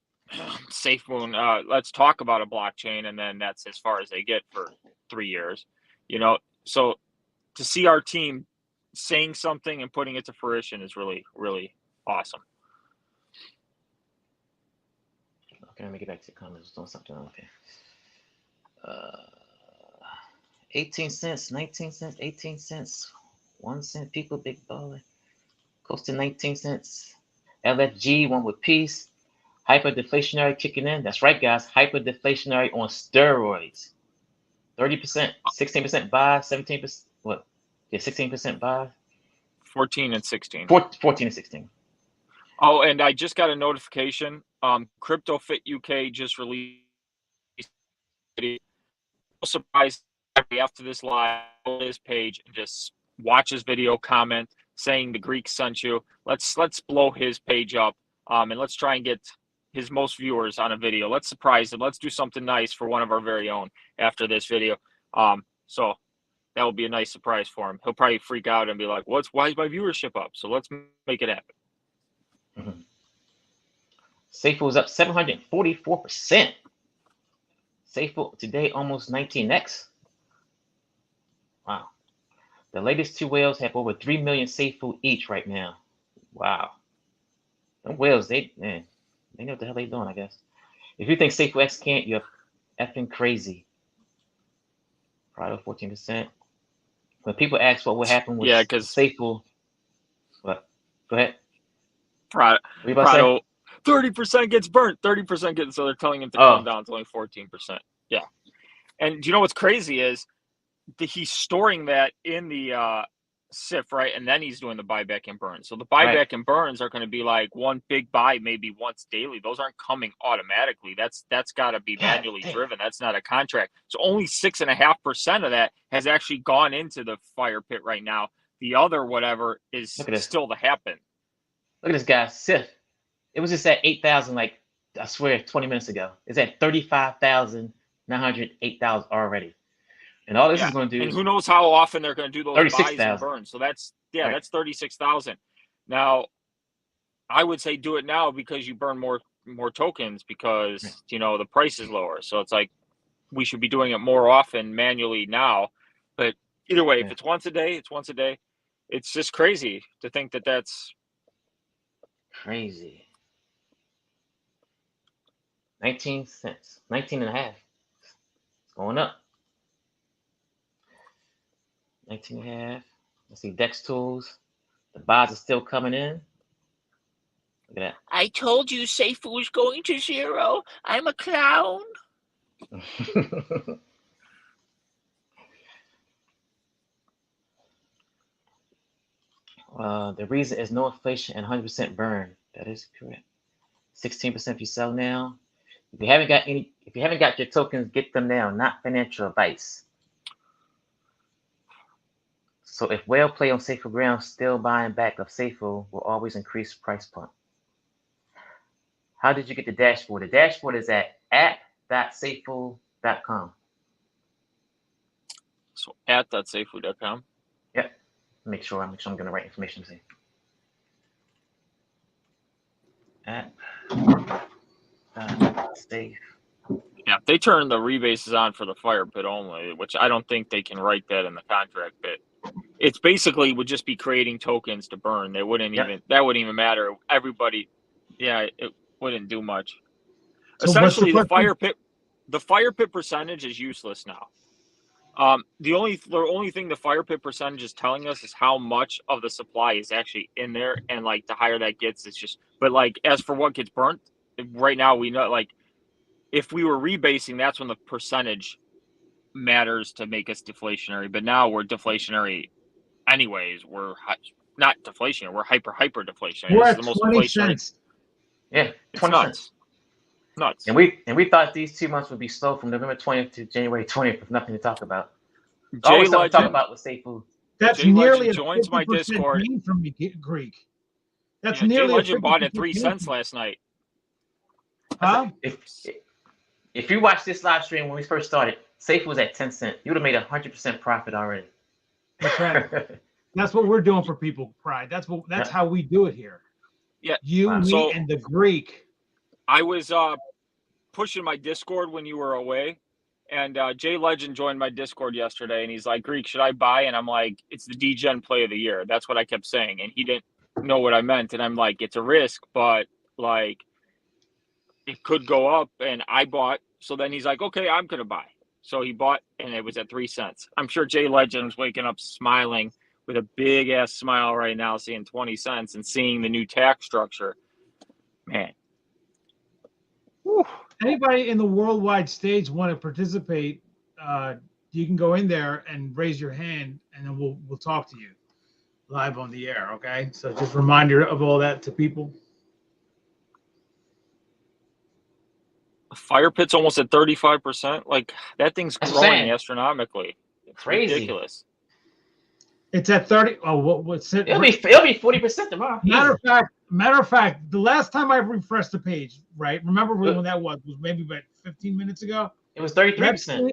SafeMoon, let's talk about a blockchain, and then that's as far as they get for 3 years. You know, so to see our team saying something and putting it to fruition is really, really awesome. Okay, let me get back to the comments. Doing something. Okay. 18 cents, 19 cents, 18 cents, 1 cent. People, big baller. Close to 19 cents. LFG, one with peace. Hyper-deflationary kicking in. That's right, guys. Hyper-deflationary on steroids. 30%, 16% buy, 17%. What? Yeah, 16% buy. 14 and 16. 14 and 16. Oh, and I just got a notification. CryptoFit UK just released. Surprised after this live on his page and just watch his video, comment saying the Greek sent you. Let's blow his page up, and let's try and get his most viewers on a video. Let's surprise him. Let's do something nice for one of our very own after this video. So that will be a nice surprise for him. He'll probably freak out and be like, why is my viewership up? So let's make it happen. Safuu was up 744%. Safuu today almost 19x. Wow. The latest two whales have over 3 million Safuu each right now. Wow. Them whales, they know what the hell they doing, I guess. If you think SafuuX can't, you're effing crazy. Prado 14%. When people ask what would happen with Safuu, what? Go ahead. Prado 30% gets burnt. 30% gets, so they're telling him to calm down. It's only 14%. Yeah. And do you know what's crazy is he's storing that in the SIF, right? And then he's doing the buyback and burns. So the buyback and burns are going to be like one big buy, maybe once daily. Those aren't coming automatically. That's got to be manually driven. That's not a contract. So only 6.5% of that has actually gone into the fire pit right now. The other whatever is still to happen. Look at this guy, SIF. It was just at 8,000, like I swear, 20 minutes ago. It's at 35,908,000 already. And all this is going to do and who knows how often they're going to do those buys and burns. So that's that's 36,000. Now, I would say do it now because you burn more tokens because the price is lower. So it's like we should be doing it more often manually now. But either way, if it's once a day, it's once a day. It's just crazy to think that that's crazy. 19 cents, 19 and a half. It's going up. 19 and a half. Let's see, Dex tools. The buys are still coming in. Look at that. I told you Safuu was going to 0. I'm a clown. The reason is no inflation and 100% burn. That is correct. 16% if you sell now. If you haven't got your tokens, get them now. Not financial advice. So if well play on Safuu ground, still buying back of Safuu will always increase price point. How did you get the dashboard? The dashboard is at app.safuu.com. So app.safuu.com. Yep. Make sure I'm getting the right information. See. Safe. Yeah, if they turn the rebases on for the fire pit only, which I don't think they can write that in the contract bit. It's basically would just be creating tokens to burn. They wouldn't that wouldn't even matter. Everybody, it wouldn't do much. So essentially, the fire pit percentage is useless now. The only thing the fire pit percentage is telling us is how much of the supply is actually in there, and like the higher that gets, it's just. But like as for what gets burnt, right now we know like if we were rebasing, that's when the percentage matters to make us deflationary. But now we're deflationary, anyways. We're not deflationary. We're hyper deflationary. We're at the most 20 cents. Yeah, 20 cents. Nuts. And we thought these 2 months would be slow from November 20th to January 20th with nothing to talk about. Always something to talk about with Safuu. That's nearly joins my Discord from Greek. That's nearly. Jay Legend bought at 3 cents last night. Huh? If you watched this live stream when we first started, Safuu was at 10 cents. You would have made 100% profit already. That's right. That's what we're doing for people, Pride. That's how we do it here. Yeah. You, me, and the Greek. I was pushing my Discord when you were away, and Jay Legend joined my Discord yesterday, and he's like, Greek, should I buy? And I'm like, it's the D-Gen play of the year. That's what I kept saying, and he didn't know what I meant. And I'm like, it's a risk, but like it could go up, and I bought. So then he's like, okay, I'm going to buy. So he bought, and it was at 3 cents. I'm sure Jay Legend's waking up smiling with a big-ass smile right now, seeing 20 cents and seeing the new tax structure. Man. Whew. Anybody in the worldwide stage want to participate, you can go in there and raise your hand, and then we'll talk to you live on the air, okay? So just a reminder of all that to people. Fire pit's almost at 35%. Like that thing's growing astronomically. It's crazy. Ridiculous. It's at 30. Oh, what's it? It'll be 40% tomorrow. Matter of fact, the last time I refreshed the page, right? Remember when that was maybe about 15 minutes ago. It was 33%.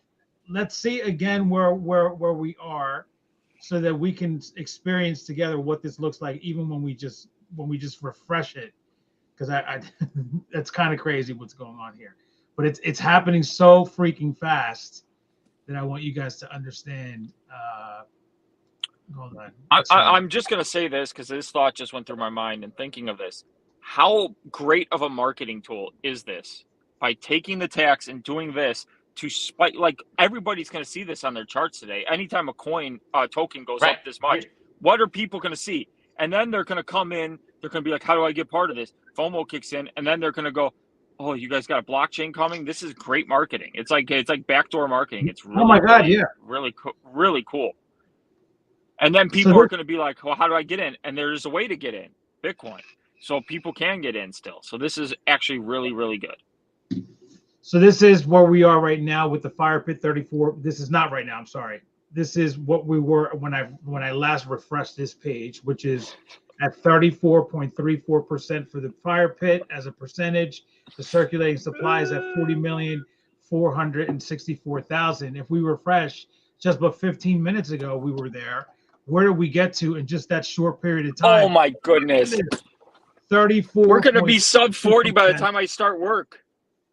Let's see again where we are, so that we can experience together what this looks like, even when we just refresh it, because I that's kind of crazy what's going on here. But it's happening so freaking fast that I want you guys to understand. Hold on. I'm just going to say this because this thought just went through my mind and thinking of this. How great of a marketing tool is this? By taking the tax and doing this to spike, like everybody's going to see this on their charts today. Anytime a token goes up this much, what are people going to see? And then they're going to come in. They're going to be like, how do I get part of this? FOMO kicks in. And then they're going to go, oh, you guys got a blockchain coming? This is great marketing. It's like backdoor marketing. It's really, oh my God, really cool. And then people are going to be like, well, how do I get in? And there's a way to get in, Bitcoin. So people can get in still. So this is actually really, really good. So this is where we are right now with the Fire Pit 34. This is not right now. I'm sorry. This is what we were when I last refreshed this page, which is at 34.34% for the Fire Pit as a percentage. The circulating supply is at 40,464,000. If we refresh just about 15 minutes ago, we were there. Where did we get to in just that short period of time? Oh my goodness. 34. We're going to be sub 40 by the time I start work.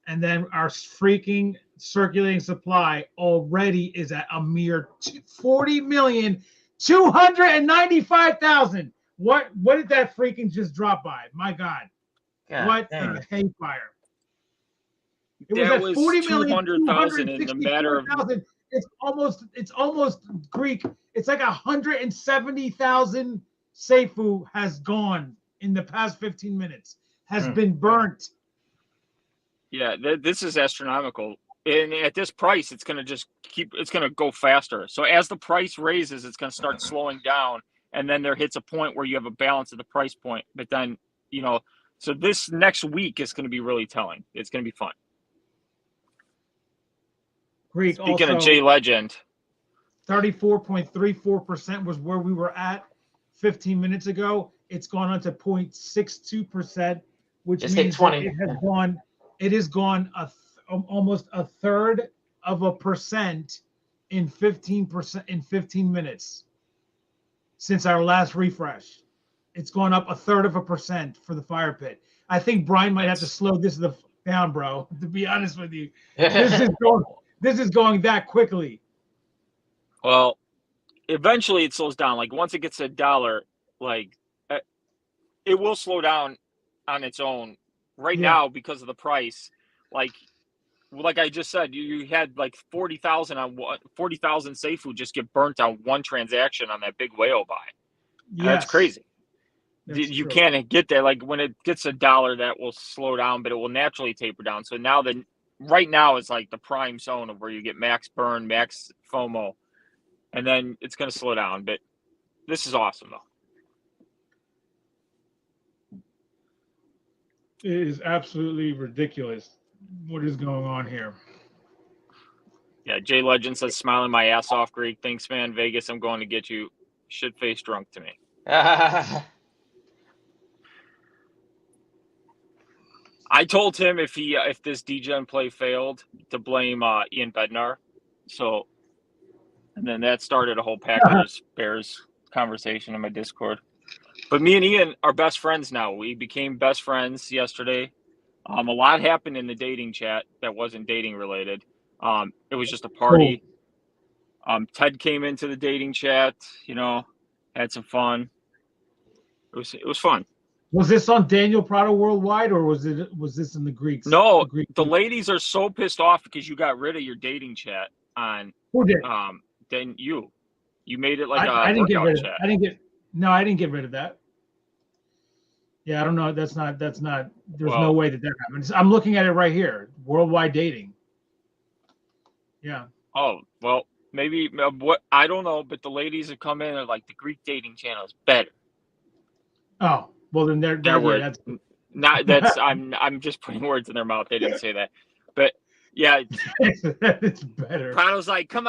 And then our freaking circulating supply already is at a mere 40,295,000. What did that freaking just drop by? My God. What in the hayfire? It was at 40,200,000 in the matter of. It's almost Greek. It's like 170,000 Safuu has gone in the past 15 minutes. Has been burnt. Yeah, this is astronomical. And at this price, it's going to it's going to go faster. So as the price raises, it's going to start slowing down. And then there hits a point where you have a balance at the price point. But then, so this next week is going to be really telling. It's going to be fun. Greek. Speaking of J Legend. 34.34% was where we were at 15 minutes ago. It's gone on to 0.62%, which means it has gone almost a third of a percent in 15 minutes since our last refresh. It's gone up a third of a percent for the Fire Pit. I think Brian might have to slow this down, bro. To be honest with you, this is going that quickly. Well, eventually it slows down. Like once it gets $1, like it will slow down on its own. Right now, because of the price, like I just said, you had like 40,000 Safuu just get burnt on one transaction on that big whale buy. Yes. That's crazy. You can't get there. Like when it gets $1, that will slow down, but it will naturally taper down. So now right now it's like the prime zone of where you get max burn, max FOMO, and then it's going to slow down. But this is awesome though. It is absolutely ridiculous what is going on here. Yeah, J Legend says, smiling my ass off, Greek. Thanks, man. Vegas, I'm going to get you. Shit-faced drunk to me. I told him if this DGen play failed to blame Ian Bednar. So, and then that started a whole Packers Bears conversation in my Discord. But me and Ian are best friends now. We became best friends yesterday. A lot happened in the dating chat that wasn't dating related. It was just a party. Ted came into the dating chat, had some fun. It was fun. Was this on Daniel Prado Worldwide or was this in the Greeks? No, the ladies are so pissed off because you got rid of your dating chat on. Who did? Then you made it like I didn't get rid of chat. I didn't get rid of that. Yeah, I don't know. That's not. There's no way that happened. I'm looking at it right here. Worldwide dating. Yeah. Oh well, maybe what I don't know, but the ladies have come in and like the Greek dating channel is better. Oh well, then that's not. That's I'm just putting words in their mouth. They didn't say that, but yeah, it's better. Prado's like, come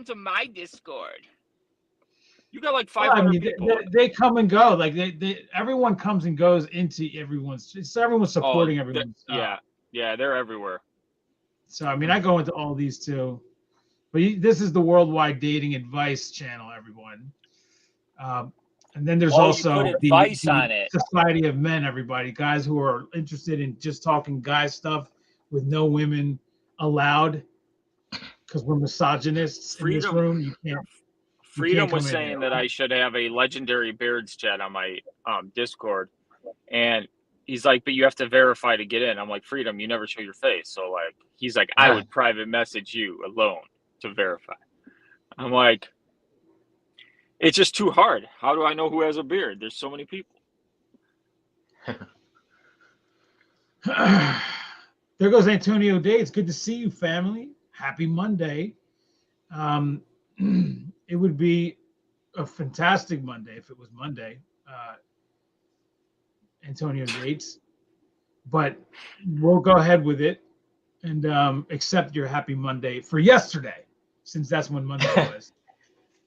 to my Discord. You got like 500 people. They come and go. Like everyone comes and goes into everyone's supporting everyone. Yeah, they're everywhere. So I mean, I go into all these too. But this is the Worldwide Dating Advice channel, everyone. And then there's also the Society of Men, everybody, guys who are interested in just talking guy stuff with no women allowed because we're misogynists in this room. You can't. Freedom was saying that I should have a legendary Beards chat on my Discord, and he's like, but you have to verify to get in. I'm like, Freedom, you never show your face. So like, he's like, I would private message you alone to verify. I'm like, it's just too hard. How do I know who has a beard? There's so many people. There goes Antonio Day. It's good to see you, family. Happy Monday. It would be a fantastic Monday if it was Monday, Antonio Yates. But we'll go ahead with it and accept your happy Monday for yesterday, since that's when Monday was.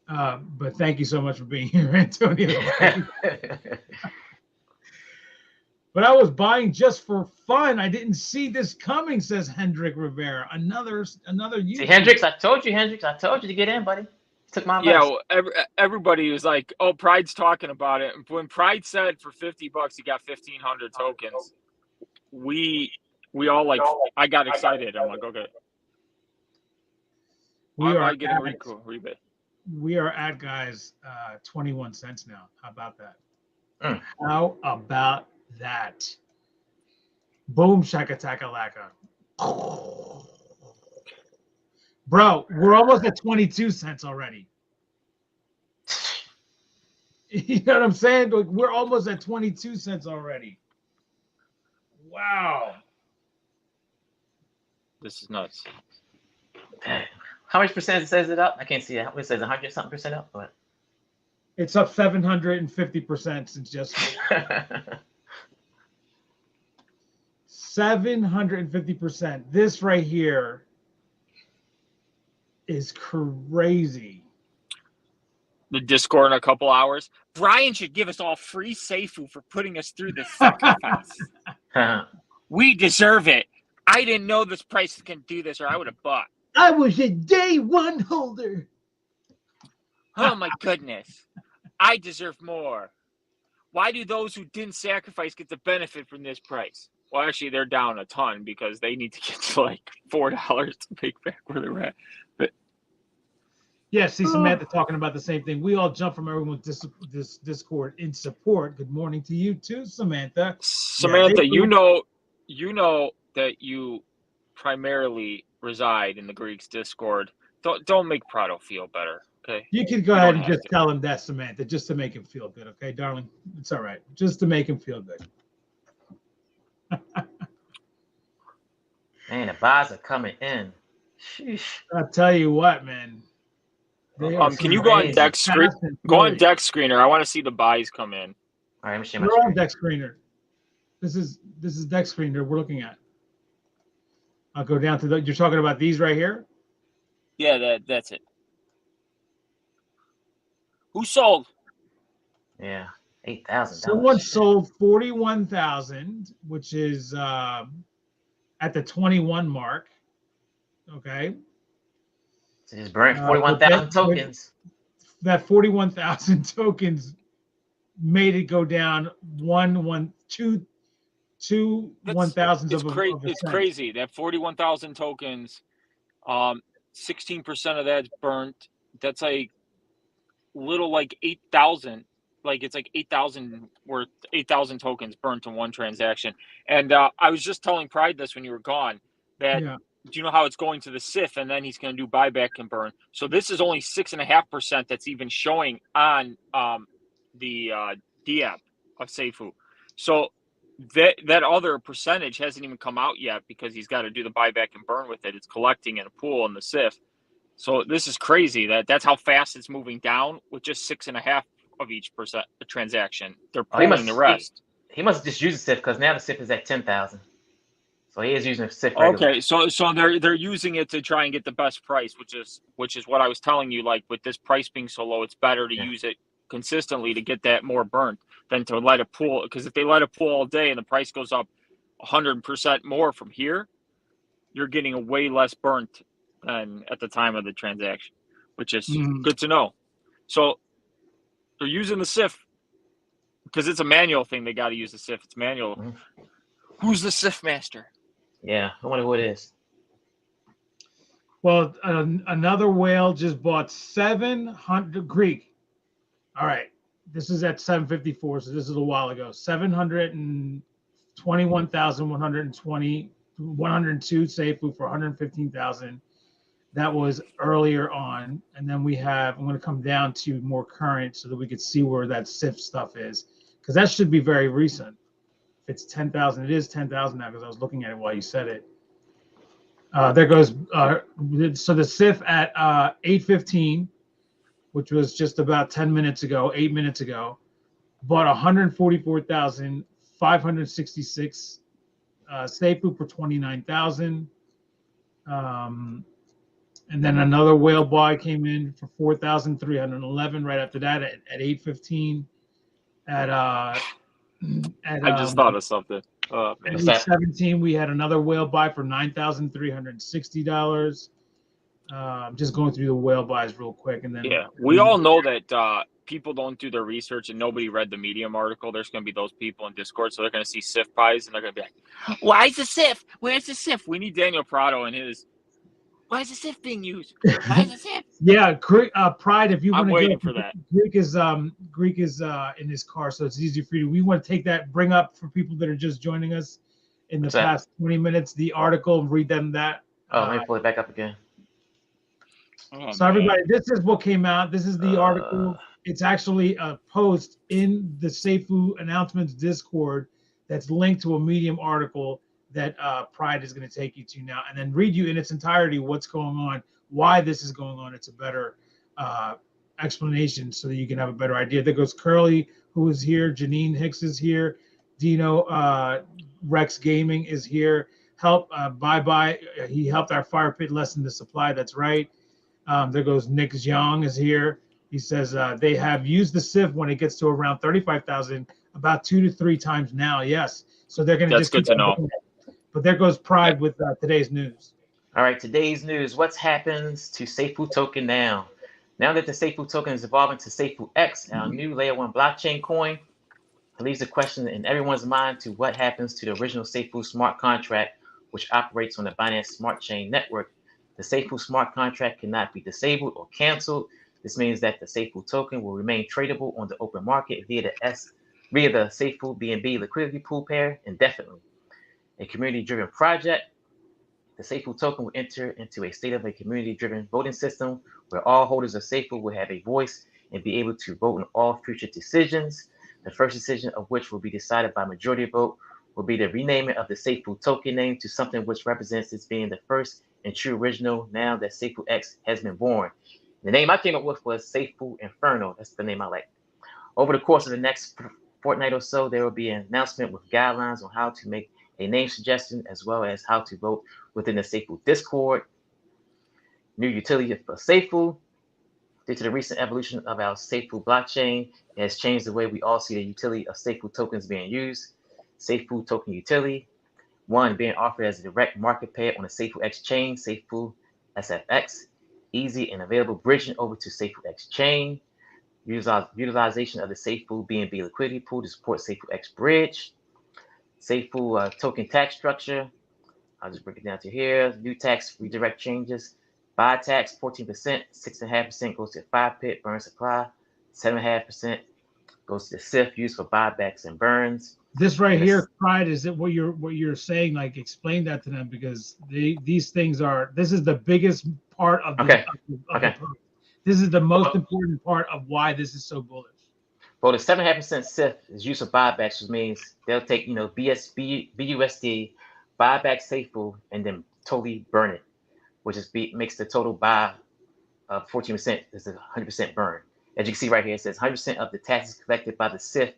But thank you so much for being here, Antonio. But I was buying just for fun. I didn't see this coming, says Hendrik Rivera. Another YouTube. See, Hendrix, I told you to get in, buddy. Took my advice. Yeah, well, everybody was like, "Oh, Pride's talking about it." When Pride said for $50 he got 1,500 tokens, we all like, I got excited. I'm like, okay. We are getting rebate. We are at, guys, 21 cents now. How about that? Mm. How about that? Boom, shaka-taka-laka. Bro, we're almost at 22 cents already. You know what I'm saying? Like, we're almost at 22 cents already. Wow. This is nuts. How much percent says it up? I can't see it. It says 100 something percent up. What? It's up 750% since yesterday. 750%. This right here is crazy. The Discord in a couple hours. Brian should give us all free Safuu for putting us through this sacrifice. We deserve it. I didn't know this price can do this, or I would have bought. I was a day one holder. Oh my goodness. I deserve more. Why do those who didn't sacrifice get the benefit from this price? Well, actually, they're down a ton because they need to get to like $4 to make back where they're at. But yeah, see Samantha talking about the same thing. We all jump from everyone's this Discord in support. Good morning to you too, Samantha. Samantha, yeah, you know that you primarily reside in the Greeks Discord. Don't make Prado feel better, okay? You can go ahead and just tell him that, Samantha, just to make him feel good, okay, darling? It's all right, just to make him feel good. Man, the buys are coming in. Sheesh. I'll tell you what, man. Can you go on Deck Screen? Go on Deck Screener. I want to see the buys come in. All right, let me see my screen. On Deck Screener. This is Deck Screener we're looking at. I'll go down to you're talking about these right here? Yeah, that's it. Who sold? Yeah, 8,000. Someone sold 41,000, which is at the 21 mark. Okay. So just burned 41,000 tokens. That 41,000 tokens made it go down two 1,000s of a It's crazy. That 41,000 tokens, 16% of that's burnt. That's like little like 8,000. Like it's like 8,000 worth 8,000 tokens burnt in one transaction. And I was just telling Pride this when you were gone that do you know how it's going to the SIF and then he's going to do buyback and burn. So this is only 6.5% that's even showing on the DApp of Safuu. So that other percentage hasn't even come out yet because he's got to do the buyback and burn with it. It's collecting in a pool in the SIF. So this is crazy. That's how fast it's moving down with just 6.5 of each transaction. They're pulling the rest. He must just use the SIF because now the SIF is at 10,000. So he is using the SIF regularly. Okay, so they're using it to try and get the best price, which is what I was telling you. Like with this price being so low, it's better to use it consistently to get that more burnt than to let it pool. Because if they let it pool all day and the price goes up 100% more from here, you're getting a way less burnt than at the time of the transaction, which is good to know. So they're using the SIF because it's a manual thing. They got to use the SIF. It's manual. Mm-hmm. Who's the SIF master? Yeah, I wonder who it is. Well, another whale just bought 700 Greek. All right, this is at 754, so this is a while ago. 102 Safuu for 115,000. That was earlier on, and then I'm going to come down to more current so that we could see where that SIF stuff is, because that should be very recent. If it's 10,000, it is 10,000 now because I was looking at it while you said it. There goes. So the SIF at 815 which was just about 10 minutes ago, 8 minutes ago, bought 144,566. Safuu for 29,000. And then another whale buy came in for 4,311 right after that at 8:15. I just thought of something. At 8:17, we had another whale buy for $9,360. Just going through the whale buys real quick, and then we all know that people don't do their research and nobody read the Medium article. There's going to be those people in Discord, so they're going to see SIF buys and they're going to be like, "Why is the SIF? Where's the SIF?" We need Daniel Prado and his. Why is the SIF being used? Why is the SIF? Yeah, Pride. If you want I'm to waiting go, for that. Greek is in his car, so it's easy for you. We want to take that, bring up for people that are just joining us in the past 20 minutes the article and read them that. Let me pull it back up again. So everybody, this is what came out. This is the article. It's actually a post in the Safuu announcements Discord that's linked to a Medium article that Pride is going to take you to now, and then read you in its entirety what's going on, why this is going on. It's a better explanation so that you can have a better idea. There goes Curly, who is here. Janine Hicks is here. Dino Rex Gaming is here. Bye. He helped our fire pit lessen the supply. That's right. There goes Nick Jiang is here. He says they have used the SIF when it gets to around 35,000, about 2 to 3 times now. Yes. So they're going to just. That's good to know. But there goes Pride with today's news. All right, today's news. What happens to Safuu token now? Now that the Safuu token is evolving to SafuuX, our new layer 1 blockchain coin, it leaves a question in everyone's mind to what happens to the original Safuu smart contract, which operates on the Binance Smart Chain network. The Safuu smart contract cannot be disabled or canceled. This means that the Safuu token will remain tradable on the open market via the Safuu BNB liquidity pool pair indefinitely. A community-driven project, the Safuu token will enter into a state of a community-driven voting system where all holders of Safuu will have a voice and be able to vote on all future decisions. The first decision of which will be decided by majority vote will be the renaming of the Safuu token name to something which represents its being the first and true original now that SafuuX has been born. The name I came up with was Safuu Inferno. That's the name I like. Over the course of the next fortnight or so, there will be an announcement with guidelines on how to make a name suggestion, as well as how to vote within the Safuu Discord. New utility for Safuu. Due to the recent evolution of our Safuu blockchain, it has changed the way we all see the utility of Safuu tokens being used. Safuu token utility. 1, being offered as a direct market pair on the SafuuX chain, Safuu SFX. Easy and available bridging over to SafuuX chain. Utilization of the Safuu BNB liquidity pool to support SafuuX bridge. Safuu token tax structure. I'll just break it down to here. New tax redirect changes. Buy tax 14%, 6.5% goes to 5 pit burn supply. 7.5% goes to the SIF used for buybacks and burns. This right here, Pride, is it what you're saying? Like, explain that to them, because these things are. This is the biggest part of the. This is the most important part of why this is so bullish. Well, the 7.5% SIF is use of buybacks, which means they'll take, BUSD, buy back Safuu, and then totally burn it, which makes the total buy of 14% is a 100% burn. As you can see right here, it says 100% of the taxes collected by the SIF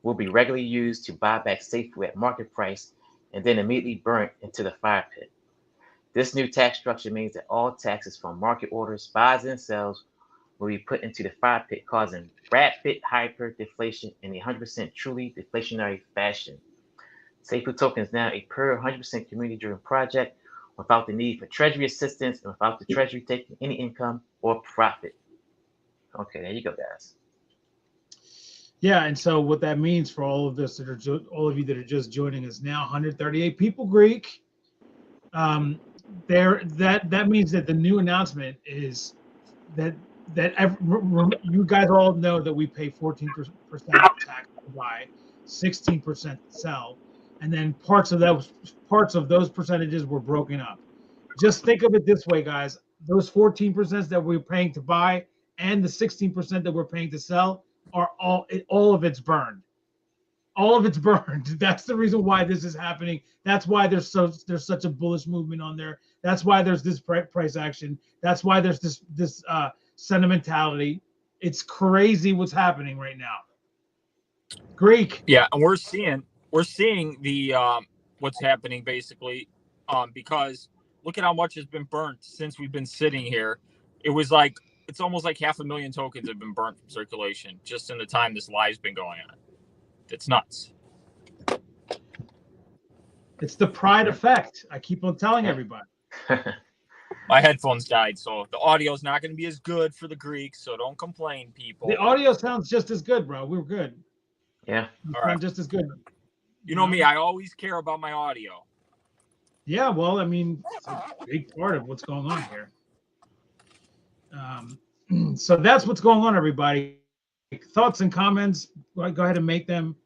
will be regularly used to buy back Safuu at market price and then immediately burnt into the fire pit. This new tax structure means that all taxes from market orders, buys, and sells will be put into the fire pit, causing rapid hyper-deflation in a 100% truly deflationary fashion. Safuu token is now a pure 100% community-driven project without the need for treasury assistance and without the treasury taking any income or profit. Okay, there you go, guys. Yeah, and so what that means for all of you that are just joining us now, 138 people, Greek. That means that the new announcement is that you guys all know that we pay 14% tax to buy, 16% to sell, and then parts of those percentages were broken up. Just think of it this way, guys. Those 14% that we're paying to buy and the 16% that we're paying to sell are all of it's burned. All of it's burned. That's the reason why this is happening. That's why there's such a bullish movement on there. That's why there's this price action. That's why there's this sentimentality. It's crazy what's happening right now. Greek. Yeah, and we're seeing the what's happening basically, because look at how much has been burnt since we've been sitting here. It was like it's almost like 500,000 tokens have been burnt from circulation just in the time this live's been going on. It's nuts. It's the pride effect. I keep on telling everybody. My headphones died, so the audio is not going to be as good for the Greeks, so don't complain, people. The audio sounds just as good, bro. We're good. Yeah. All right. Just as good. You know me, I always care about my audio. Yeah, well, I mean, it's a big part of what's going on here. So that's what's going on, everybody. Thoughts and comments, go ahead and make them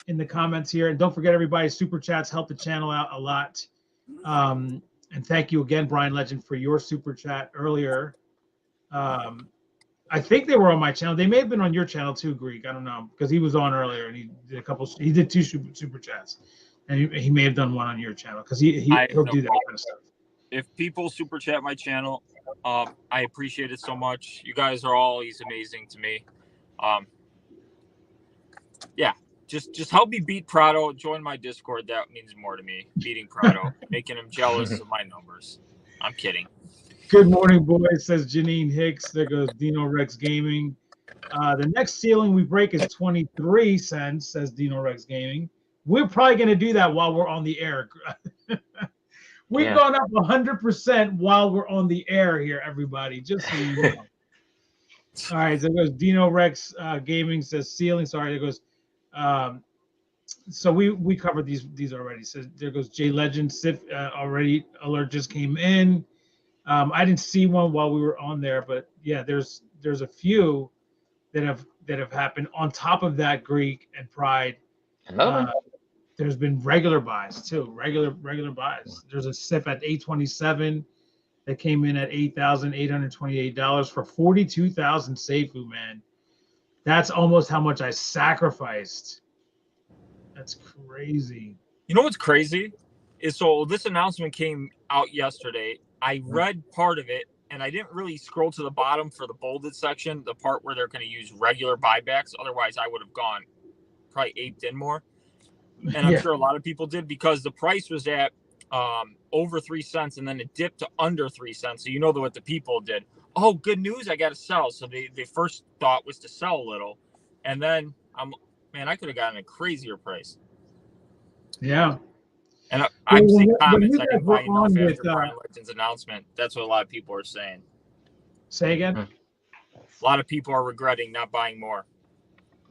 in the comments here. And don't forget, everybody, super chats help the channel out a lot. And thank you again, Brian Legend, for your super chat earlier. I think they were on my channel. They may have been on your channel too, Greek. I don't know, because he was on earlier and he did a couple. He did 2 super chats, and he may have done one on your channel because he'll do that kind of stuff. If people super chat my channel, I appreciate it so much. You guys are always amazing to me. Yeah, just help me beat Prado. Join my Discord. That means more to me. Beating Prado, making him jealous of my numbers. I'm kidding. Good morning, boys, says Janine Hicks. There goes Dino Rex Gaming. The next ceiling we break is 23 cents, says Dino Rex Gaming. We're probably going to do that while we're on the air. We've gone up 100% while we're on the air here, everybody, just so you know. All right, so there goes Dino Rex Gaming, says ceiling. Sorry, there goes. So we covered these already. So there goes J Legend. Sif already alert just came in. I didn't see one while we were on there, but yeah, there's a few that have happened. On top of that, Greek and Pride. There's been regular buys too. Regular buys. There's a SIF at 827 that came in at $8,828 for 42,000 Safuu, man. That's almost how much I sacrificed. That's crazy. You know what's crazy is, so this announcement came out yesterday. I read part of it, and I didn't really scroll to the bottom for the bolded section, the part where they're going to use regular buybacks. Otherwise, I would have gone probably aped in more. And I'm sure a lot of people did, because the price was at over 3 cents, and then it dipped to under 3 cents. So you know what the people did. Oh, good news, I got to sell. So they first thought was to sell a little. And then, I could have gotten a crazier price. Yeah. And I'm seeing comments. I didn't buy enough after Brian Legend's announcement. That's what a lot of people are saying. Say again? A lot of people are regretting not buying more.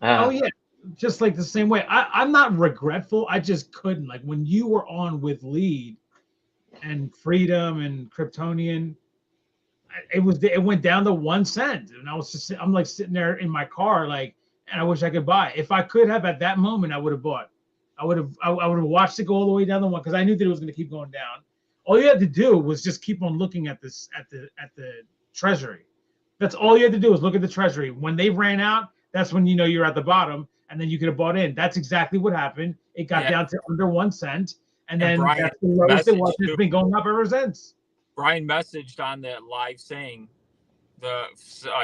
Oh, yeah. Just like the same way. I'm not regretful. I just couldn't. Like when you were on with Lead and Freedom and Kryptonian, it went down to 1 cent. And I'm like sitting there in my car, like, and I wish I could buy. If I could have at that moment, I would have bought. I would have watched it go all the way down the one, because I knew that it was going to keep going down. All you had to do was just keep on looking at this at the treasury. That's all you had to do was look at the treasury. When they ran out, that's when you know you're at the bottom, and then you could have bought in. That's exactly what happened. It got down to under 1 cent, and then Brian that's the lowest it was. It's been going up ever since. Brian messaged on that live saying the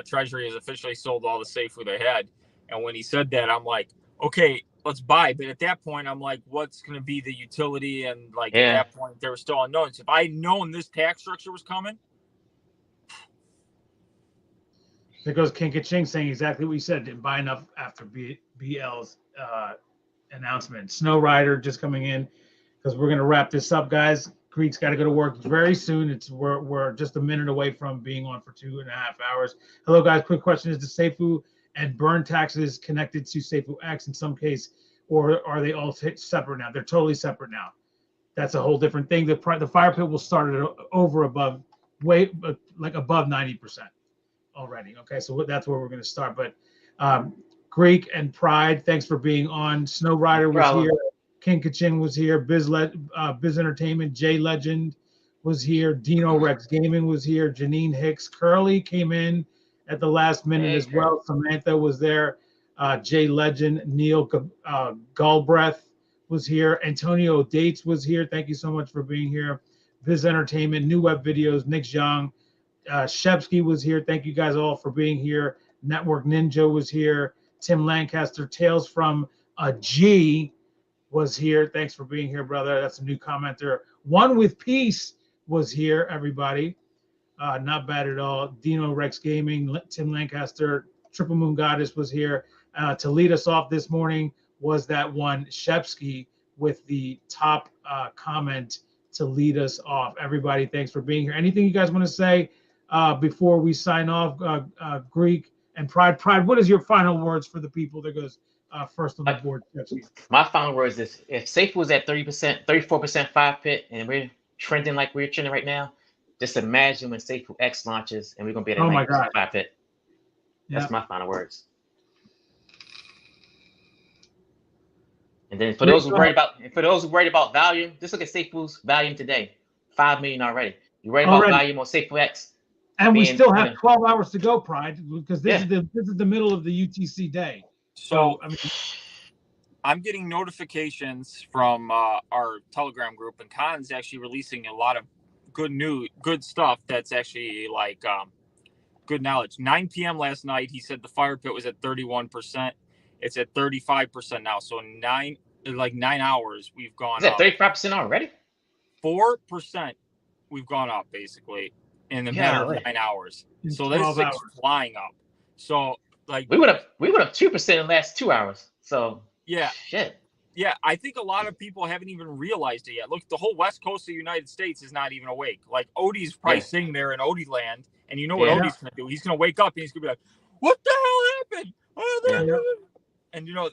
treasury has officially sold all the Safuu they had. And when he said that, I'm like, okay, let's buy. But at that point, I'm like, what's going to be the utility? And at that point, there were still unknowns. If I had known this tax structure was coming. There goes King Ka-ching saying exactly what you said. Didn't buy enough after BL's announcement. Snow Rider just coming in, because we're going to wrap this up, guys. Greek's got to go to work very soon. We're just a minute away from being on for 2.5 hours. Hello, guys. Quick question: is the Safuu and burn taxes connected to SafuuX in some case, or are they all separate now? They're totally separate now. That's a whole different thing. The fire pit will start at above 90% already. Okay, so that's where we're going to start. But Greek and Pride, thanks for being on. Snow Rider was here. King Ka-ching was here. Biz Entertainment, J Legend was here. Dino Rex Gaming was here. Janine Hicks. Curly came in at the last minute as well. Samantha was there. J Legend. Neil Galbraith was here. Antonio Dates was here. Thank you so much for being here. Biz Entertainment, New Web Videos, Nick Zhang. Shepsky was here. Thank you guys all for being here. Network Ninja was here. Tim Lancaster, Tales from a G was here. Thanks for being here, brother. That's a new commenter. One with Peace was here, everybody. Not bad at all. Dino Rex Gaming, Tim Lancaster, Triple Moon Goddess was here. To lead us off this morning was that one Shepsky with the top comment to lead us off. Everybody, thanks for being here. Anything you guys want to say before we sign off? Greek and Pride. Pride, what is your final words for the people that goes first on the board? Shepsky? My final words is if Safuu was at 30%, 34% 5-pit, and we're trending like we're trending right now, just imagine when SafuuX launches and we're going to be at a 90% 5-pit. That's my final words. And then for those who worried about volume, just look at Safuu's volume today, 5 million already. You worried about volume on SafuuX? And we still have 12 hours to go, Pride, because this is the middle of the UTC day. So I mean, I'm getting notifications from our Telegram group, and Khan's actually releasing a lot of good stuff that's actually like good knowledge. 9 p.m. last night, he said the fire pit was at 31%. It's at 35% now. So 9 hours we've gone up. Is that 35% already? 4% we've gone up basically in the matter of 9 hours. So this thing's flying up. So like we went up 2% in the last 2 hours. So shit. Yeah, I think a lot of people haven't even realized it yet. Look, the whole west coast of the United States is not even awake. Like Odie's probably sitting there in Odie land, and you know what Odie's gonna do? He's gonna wake up and he's gonna be like, "What the hell happened?" And you know,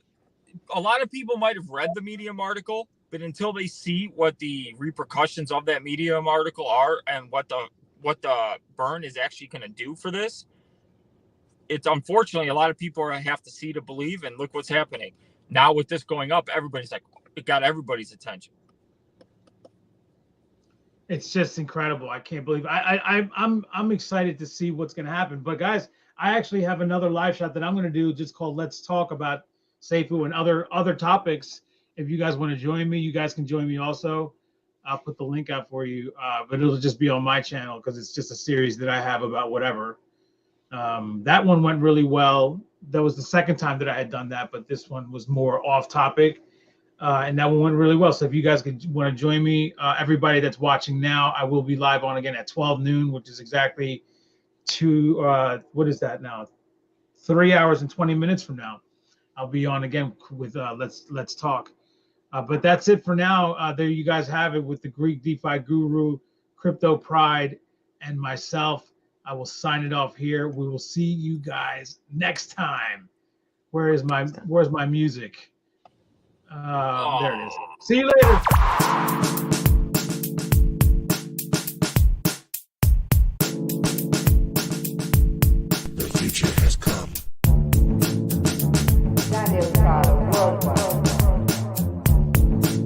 a lot of people might have read the Medium article, but until they see what the repercussions of that Medium article are and what the burn is actually gonna do for this, it's unfortunately a lot of people have to see to believe. And look what's happening. Now with this going up, everybody's like, it got everybody's attention. It's just incredible. I can't believe I'm excited to see what's going to happen. But guys, I actually have another live shot that I'm going to do just called Let's Talk About Safuu and other topics. If you guys want to join me, you guys can join me also. I'll put the link out for you, but it'll just be on my channel because it's just a series that I have about whatever. That one went really well. That was the second time that I had done that, but this one was more off topic, and that one went really well. So if you guys want to join me, everybody that's watching now, I will be live on again at 12 noon, which is exactly 3 hours and 20 minutes from now. I'll be on again with Let's Talk. But that's it for now. There you guys have it with the Greek DeFi Guru, Crypto Pride, and myself. I will sign it off here. We will see you guys next time. Where's my music? There it is. See you later.